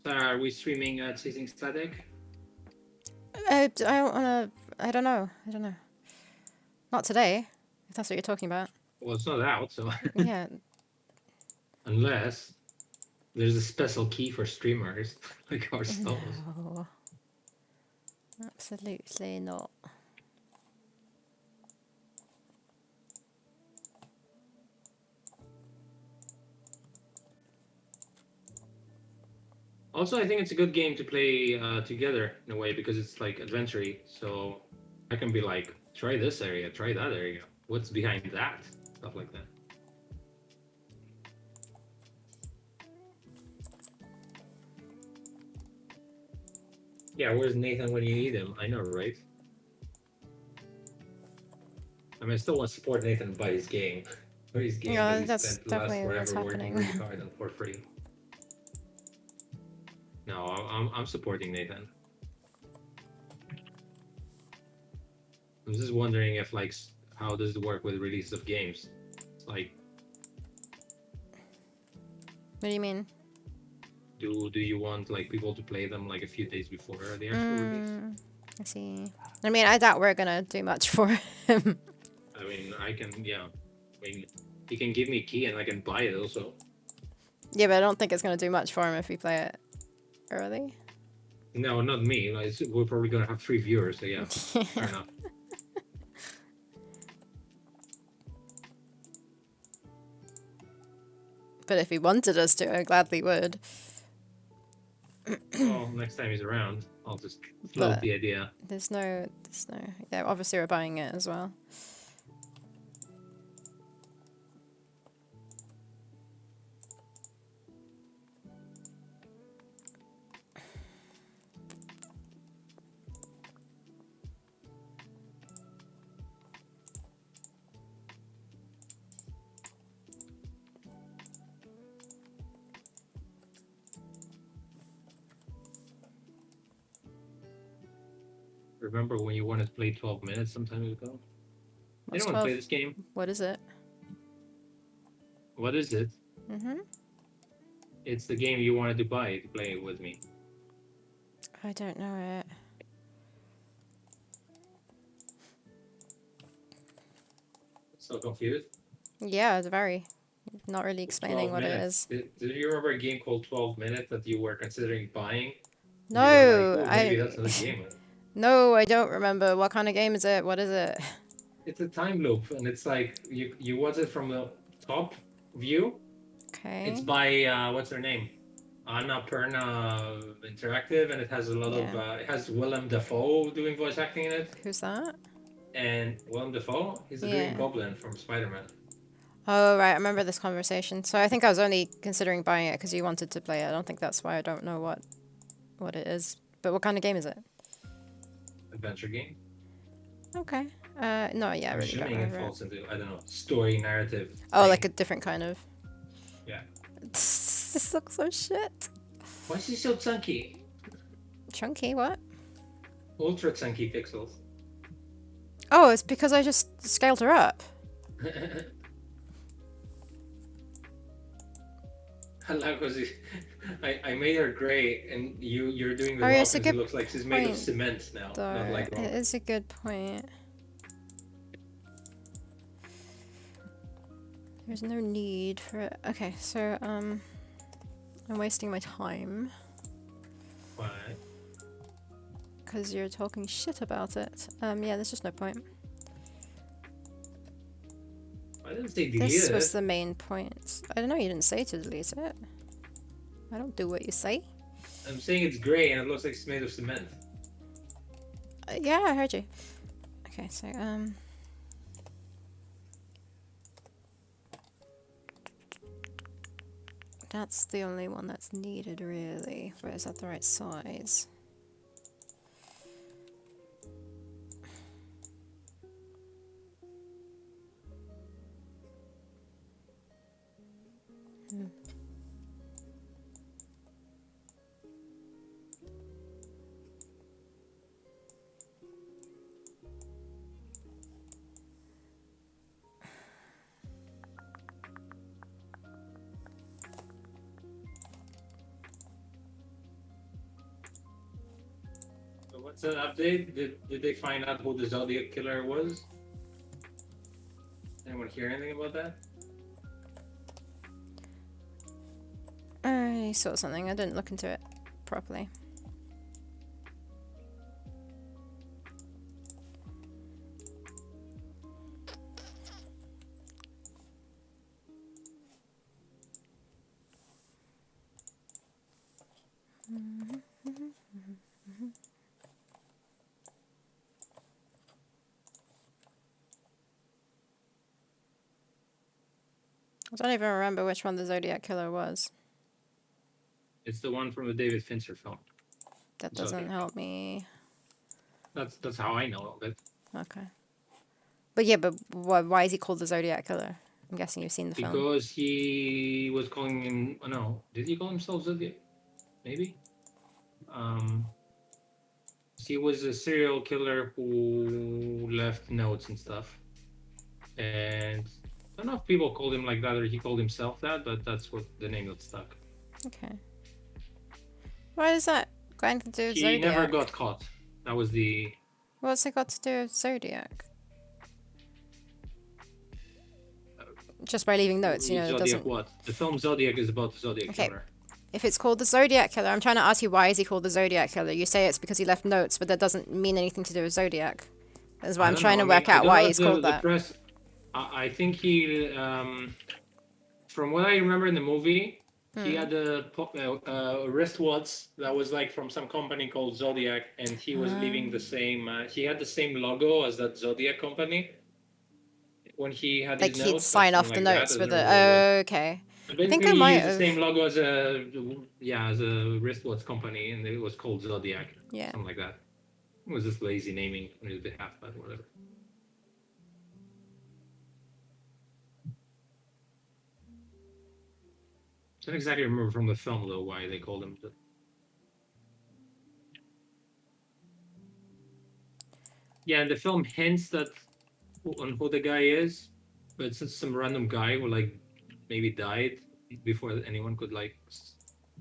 So are we streaming Chasing Static? I don't want to. I don't know. Not today, if that's what you're talking about. Well, it's not out, so Yeah. unless there's a special key for streamers like ourselves. No. Absolutely not. Also, I think it's a good game to play together in a way because it's like adventure-y. So I can be like, try this area, try that area. What's behind that? Stuff like that. Yeah, where's Nathan when you need him? I know, right? I mean, I still want to support Nathan by his game. Or his game Yeah, that he that's spent the last definitely what's forever working happening. really hard on for free. No, I'm supporting Nathan. I'm just wondering if like how does it work with release of games? Like, What do you mean? do you want like people to play them like a few days before the actual release? I see. I mean, I doubt we're gonna do much for him. I mean, I can, yeah. I mean, he can give me a key and I can buy it also. Yeah, but I don't think it's gonna do much for him if we play it early. No, not me. Like, we're probably gonna have 3 viewers, so yeah, fair enough. But if he wanted us to, I gladly would. Well, next time he's around, I'll just float But the idea. there's no. Yeah, obviously we're buying it as well. Remember when you wanted to play 12 minutes some time ago? What's Anyone 12? play this game? What is it? What is it? Mm-hmm. It's the game you wanted to buy to play with me. I don't know it. So confused. Yeah, it's very. Not really explaining 12 what it minutes. is. Did you remember a game called 12 Minutes that you were considering buying? And you were like, No, oh, maybe that's another game. No, I don't remember. What kind of game is it? What is it? It's a time loop, and it's like you watch it from the top view. It's Okay. by what's her name? Anna Perna Interactive, and it has a lot of Yeah. it has Willem Dafoe doing voice acting in it. Who's that? And Willem Dafoe, he's the Green Yeah. Goblin from Spider-Man. Oh, right. I remember this conversation. So I think I was only considering buying it because you wanted to play it. I don't think that's why I don't know what it is. But what kind of game is it? Adventure game. Okay. No, yeah, I I'm really don't assuming it remember it. falls into, I don't know, story narrative. Oh, thing. like a different kind of. Yeah. This looks so shit. Why is he so chunky? Chunky, what? Ultra chunky pixels. Oh, it's because I just scaled her up. I made her gray, and you're doing the Oh, rock, yeah, it's a and it good looks like she's made of point, cement now, not Though like rock. it is a good point. There's no need for it. Okay, so I'm wasting my time Why? because you're talking shit about it. Yeah, there's just no point. I didn't say delete This it. was the main point. I don't know. You didn't say to delete it. I don't do what you say. I'm saying it's gray, and it looks like it's made of cement. Yeah, I heard you. Okay, so that's the only one that's needed, really. But is that the right size? So what's the update? Did they find out who the Zodiac killer was? Anyone hear anything about that? I saw something. I didn't look into it properly. I don't even remember which one the Zodiac Killer was. It's the one from the David Fincher film. That doesn't Zodiac. help me. That's how I know of it. Okay. But yeah, but why is he called the Zodiac Killer? I'm guessing you've seen the film. Because he was calling him. Oh no, did he call himself Zodiac? Maybe. He was a serial killer who left notes and stuff. And I don't know if people called him like that or he called himself that, but that's what the name that stuck. Okay. What is that going to do with He Zodiac? never got caught. That was the. What's it got to do with Zodiac? Just by leaving notes, you know, it Zodiac doesn't. what? The film Zodiac is about the Zodiac Okay. killer. If it's called the Zodiac Killer, I'm trying to ask you why is he called the Zodiac Killer? You say it's because he left notes, but that doesn't mean anything to do with Zodiac. That's why I I'm don't trying know. to I mean, work I out don't why know he's if called the that. press. I think he. From what I remember in the movie, he had a wristwatch that was like from some company called Zodiac, and he was leaving the same. He had the same logo as that Zodiac company. When he had Like his he'd notes, sign off something the like that. notes I with don't it. remember what it was. Okay. But I think basically, I he might used the have. same logo as a wristwatch company, and it was called Zodiac. Yeah. Something like that. It was just lazy naming on his behalf, but whatever. I don't exactly remember from the film though why they called him. Yeah, and the film hints that on who the guy is, but it's just some random guy who like maybe died before anyone could like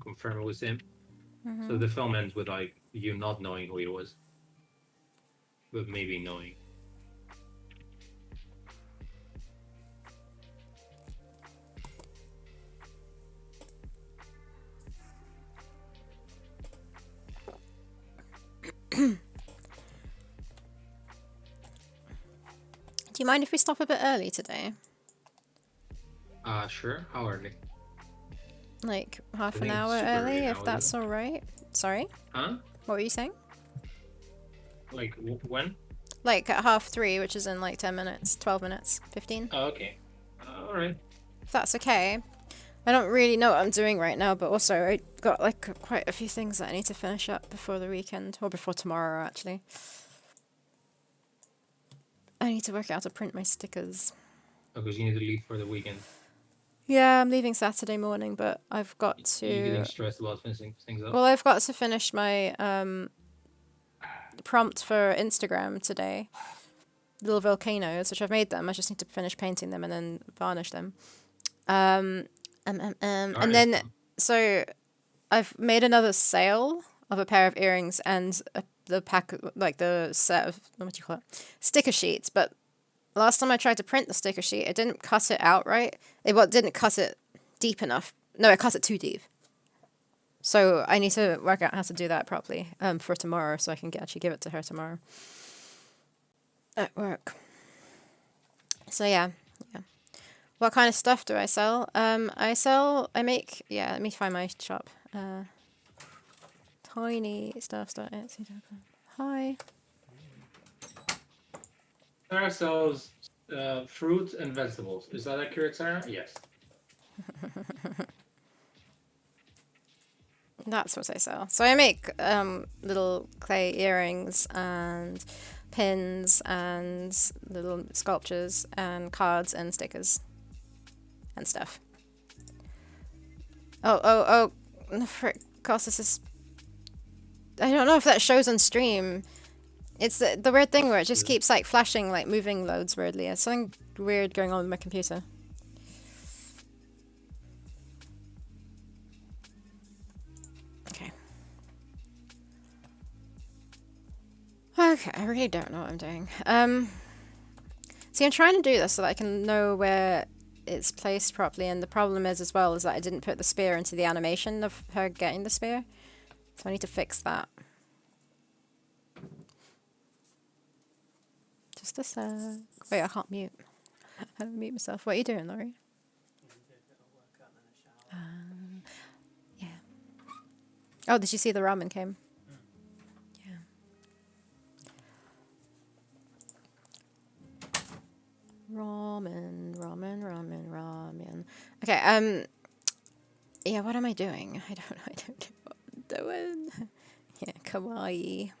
confirm it was him. So the film ends with like you not knowing who he was, but maybe knowing. Do you mind if we stop a bit early today? Sure. How early? Like half I an think it's hour super early early, now, if isn't that's it? alright. Sorry? Huh? What were you saying? Like when? Like at 3:30, which is in like 10 minutes, 12 minutes, 15. Oh, okay. All right. If that's okay. I don't really know what I'm doing right now, but also I got like quite a few things that I need to finish up before the weekend, or before tomorrow actually. I need to work out how to print my stickers. Because you need to leave for the weekend. Yeah, I'm leaving Saturday morning, but I've got You getting to... stressed about finishing things up? Well, I've got to finish my prompt for Instagram today. Little volcanoes, which I've made them. I just need to finish painting them and then varnish them. All And right. then, so I've made another sale of a pair of earrings and the pack, like the set of, what do you call it? Sticker sheets. But last time I tried to print the sticker sheet, it didn't cut it out right. It didn't cut it deep enough. No, it cut it too deep. So I need to work out how to do that properly for tomorrow, so I can actually give it to her tomorrow at work. So yeah. What kind of stuff do I sell? I make, yeah, let me find my shop. Tiny stuff.etsy.com. Hi. Sarah sells fruit and vegetables. Is that accurate, Sarah? Yes. That's what I sell. So I make little clay earrings and pins and little sculptures and cards and stickers and stuff. Oh, frick, gosh, this is... I don't know if that shows on stream. It's the weird thing where it just keeps like flashing, like moving loads weirdly. There's something weird going on with my computer. Okay. Okay, I really don't know what I'm doing. See, I'm trying to do this so that I can know where it's placed properly, and the problem is as well is that I didn't put the spear into the animation of her getting the spear. So I need to fix that. Just a sec. Wait, I can't mute. How do I mute myself? What are you doing, Laurie? Yeah. Oh, did you see the ramen came? Yeah. Ramen. Okay, yeah, what am I doing? I don't know what I'm doing. Yeah, kawaii.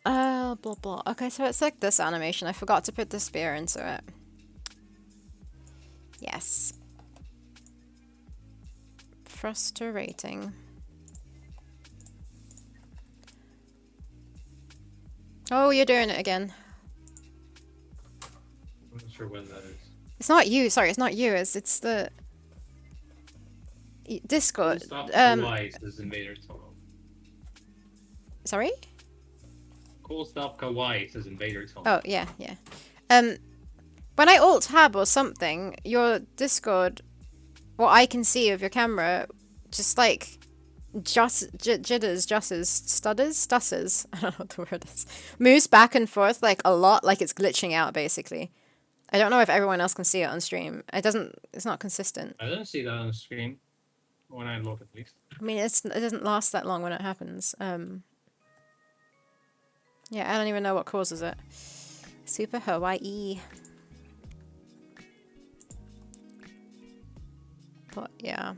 Blah blah. Okay, so it's like this animation. I forgot to put the spear into it. Yes. Frustrating. Oh, you're doing it again. I'm not sure when that is. It's not you. Sorry, it's not you. It's the Discord. Stop kawaii says Invader Total. Sorry? Cool stuff kawaii says Invader Total. Oh, yeah. When I alt tab or something, your Discord, what I can see of your camera, just like stutters, I don't know what the word is, moves back and forth like a lot, like it's glitching out basically. I don't know if everyone else can see it on stream. It's not consistent. I don't see that on the screen when I look, at least. I mean, it doesn't last that long when it happens. Yeah, I don't even know what causes it. Super Hawaii. But yeah.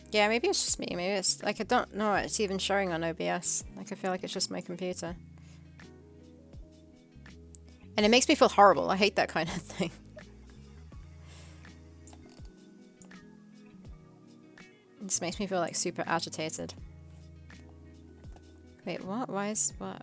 Yeah, maybe it's just me. Maybe it's like I don't know. It's even showing on OBS. Like, I feel like it's just my computer. And it makes me feel horrible. I hate that kind of thing. It just makes me feel like super agitated. Wait, what? Why is... What?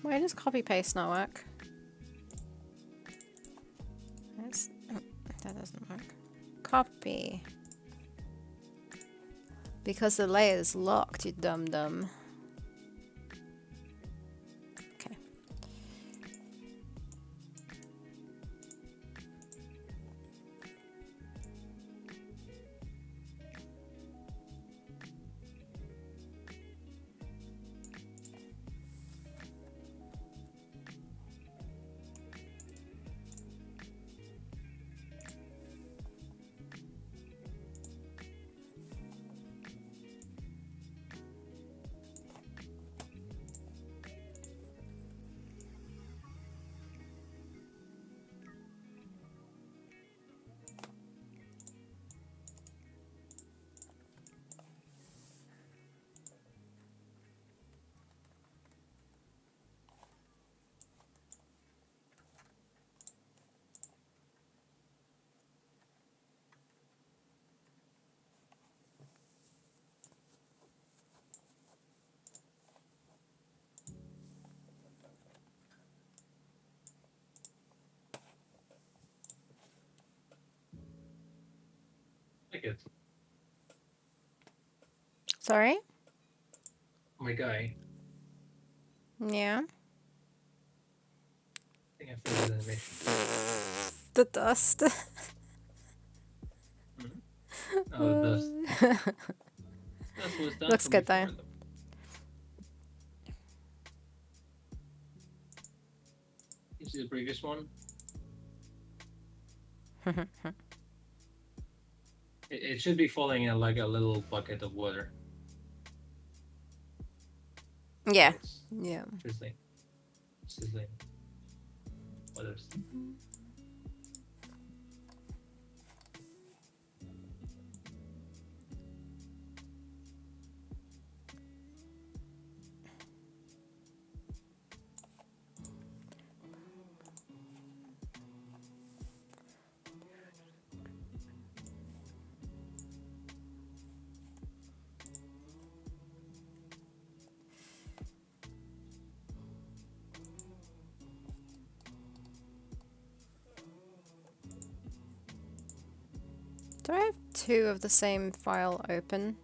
Why does copy paste not work? That doesn't work. Copy. Because the layer is locked, you dum-dum. Okay. Like it. Sorry? My guy. Yeah. I think I feel the animation. The dust. Oh, the dust. That was done. Looks good though. You see the previous one? It should be falling in like a little bucket of water. Yeah. It's Yeah. sizzling. Sizzling. What else? Do I have two of the same file open?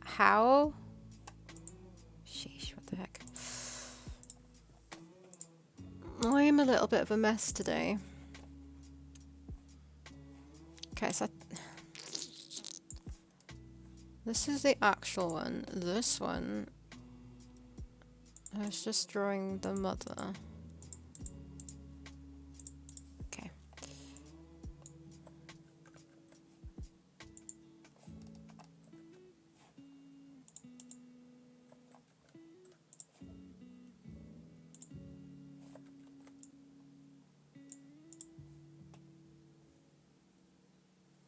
How? Sheesh, what the heck. I am a little bit of a mess today. Okay, so this is the actual one. This one, I was just drawing the mother. Okay.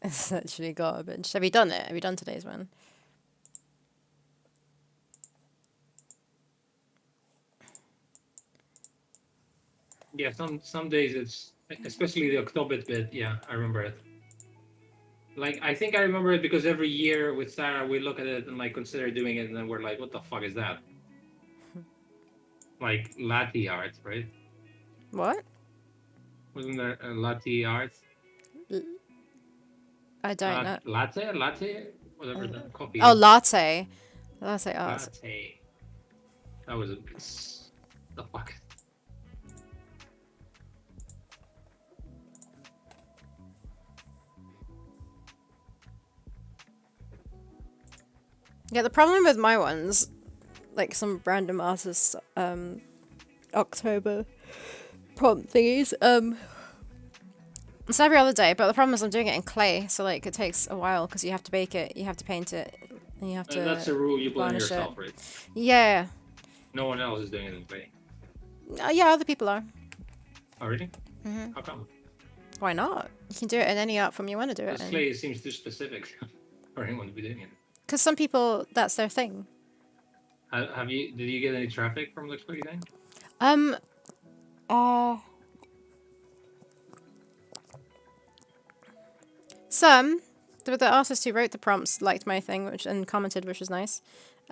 It's actually garbage. Have you done it? Have you done today's one? Yeah, some days it's especially the Octobit bit. Yeah, I remember it. Like I think I remember it because every year with Sarah we look at it and like consider doing it, and then we're like, "What the fuck is that?" Like latte art, right? What? Wasn't there a latte art? I don't know. Latte, whatever the coffee. Oh, is. latte. Latte art. Latte. That was the fuck. Yeah, the problem with my ones, like some random artist, October prompt thingies, it's every other day, but the problem is I'm doing it in clay, so like it takes a while because you have to bake it, you have to paint it, and you have And that's to a rule you put on varnish it. yourself, right? Yeah. No one else is doing it in play. Yeah, other people are. Oh, really? Hmm. How come? Why not? You can do it in any art form you want to do it This in. clay seems too specific for anyone to be doing it. Because some people, that's their thing. Have you? Did you get any traffic from the clay thing? Uh, some, the artist who wrote the prompts liked my thing, and commented, which was nice.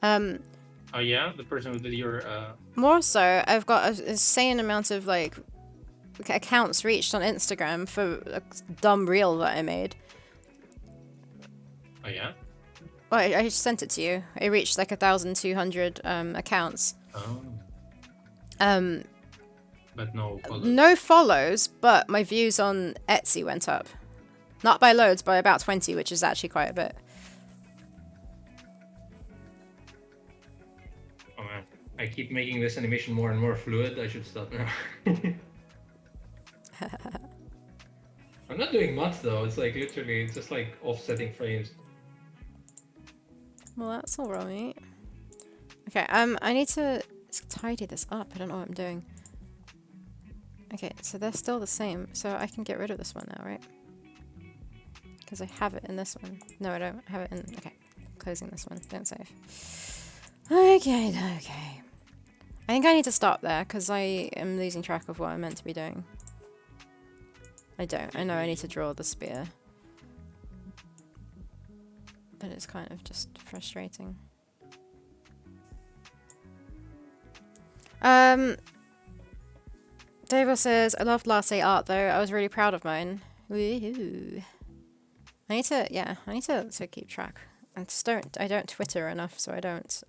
Oh yeah, the person who did your. More so, I've got an insane amount of like accounts reached on Instagram for a dumb reel that I made. Oh yeah. Well, I sent it to you. It reached like 1,200 accounts. Oh. But no follows. No follows, but my views on Etsy went up. Not by loads, by about 20, which is actually quite a bit. Oh man, I keep making this animation more and more fluid. I should stop now. I'm not doing much though. It's like literally, it's just like offsetting frames. Well, that's all right. Okay, I need to tidy this up. I don't know what I'm doing. Okay, so they're still the same. So I can get rid of this one now, right? Because I have it in this one. No, I don't have it in... Okay, closing this one. Don't save. Okay. I think I need to stop there because I am losing track of what I'm meant to be doing. I don't. I know I need to draw the spear. But it's kind of just frustrating. Davo says, I loved latte art though. I was really proud of mine. Woohoo. I need to keep track. I don't Twitter enough, so I don't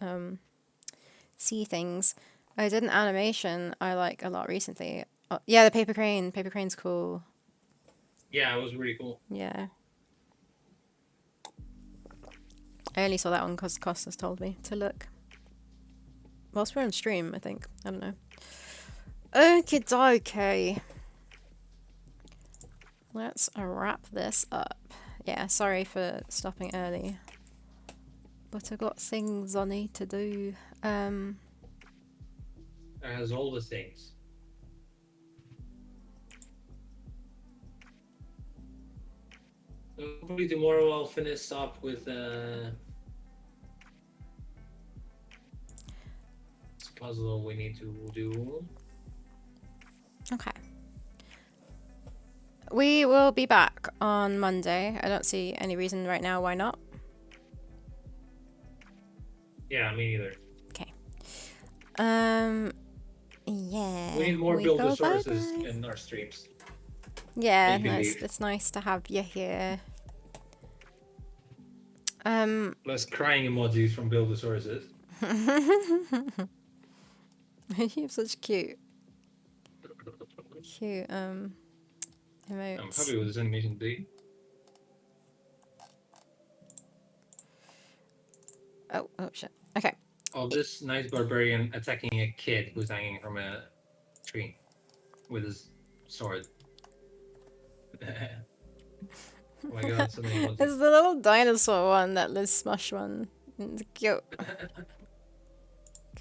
see things. I did an animation I like a lot recently. Oh, yeah, the paper crane. Paper crane's cool. Yeah, it was really cool. Yeah. I only saw that one because Costas told me to look. Whilst we're on stream, I think. I don't know. Okie dokie. Let's wrap this up. Yeah, sorry for stopping early. But I got things I need to do. It has all the things. Hopefully tomorrow I'll finish up with this puzzle we need to do. Okay. We will be back on Monday. I don't see any reason right now why not. Yeah, me neither. Okay. Yeah. We need more we build go resources bye-bye. in our streams. Yeah, Make believe. it's nice to have you here. Plus crying emojis from build resources. You have such cute emotes. I'm happy with this animation today. Oh shit. Okay. Oh, this nice barbarian attacking a kid who's hanging from a tree with his sword. Oh my god, so many emojis. It's the little dinosaur one, that Liz Smush one. It's cute.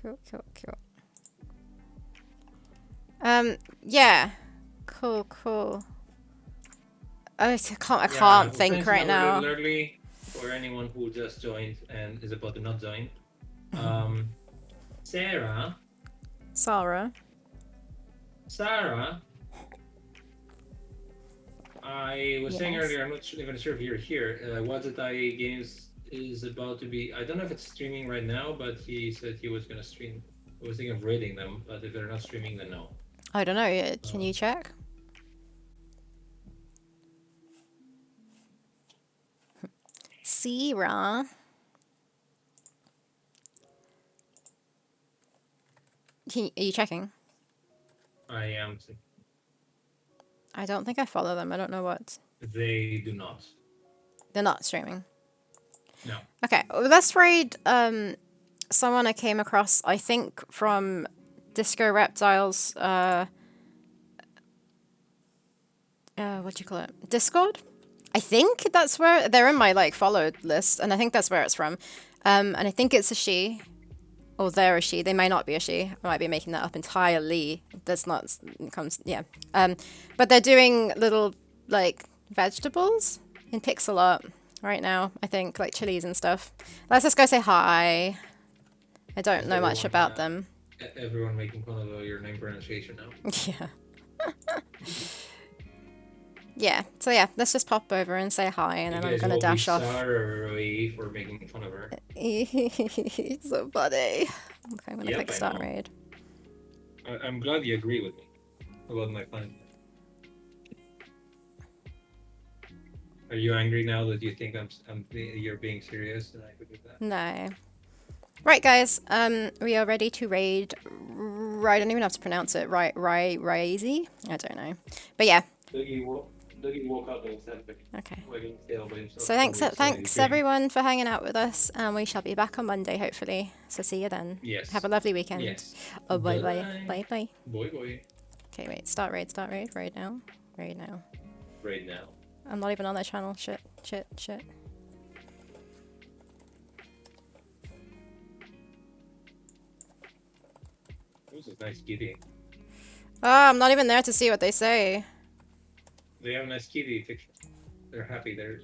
Cute. Yeah. Cool. I can't think right now. Literally, for anyone who just joined and is about to not join, Sarah. I was saying earlier, I'm not even sure if you're here. Wazatai Games is about to be. I don't know if it's streaming right now, but he said he was gonna stream. I was thinking of raiding them, but if they're not streaming, then no. I don't know. Can you check? Sarah. Are you checking? I am. I don't think I follow them. I don't know what. They do not. They're not streaming. No. Okay, well, let's raid someone I came across, I think, from Disco Reptiles, what do you call it? Discord? I think that's where, they're in my, like, followed list, and I think that's where it's from. And I think it's a she. Or they're a she. They may not be a she. I might be making that up entirely. That's not comes. Yeah. But they're doing little like vegetables in pixel art right now. I think like chilies and stuff. Let's just go say hi. I don't Is know much everyone, about them. Everyone making fun of your name pronunciation now. Yeah. Yeah. So yeah, let's just pop over and say hi, and You then I'm guys gonna will be dash off. sorry for making fun of her. So funny. Okay, I'm gonna Yep, click I start know. raid. I'm glad you agree with me about my fun. Are you angry now that you think you're being serious and I could do that? No. Right, guys. We are ready to raid. I don't even have to pronounce it. Razy. I don't know. But yeah. Dougie woke up and said, Okay. wagging his tail by himself. So thanks everyone for hanging out with us, and we shall be back on Monday hopefully. So see you then. Yes. Have a lovely weekend. Yes. Oh, bye Bye. bye. Bye bye. Boy. Okay, wait. Start raid. Raid now. Raid now. Right now. I'm not even on their channel. Shit. This is nice kitty. Oh, I'm not even there to see what they say. They have a nice kitty picture. They're happy. They're